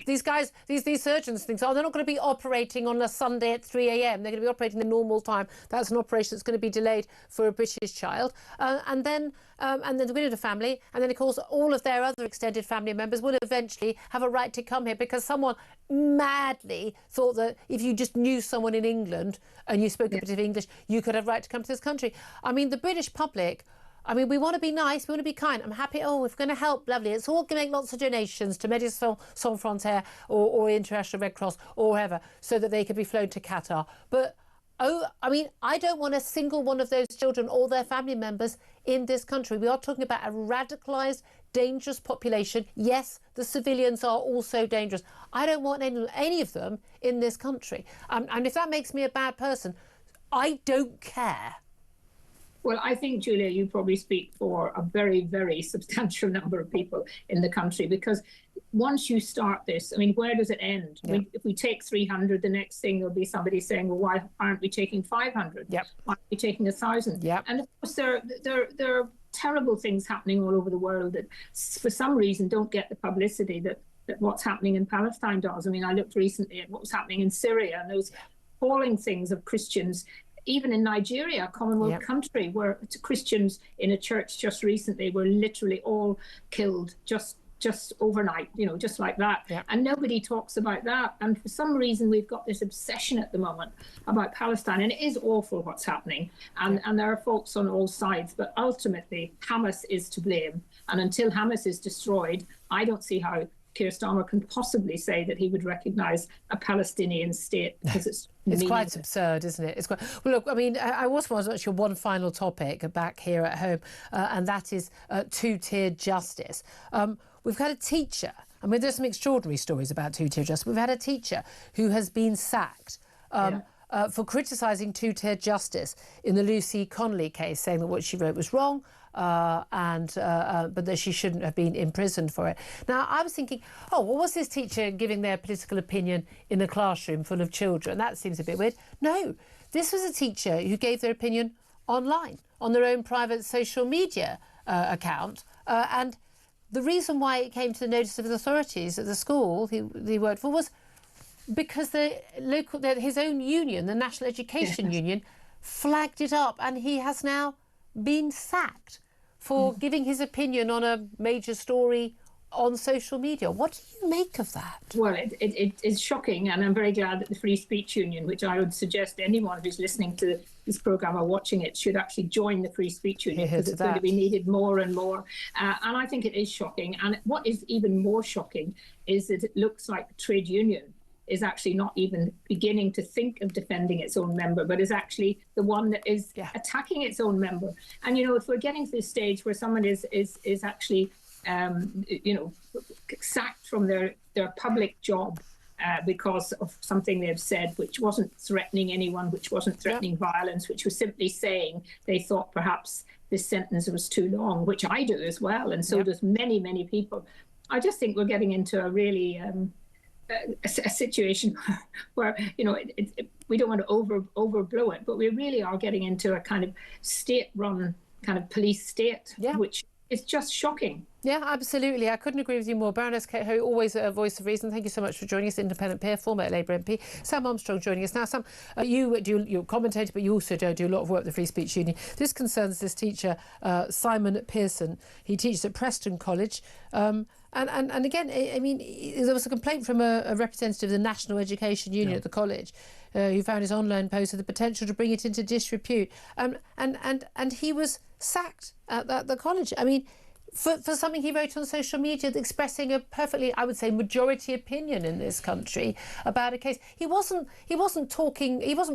these guys, these surgeons think, they're not going to be operating on a Sunday at 3 a.m. They're going to be operating the normal time. That's an operation that's going to be delayed for a British child. And then the winner of the family, and then, of course, all of their other extended family members will eventually have a right to come here because someone madly thought that if you just knew someone in England and you spoke a bit of English, you could have a right to come to this country. I mean, the British public... we want to be nice, we want to be kind. I'm happy, if we're going to help, lovely. It's all going to make lots of donations to Médecins Sans Frontières or International Red Cross or whatever, so that they could be flown to Qatar. But I don't want a single one of those children or their family members in this country. We are talking about a radicalised, dangerous population. Yes, the civilians are also dangerous. I don't want any of them in this country. And if that makes me a bad person, I don't care. Well, I think, Julia, you probably speak for a very, very substantial number of people in the country, because once you start this, I mean, where does it end? Yeah. If we take 300, the next thing will be somebody saying, well, why aren't we taking 500? Yep. Why aren't we taking 1,000? Yep. And of course, there are terrible things happening all over the world that, for some reason, don't get the publicity that what's happening in Palestine does. I mean, I looked recently at what was happening in Syria, and those appalling things of Christians. Even in Nigeria, a Commonwealth country, where Christians in a church just recently were literally all killed just overnight, just like that. Yep. And nobody talks about that. And for some reason, we've got this obsession at the moment about Palestine. And it is awful what's happening. And there are folks on all sides. But ultimately, Hamas is to blame. And until Hamas is destroyed, I don't see how Keir Starmer can possibly say that he would recognise a Palestinian state, because it's quite absurd, isn't it? It's quite. Well, look, I mean, I also want to mention one final topic back here at home, and that is two-tiered justice. We've had a teacher. I mean, there's some extraordinary stories about two-tiered justice. We've had a teacher who has been sacked for criticising two-tiered justice in the Lucy Connolly case, saying that what she wrote was wrong. But that she shouldn't have been imprisoned for it. Now, I was thinking, was this teacher giving their political opinion in a classroom full of children? That seems a bit weird. No, this was a teacher who gave their opinion online, on their own private social media account. And the reason why it came to the notice of the authorities at the school he worked for was because his own union, the National Education Union, flagged it up, and he has now been sacked for giving his opinion on a major story on social media. What do you make of that? Well, it is shocking, and I'm very glad that the Free Speech Union, which I would suggest anyone who's listening to this programme or watching it should actually join the Free Speech Union, because it's going to be needed more and more. And I think it is shocking. And what is even more shocking is that it looks like the trade union is actually not even beginning to think of defending its own member, but is actually the one that is attacking its own member. And, if we're getting to this stage where someone is actually, sacked from their public job because of something they've said, which wasn't threatening anyone, which wasn't threatening violence, which was simply saying they thought perhaps this sentence was too long, which I do as well, and so does many, many people. I just think we're getting into a really... a situation where we don't want to overblow it, but we really are getting into a kind of state-run kind of police state, which is just shocking. Yeah, absolutely. I couldn't agree with you more. Baroness Kate Ho, always a voice of reason. Thank you so much for joining us. Independent peer, former Labour MP. Sam Armstrong joining us now. Sam, you're a commentator, but you also do a lot of work at the Free Speech Union. This concerns this teacher, Simon Pearson. He teaches at Preston College. And again, I mean, there was a complaint from a representative of the National Education Union at the college, who found his online post had the potential to bring it into disrepute. And he was sacked at the college. I mean, for something he wrote on social media expressing a perfectly, I would say, majority opinion in this country about a case. He wasn't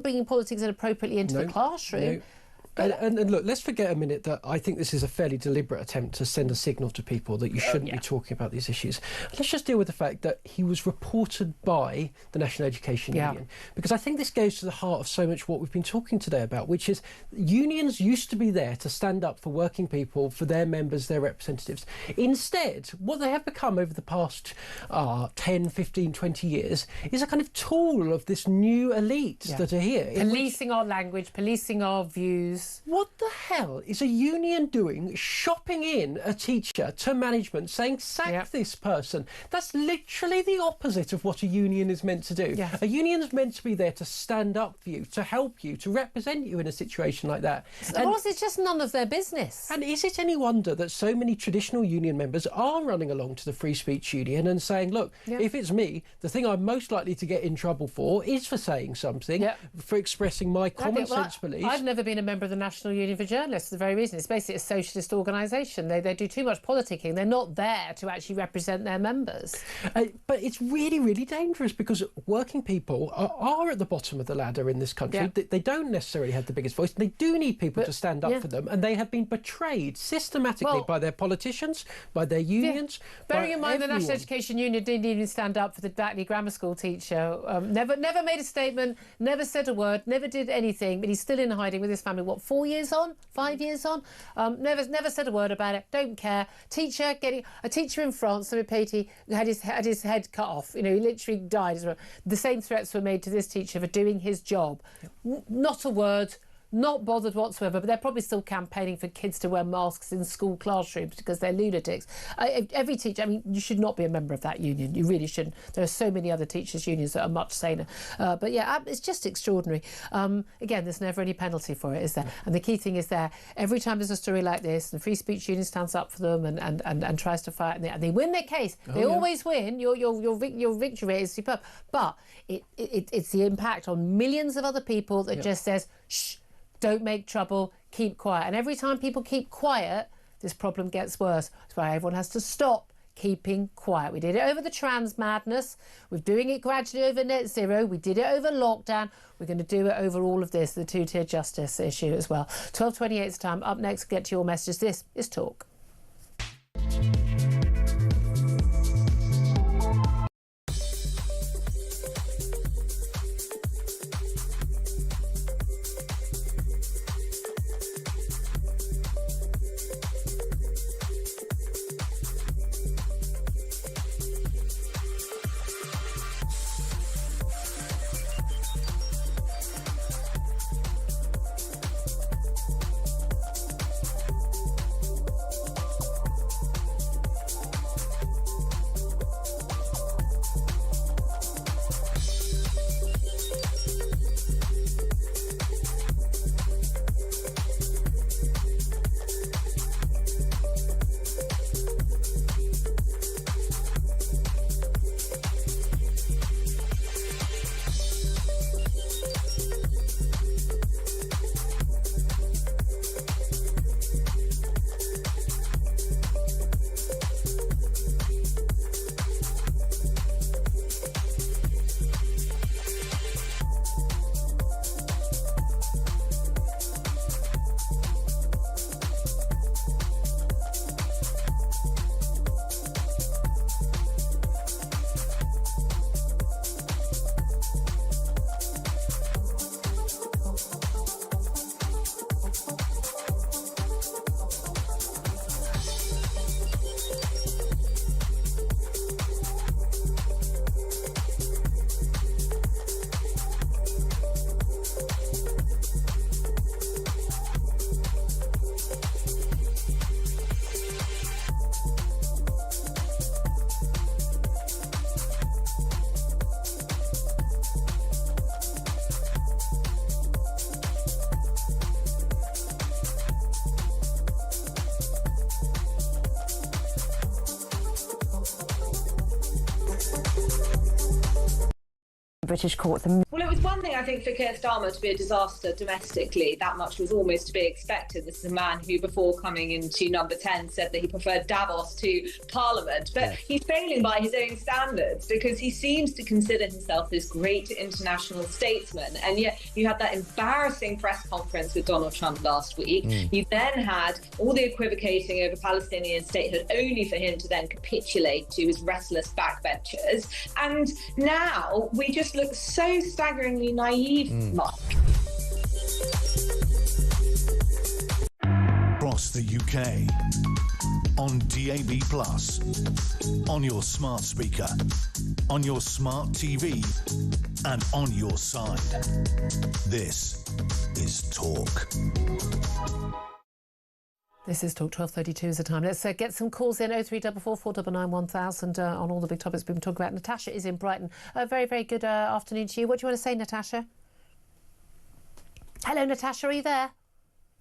bringing politics inappropriately into the classroom. No. And look, let's forget a minute that I think this is a fairly deliberate attempt to send a signal to people that you shouldn't be talking about these issues. Let's just deal with the fact that he was reported by the National Education Union, because I think this goes to the heart of so much what we've been talking today about, which is unions used to be there to stand up for working people, for their members, their representatives. Instead, what they have become over the past 10, 15, 20 years is a kind of tool of this new elite that are here. Policing our language, policing our views. What the hell is a union doing shopping in a teacher to management saying sack this person? That's literally the opposite of what a union is meant to do. A union is meant to be there to stand up for you, to help you, to represent you in a situation like that. It's just none of their business. And is it any wonder that so many traditional union members are running along to the Free Speech Union and saying, look, if it's me, the thing I'm most likely to get in trouble for is for saying something, for expressing my common sense beliefs. I've never been a member of of the National Union for Journalists for the very reason. It's basically a socialist organisation. They do too much politicking. They're not there to actually represent their members. But it's really, really dangerous because working people are at the bottom of the ladder in this country. Yeah. They don't necessarily have the biggest voice. They do need people to stand up for them, and they have been betrayed systematically by their politicians, by their unions. Bearing in mind the National Education Union didn't even stand up for the Batley Grammar School teacher. Never made a statement, never said a word, never did anything, but he's still in hiding with his family. What, 4 years on? 5 years on? Never said a word about it. Don't care. A teacher in France, Petty, had his head cut off. You know, he literally died as well. The same threats were made to this teacher for doing his job. Not a word. Not bothered whatsoever, but they're probably still campaigning for kids to wear masks in school classrooms because they're lunatics. Every teacher, I mean, you should not be a member of that union. You really shouldn't. There are so many other teachers' unions that are much saner. But yeah, it's just extraordinary. Again, there's never any penalty for it, is there? And the key thing is every time there's a story like this, the Free Speech Union stands up for them and tries to fight, and they win their case. They always win. Your victory rate is superb. But it's the impact on millions of other people that just says, shh, don't make trouble, keep quiet. And every time people keep quiet, this problem gets worse. That's why everyone has to stop keeping quiet. We did it over the trans madness. We're doing it gradually over net zero. We did it over lockdown. We're going to do it over all of this, the two-tier justice issue as well. 12:28 is time. Up next, get to your messages. This is Talk. British courts. Well, it was one thing, I think, for Keir Starmer to be a disaster domestically. That much was almost to be expected. This is a man who, before coming into number 10, said that he preferred Davos to Parliament. But he's failing by his own standards because he seems to consider himself this great international statesman. And yet you had that embarrassing press conference with Donald Trump last week. You then had all the equivocating over Palestinian statehood, only for him to then capitulate to his restless backbenchers. And now we just look so staggeringly naive, Mark. Across the UK, on DAB+, on your smart speaker, on your smart TV, and on your side. This is Talk. This is Talk. 12:32 is the time. Let's get some calls in. 0344 499 1000 on all the big topics we've been talking about. Natasha is in Brighton. Very, very good afternoon to you. What do you want to say, Natasha? Hello, Natasha, are you there?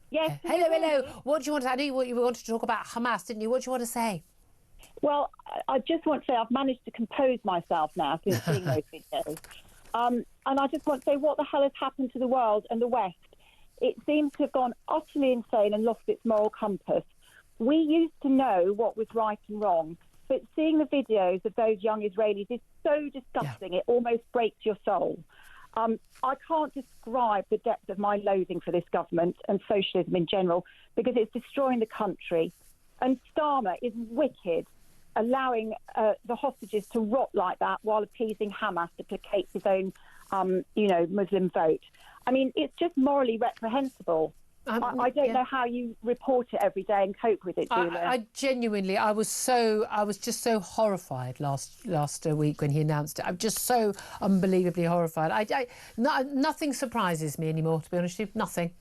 Yes. Hello. What do you want to... I knew you wanted to talk about Hamas, didn't you? What do you want to say? Well, I just want to say I've managed to compose myself now since seeing those videos. And I just want to say, what the hell has happened to the world and the West? it seems to have gone utterly insane and lost its moral compass. We used to know what was right and wrong, but seeing the videos of those young Israelis is so disgusting, it almost breaks your soul. I can't describe the depth of my loathing for this government and socialism in general, because it's destroying the country. And Starmer is wicked, allowing the hostages to rot like that while appeasing Hamas to placate his own, Muslim vote. I mean, it's just morally reprehensible. I don't know how you report it every day and cope with it, Julia. I genuinely, I was just so horrified last week when he announced it. I'm just so unbelievably horrified. Nothing surprises me anymore, to be honest with you. Nothing.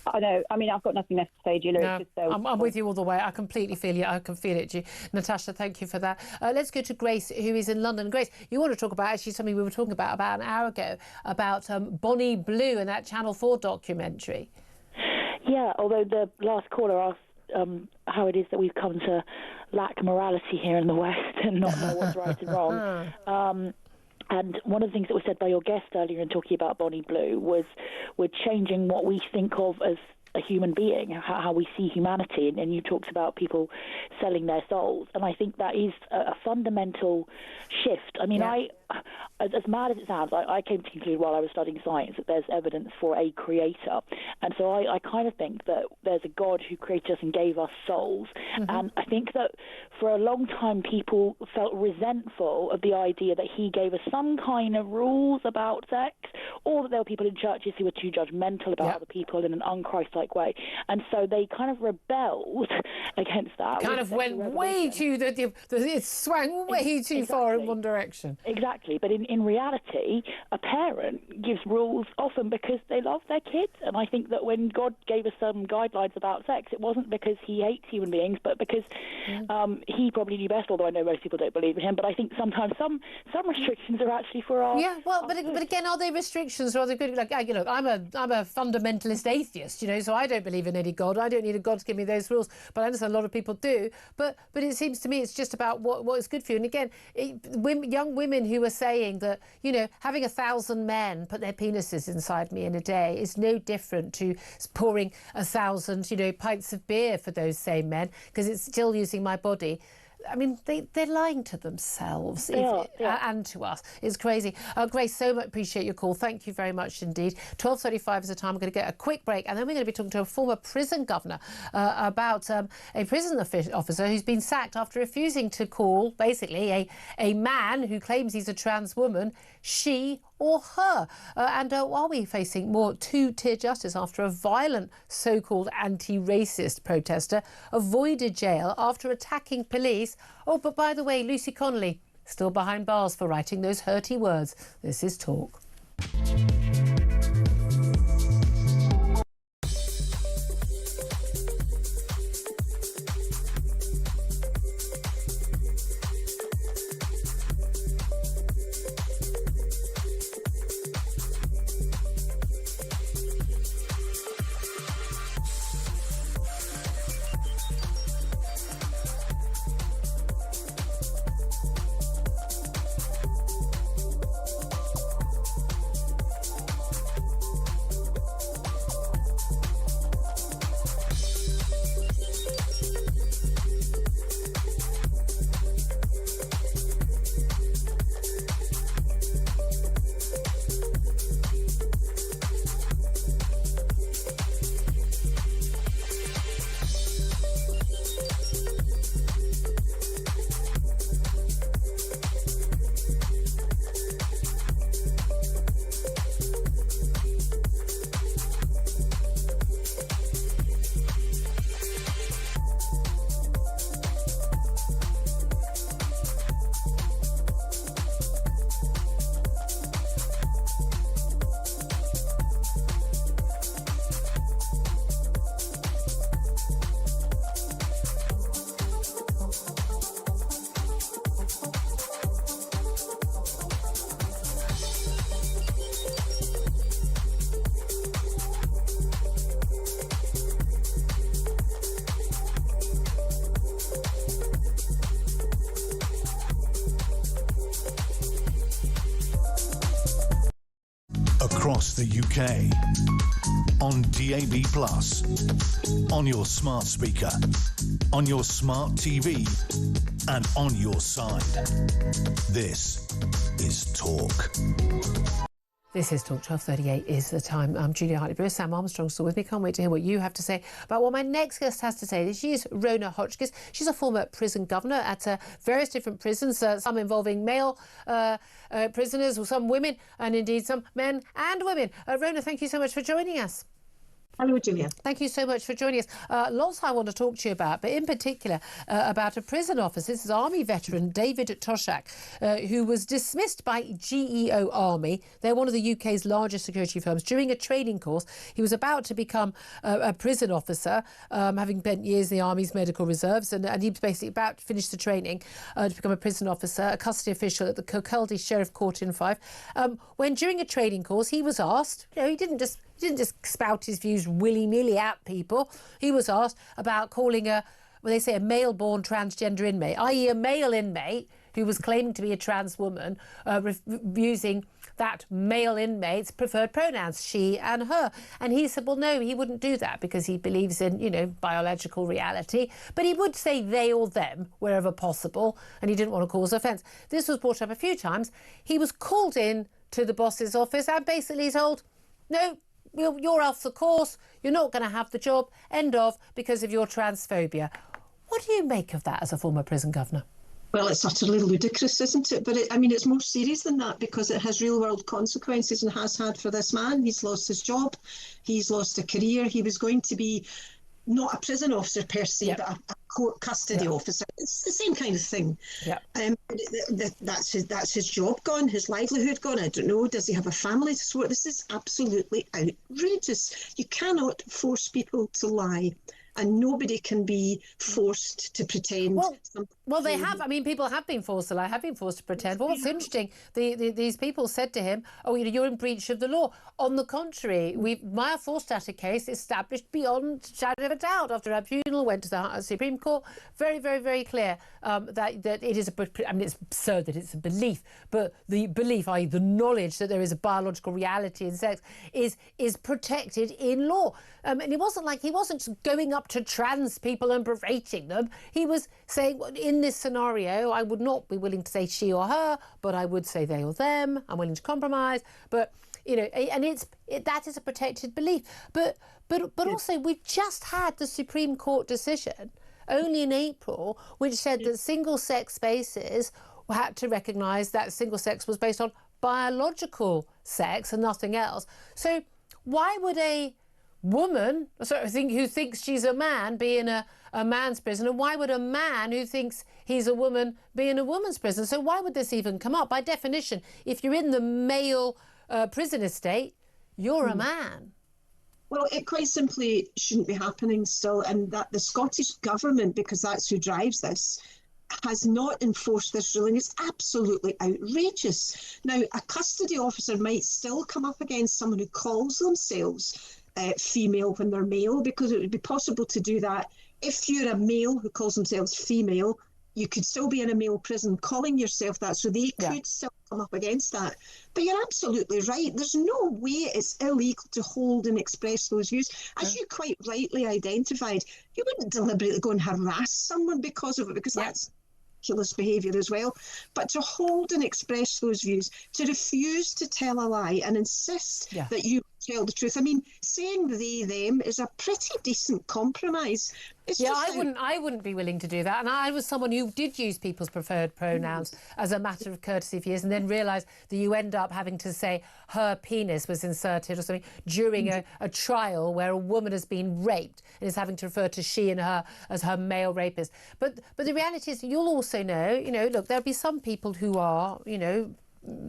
I know. I mean, I've got nothing left to say, Julia. No, It's just so I'm with you all the way. I completely feel you. I can feel it, Natasha. Thank you for that. Let's go to Grace, who is in London. Grace, you want to talk about actually something we were talking about an hour ago, about Bonnie Blue and that Channel 4 documentary. Yeah, although the last caller asked how it is that we've come to lack morality here in the West and not know what's right and wrong. And one of the things that was said by your guest earlier in talking about Bonnie Blue was we're changing what we think of as a human being, how we see humanity. And you talked about people selling their souls. And I think that is a fundamental shift. I mean, as mad as it sounds, I came to conclude while I was studying science that there's evidence for a creator. And so I kind of think that there's a God who created us and gave us souls. And I think that for a long time people felt resentful of the idea that he gave us some kind of rules about sex, or that there were people in churches who were too judgmental about other people in an un-Christ-like way. And so they kind of rebelled against that. Kind of went way too, it swung way too far in one direction. Exactly. But in reality, a parent gives rules often because they love their kids. And I think that when God gave us some guidelines about sex, it wasn't because he hates human beings, but because he probably knew best, although I know most people don't believe in him. But I think sometimes some restrictions are actually for our... Yeah, well, but again, are they restrictions or are they good? Like, I'm a fundamentalist atheist, so I don't believe in any God. I don't need a God to give me those rules. But I understand a lot of people do. But it seems to me it's just about what is good for you. And again, young women who are saying that, having 1,000 men put their penises inside me in a day is no different to pouring 1,000, pints of beer for those same men, because it's still using my body. I mean, they're lying to themselves and to us. It's crazy. Grace, so much appreciate your call. Thank you very much indeed. 12:35 is the time. We're going to get a quick break, and then we're going to be talking to a former prison governor about a prison officer who's been sacked after refusing to call, basically, a man who claims he's a trans woman, she or her. And are we facing more two-tier justice after a violent so-called anti-racist protester avoided jail after attacking police? Oh, but by the way, Lucy Connolly still behind bars for writing those hurty words. This is Talk. across the UK. On DAB+, on your smart speaker, on your smart TV, and on your side. This is Talk. This is Talk. 12:38 is the time. I'm Julia Hartley-Brewer. Sam Armstrong's still with me. Can't wait to hear what you have to say about what my next guest has to say. She is Rona Hotchkiss. She's a former prison governor at various different prisons, some involving male prisoners, or some women, and indeed some men and women. Rona, thank you so much for joining us. Hello, Julia. Thank you so much for joining us. Lots I want to talk to you about, but in particular about a prison officer. This is Army veteran David Toshak, who was dismissed by GEO Army. They're one of the UK's largest security firms. During a training course, he was about to become a prison officer, having spent years in the Army's medical reserves, and he was basically about to finish the training to become a prison officer, a custody official at the Kirkcaldy Sheriff Court in Fife. When during a training course, he was asked, he didn't just spout his views willy-nilly at people. He was asked about calling a male-born transgender inmate, i.e. a male inmate who was claiming to be a trans woman, using that male inmate's preferred pronouns, she and her. And he said, well, no, he wouldn't do that because he believes in, biological reality. But he would say they or them wherever possible, and he didn't want to cause offence. This was brought up a few times. He was called in to the boss's office and basically told, no, you're off the course, you're not going to have the job, end of, because of your transphobia. What do you make of that as a former prison governor? Well, it's utterly ludicrous, isn't it? But it's more serious than that because it has real-world consequences and has had for this man. He's lost his job, he's lost a career. He was going to be not a prison officer per se, but a court custody officer. It's the same kind of thing. That's his job gone, his livelihood gone. I don't know. Does he have a family to support? This is absolutely outrageous. You cannot force people to lie. And nobody can be forced to pretend. Well, they have. I mean, people have been forced to lie, have been forced to pretend. But what's interesting, these people said to him, oh, you're in breach of the law. On the contrary, Maya Forstater case established beyond shadow of a doubt after her tribunal went to the Supreme Court. Very, very, very clear that it is it's absurd that it's a belief, but the belief, i.e. the knowledge that there is a biological reality in sex, is protected in law. And it wasn't like he wasn't going up to trans people and berating them. He was saying, in this scenario, I would not be willing to say she or her, but I would say they or them. I'm willing to compromise. But, and that is a protected belief. But also, we've just had the Supreme Court decision, only in April, which said that single-sex spaces had to recognise that single sex was based on biological sex and nothing else. So why would a woman who thinks she's a man be in a man's prison, and why would a man who thinks he's a woman be in a woman's prison? So why would this even come up? By definition, if you're in the male prison estate, you're a man. Well, it quite simply shouldn't be happening still, and that the Scottish Government, because that's who drives this, has not enforced this ruling. It's absolutely outrageous. Now, a custody officer might still come up against someone who calls themselves female when they're male, because it would be possible to do that. If you're a male who calls themselves female, you could still be in a male prison calling yourself that, so they could still come up against that. But you're absolutely right. There's no way it's illegal to hold and express those views. As you quite rightly identified, you wouldn't deliberately go and harass someone because of it, because that's ridiculous behaviour as well. But to hold and express those views, to refuse to tell a lie and insist that you tell the truth. I mean, saying they, them is a pretty decent compromise. I wouldn't be willing to do that. And I was someone who did use people's preferred pronouns as a matter of courtesy for years, and then realised that you end up having to say her penis was inserted or something during a trial where a woman has been raped and is having to refer to she and her as her male rapist. But the reality is, you'll also know, look, there'll be some people who are,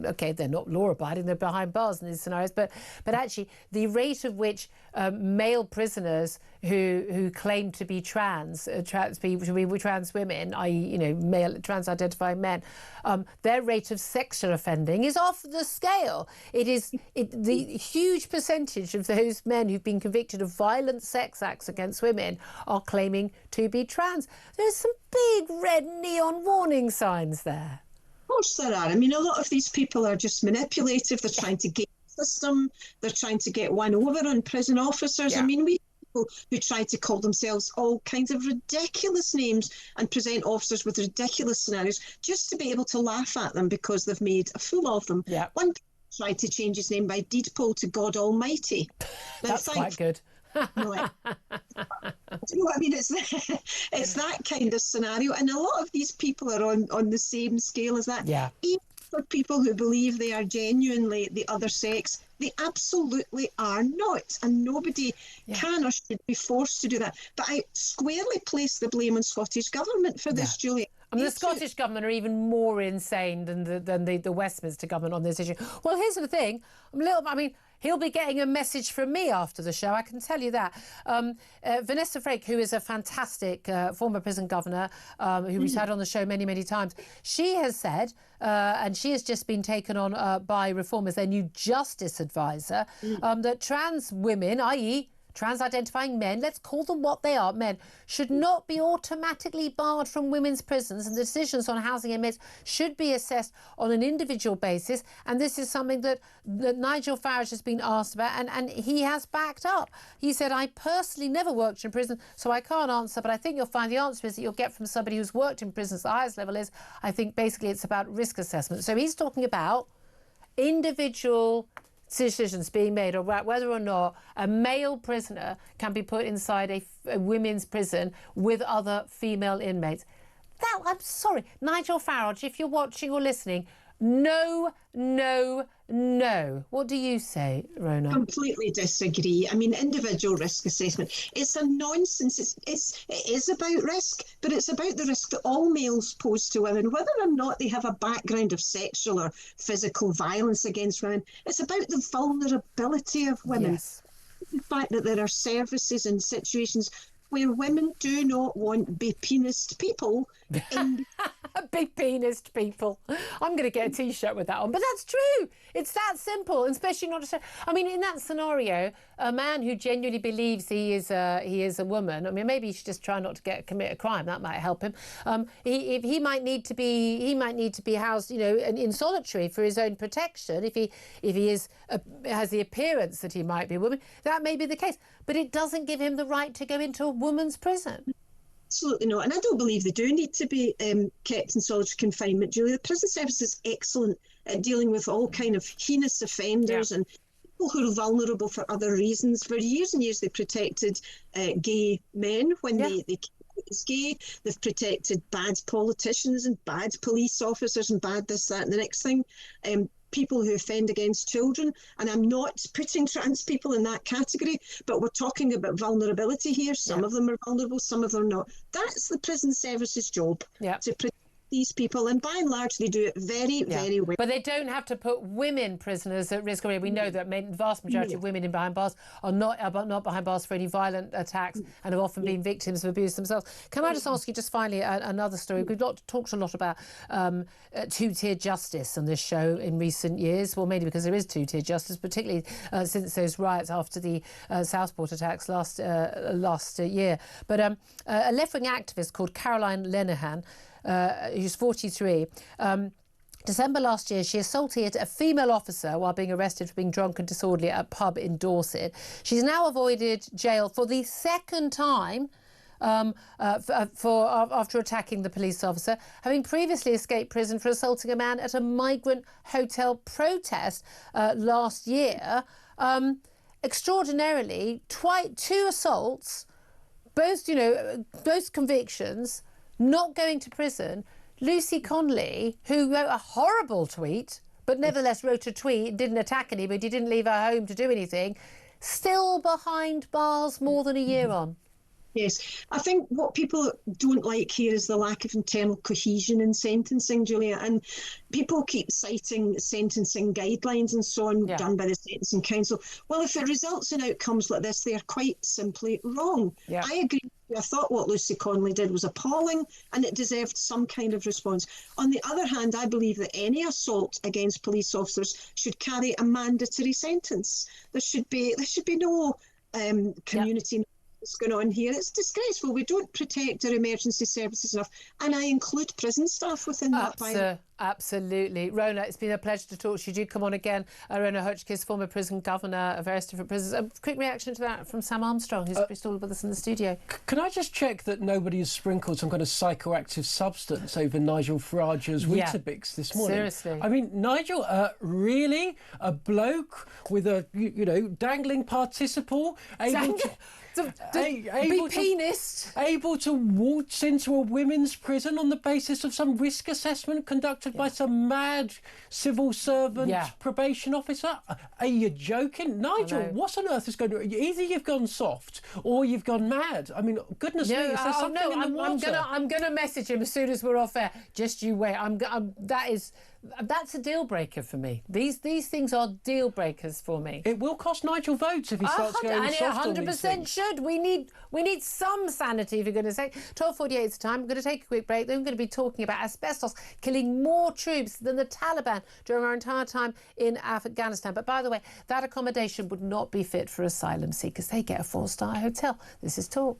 okay, they're not law-abiding, they're behind bars in these scenarios, but actually the rate of which male prisoners who claim to be trans women, i.e., male trans-identifying men, their rate of sexual offending is off the scale. The huge percentage of those men who've been convicted of violent sex acts against women are claiming to be trans. There's some big red neon warning signs there. Of course there are. I mean, a lot of these people are just manipulative. They're trying to gain system. They're trying to get one over on prison officers. I mean, we people who try to call themselves all kinds of ridiculous names and present officers with ridiculous scenarios just to be able to laugh at them because they've made a fool of them. One tried to change his name by deed poll to God Almighty. That's quite good. Do you know what I mean? It's that kind of scenario, and a lot of these people are on the same scale as that. Even for people who believe they are genuinely the other sex, they absolutely are not, and nobody can or should be forced to do that. But I squarely place the blame on Scottish Government for this, Julia. I mean, the Scottish Government are even more insane than the Westminster Government on this issue. Well, here's the thing. He'll be getting a message from me after the show, I can tell you that. Vanessa Frake, who is a fantastic former prison governor, who we've had on the show many, many times, she has said, and she has just been taken on by Reform as their new justice advisor, that trans women, i.e., trans-identifying men, let's call them what they are, men, should not be automatically barred from women's prisons, and the decisions on housing inmates should be assessed on an individual basis. And this is something that Nigel Farage has been asked about, and he has backed up. He said, I personally never worked in prison, so I can't answer, but I think you'll find the answer is that you'll get from somebody who's worked in prisons. The highest level is, I think, basically it's about risk assessment. So he's talking about individual decisions being made about whether or not a male prisoner can be put inside a women's prison with other female inmates. That, I'm sorry, Nigel Farage, if you're watching or listening, no, no, no. What do you say, Rona? Completely disagree. I mean, individual risk assessment, it's a nonsense. It is about risk, but it's about the risk that all males pose to women, whether or not they have a background of sexual or physical violence against women. It's about the vulnerability of women. The fact that there are services and situations where women do not want big-penised people. Big-penised people. I'm going to get a T-shirt with that on. But that's true. It's that simple, and especially not to... I mean, in that scenario, a man who genuinely believes he is a woman, I mean, maybe he should just try not to commit a crime. That might help him. He might need to be housed, you know, in solitary for his own protection. If he has the appearance that he might be a woman, that may be the case. But it doesn't give him the right to go into a woman's prison. Absolutely not. And I don't believe they do need to be kept in solitary confinement, Julia. The prison service is excellent at dealing with all kind of heinous offenders and people who are vulnerable for other reasons. For years and years, they protected gay men when they came out as gay. They've protected bad politicians and bad police officers and bad this, that and the next thing. People who offend against children, and I'm not putting trans people in that category, but we're talking about vulnerability here. Some of them are vulnerable, some of them are not. That's the prison service's job, to protect these people, and by and large they do it very, very well. But they don't have to put women prisoners at risk. We know that the vast majority of women in behind bars are not behind bars for any violent attacks and have often been victims of abuse themselves. Can I just ask you just finally another story? We've talked a lot about two-tier justice on this show in recent years. Well, mainly because there is two-tier justice, particularly since those riots after the Southport attacks last year. But a left-wing activist called Caroline Lenihan, who's 43. December last year, she assaulted a female officer while being arrested for being drunk and disorderly at a pub in Dorset. She's now avoided jail for the second time after attacking the police officer, having previously escaped prison for assaulting a man at a migrant hotel protest last year. Extraordinarily, two assaults, both convictions, not going to prison. Lucy Connolly, who wrote a horrible tweet, but nevertheless wrote a tweet, didn't attack anybody, didn't leave her home to do anything, still behind bars more than a year on. Yes, I think what people don't like here is the lack of internal cohesion in sentencing, Julia, and people keep citing sentencing guidelines and so on done by the Sentencing Council. Well, if it results in outcomes like this, they are quite simply wrong. I agree. I thought what Lucy Connolly did was appalling and it deserved some kind of response. On the other hand, I believe that any assault against police officers should carry a mandatory sentence. There should be no community what's going on here. It's disgraceful. We don't protect our emergency services enough, and I include prison staff within that. Absolutely. Rona, it's been a pleasure to talk to you. Do come on again. Rona Hotchkiss, former prison governor of various different prisons. A quick reaction to that from Sam Armstrong, who's still with us in the studio. Can I just check that nobody has sprinkled some kind of psychoactive substance over Nigel Farage's Weetabix this morning? Seriously. I mean, Nigel, really? A bloke with a, dangling participle? Able to waltz into a women's prison on the basis of some risk assessment conducted by some mad civil servant probation officer? Are you joking? Nigel, what on earth is going on? Either you've gone soft or you've gone mad. I mean, goodness me, is there something in the water? I'm going to message him as soon as we're off air. Just you wait. That's a deal breaker for me. These things are deal breakers for me. It will cost Nigel votes if he starts going soft on these things. Should. We need some sanity, for goodness sake. 12:48 is the time. We're going to take a quick break. Then we're going to be talking about asbestos killing more troops than the Taliban during our entire time in Afghanistan. But by the way, that accommodation would not be fit for asylum seekers. They get a 4-star hotel. This is Talk.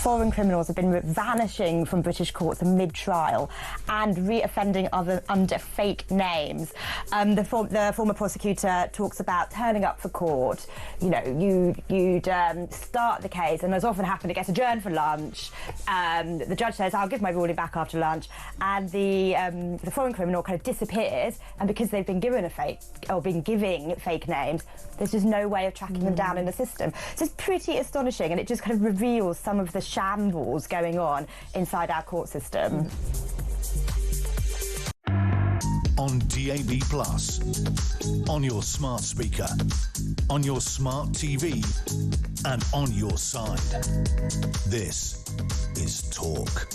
Foreign criminals have been vanishing from British courts mid-trial and re-offending under fake names. The former prosecutor talks about turning up for court. You'd start the case, and as often happened, it gets adjourned for lunch. The judge says, "I'll give my ruling back after lunch," and the foreign criminal kind of disappears. And because they've been given been giving fake names, there's just no way of tracking them down in the system. So it's pretty astonishing, and it just kind of reveals some of the shambles going on inside our court system. On DAB+, on your smart speaker, on your smart TV, and on your side. This is Talk.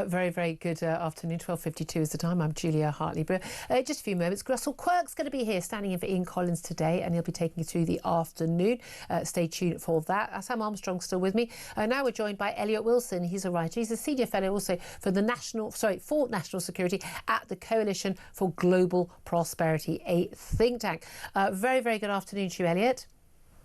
Very, very good afternoon. 12:52 is the time. I'm Julia Hartley-Brewer. Just a few moments. Russell Quirk's going to be here standing in for Ian Collins today, and he'll be taking you through the afternoon. Stay tuned for that. Sam Armstrong's still with me. Now we're joined by Elliot Wilson. He's a writer. He's a senior fellow also for for national security at the Coalition for Global Prosperity, a think tank. Very, very good afternoon to you, Elliot.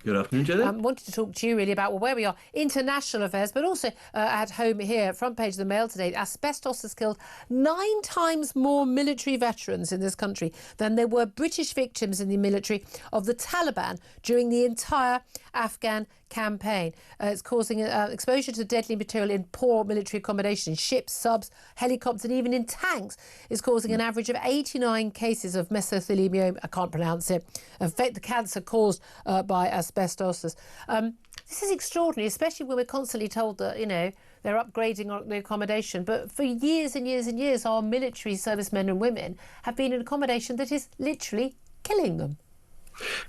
Good afternoon, Julia. Wanted to talk to you really about where we are, international affairs, but also at home here, front page of the Mail today. Asbestos has killed 9 times more military veterans in this country than there were British victims in the military of the Taliban during the entire Afghan campaign. It's causing exposure to deadly material in poor military accommodation, ships, subs, helicopters, and even in tanks. Is causing an average of 89 cases of mesothelioma. I can't pronounce it. In fact, the cancer caused by asbestosis. this is extraordinary, especially when we're constantly told that, you know, they're upgrading the accommodation. But for years and years and years, our military servicemen and women have been in accommodation that is literally killing them.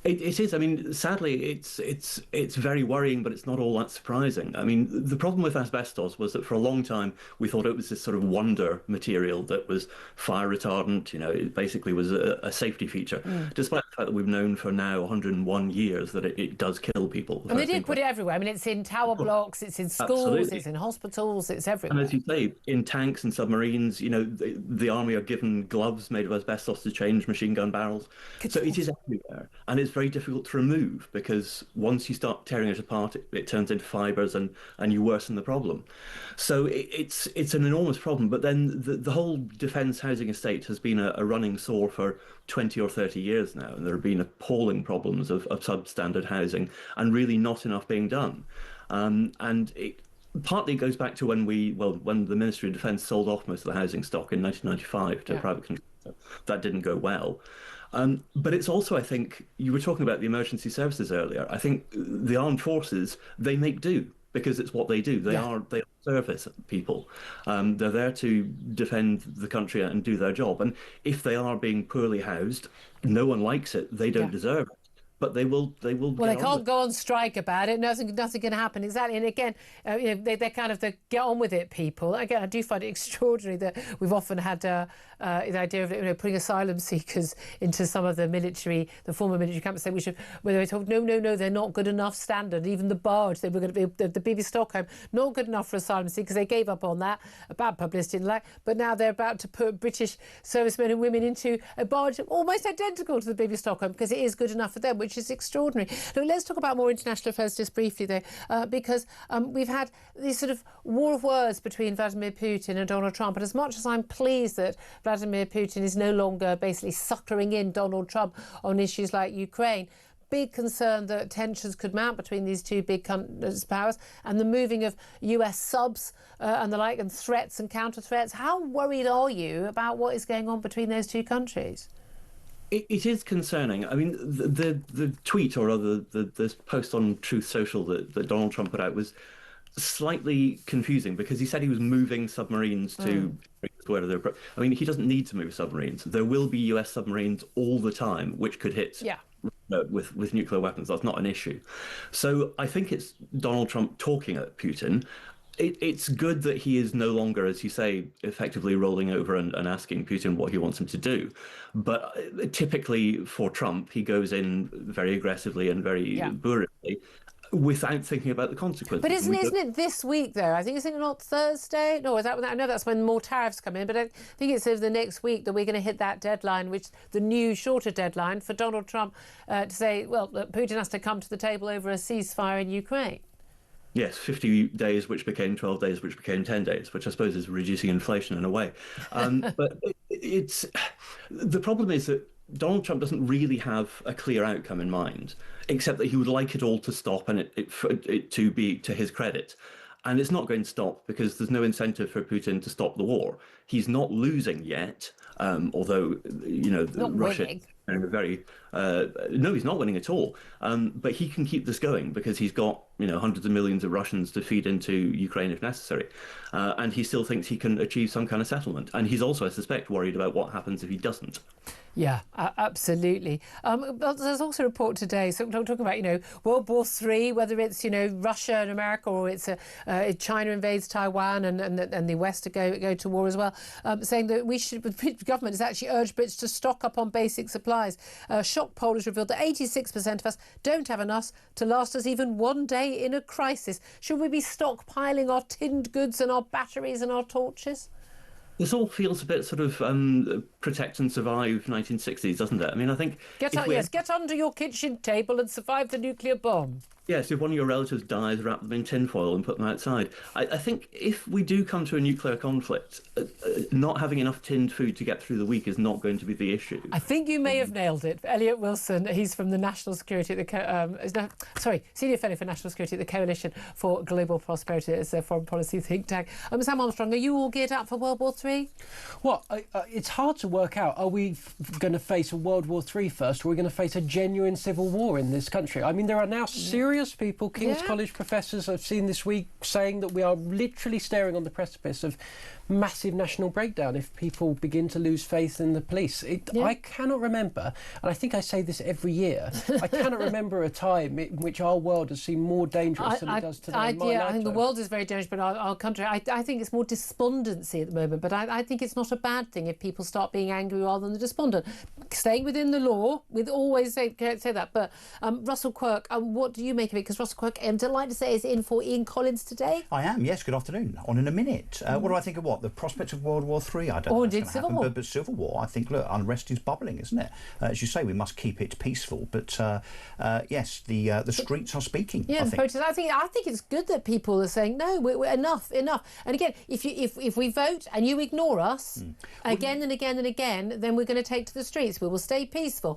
It is. I mean, sadly, it's very worrying, but it's not all that surprising. I mean, the problem with asbestos was that for a long time we thought it was this sort of wonder material that was fire retardant. You know, it basically was a safety feature, despite the fact that we've known for now 101 years that it does kill people. And they did put it everywhere. I mean, it's in tower blocks, it's in schools, Absolutely. it's in hospitals, it's everywhere. And as you say, in tanks and submarines, you know, the army are given gloves made of asbestos to change machine gun barrels. So it is everywhere. And it's very difficult to remove because once you start tearing it apart, it turns into fibres and you worsen the problem. So it's an enormous problem. But then the whole defence housing estate has been a running sore for 20 or 30 years now. And there have been appalling problems of substandard housing and really not enough being done. And it partly goes back to when the Ministry of Defence sold off most of the housing stock in 1995 to a private contractor. That didn't go well. But it's also, I think, you were talking about the emergency services earlier. I think the armed forces, they make do because it's what they do. They are service people. They're there to defend the country and do their job. And if they are being poorly housed, no one likes it. They don't deserve it. But they will. Well, they can't go on strike about it. Nothing can happen. Exactly. And again, you know, they're kind of the get on with it people. Again, I do find it extraordinary that we've often had the idea of, you know, putting asylum seekers into some of the former military camps. Where they were told, no, they're not good enough standard. Even the barge, they were going to be the BBC Stockholm, not good enough for asylum seekers. They gave up on that. A bad publicity, but now they're about to put British servicemen and women into a barge almost identical to the BBC Stockholm because it is good enough for them, which is extraordinary. Look, let's talk about more international affairs just briefly, though, because we've had this sort of war of words between Vladimir Putin and Donald Trump. And as much as I'm pleased that Vladimir Putin is no longer basically suckering in Donald Trump on issues like Ukraine, big concern that tensions could mount between these two big powers and the moving of US subs and the like, and threats and counter threats. How worried are you about what is going on between those two countries? It is concerning. I mean, the tweet or rather the post on Truth Social that Donald Trump put out was slightly confusing because he said he was moving submarines to where they're. I mean, he doesn't need to move submarines. There will be US submarines all the time, which could hit. With nuclear weapons. That's not an issue. So I think it's Donald Trump talking at Putin. It's good that he is no longer, as you say, effectively rolling over and asking Putin what he wants him to do. But typically for Trump, he goes in very aggressively and very bourishly without thinking about the consequences. But isn't it this week, though? I think it's not Thursday. No, I know that's when more tariffs come in, but I think it's over the next week that we're going to hit that deadline, which the new shorter deadline for Donald Trump to say, well, Putin has to come to the table over a ceasefire in Ukraine. Yes, 50 days, which became 12 days, which became 10 days, which I suppose is reducing inflation in a way. But the problem is that Donald Trump doesn't really have a clear outcome in mind, except that he would like it all to stop and it to be to his credit. And it's not going to stop because there's no incentive for Putin to stop the war. He's not losing yet, although, you know, Russia... no, he's not winning at all. But he can keep this going because he's got, you know, hundreds of millions of Russians to feed into Ukraine if necessary. And he still thinks he can achieve some kind of settlement. And he's also, I suspect, worried about what happens if he doesn't. Yeah, absolutely. But there's also a report today, so we're talking about, you know, World War III, whether it's, you know, Russia and America or it's China invades Taiwan and the West to go to war as well, saying that the government has actually urged Brits to stock up on basic supplies. A shock poll has revealed that 86% of us don't have enough to last us even one day in a crisis. Should we be stockpiling our tinned goods and our batteries and our torches? This all feels a bit sort of protect and survive 1960s, doesn't it? I mean, I think... Get under your kitchen table and survive the nuclear bomb. Yes, if one of your relatives dies, wrap them in tinfoil and put them outside. I think if we do come to a nuclear conflict, not having enough tinned food to get through the week is not going to be the issue. I think you may have nailed it. Elliot Wilson, he's from the National Security at the Senior Fellow for National Security at the Coalition for Global Prosperity. It's a foreign policy think tank. Sam Armstrong, are you all geared up for World War III? Well, it's hard to work out. Are we going to face a World War III first, or are we going to face a genuine civil war in this country? I mean, there are now serious Various people, King's College professors, I've seen this week saying that we are literally staring on the precipice of massive national breakdown if people begin to lose faith in the police. I cannot remember, and I think I say this every year, I cannot remember a time in which our world has seemed more dangerous than it does today. I think the world is very dangerous, but our country, I think it's more despondency at the moment, but I think it's not a bad thing if people start being angry rather than despondent. Staying within the law, with always say that, but Russell Quirk, what do you make of it? Because Russell Quirk, I'm delighted to say, is in for Ian Collins today. I am, yes, good afternoon. On in a minute. What do I think of what? The prospect of World War III? I don't know. Or indeed Civil War. But Civil War, I think, look, unrest is bubbling, isn't it? As you say, we must keep it peaceful, but yes, the streets are speaking. Yeah, I think it's good that people are saying, no, we're enough. And again, if we vote and you ignore us again and again and again, then we're going to take to the streets. We will stay peaceful.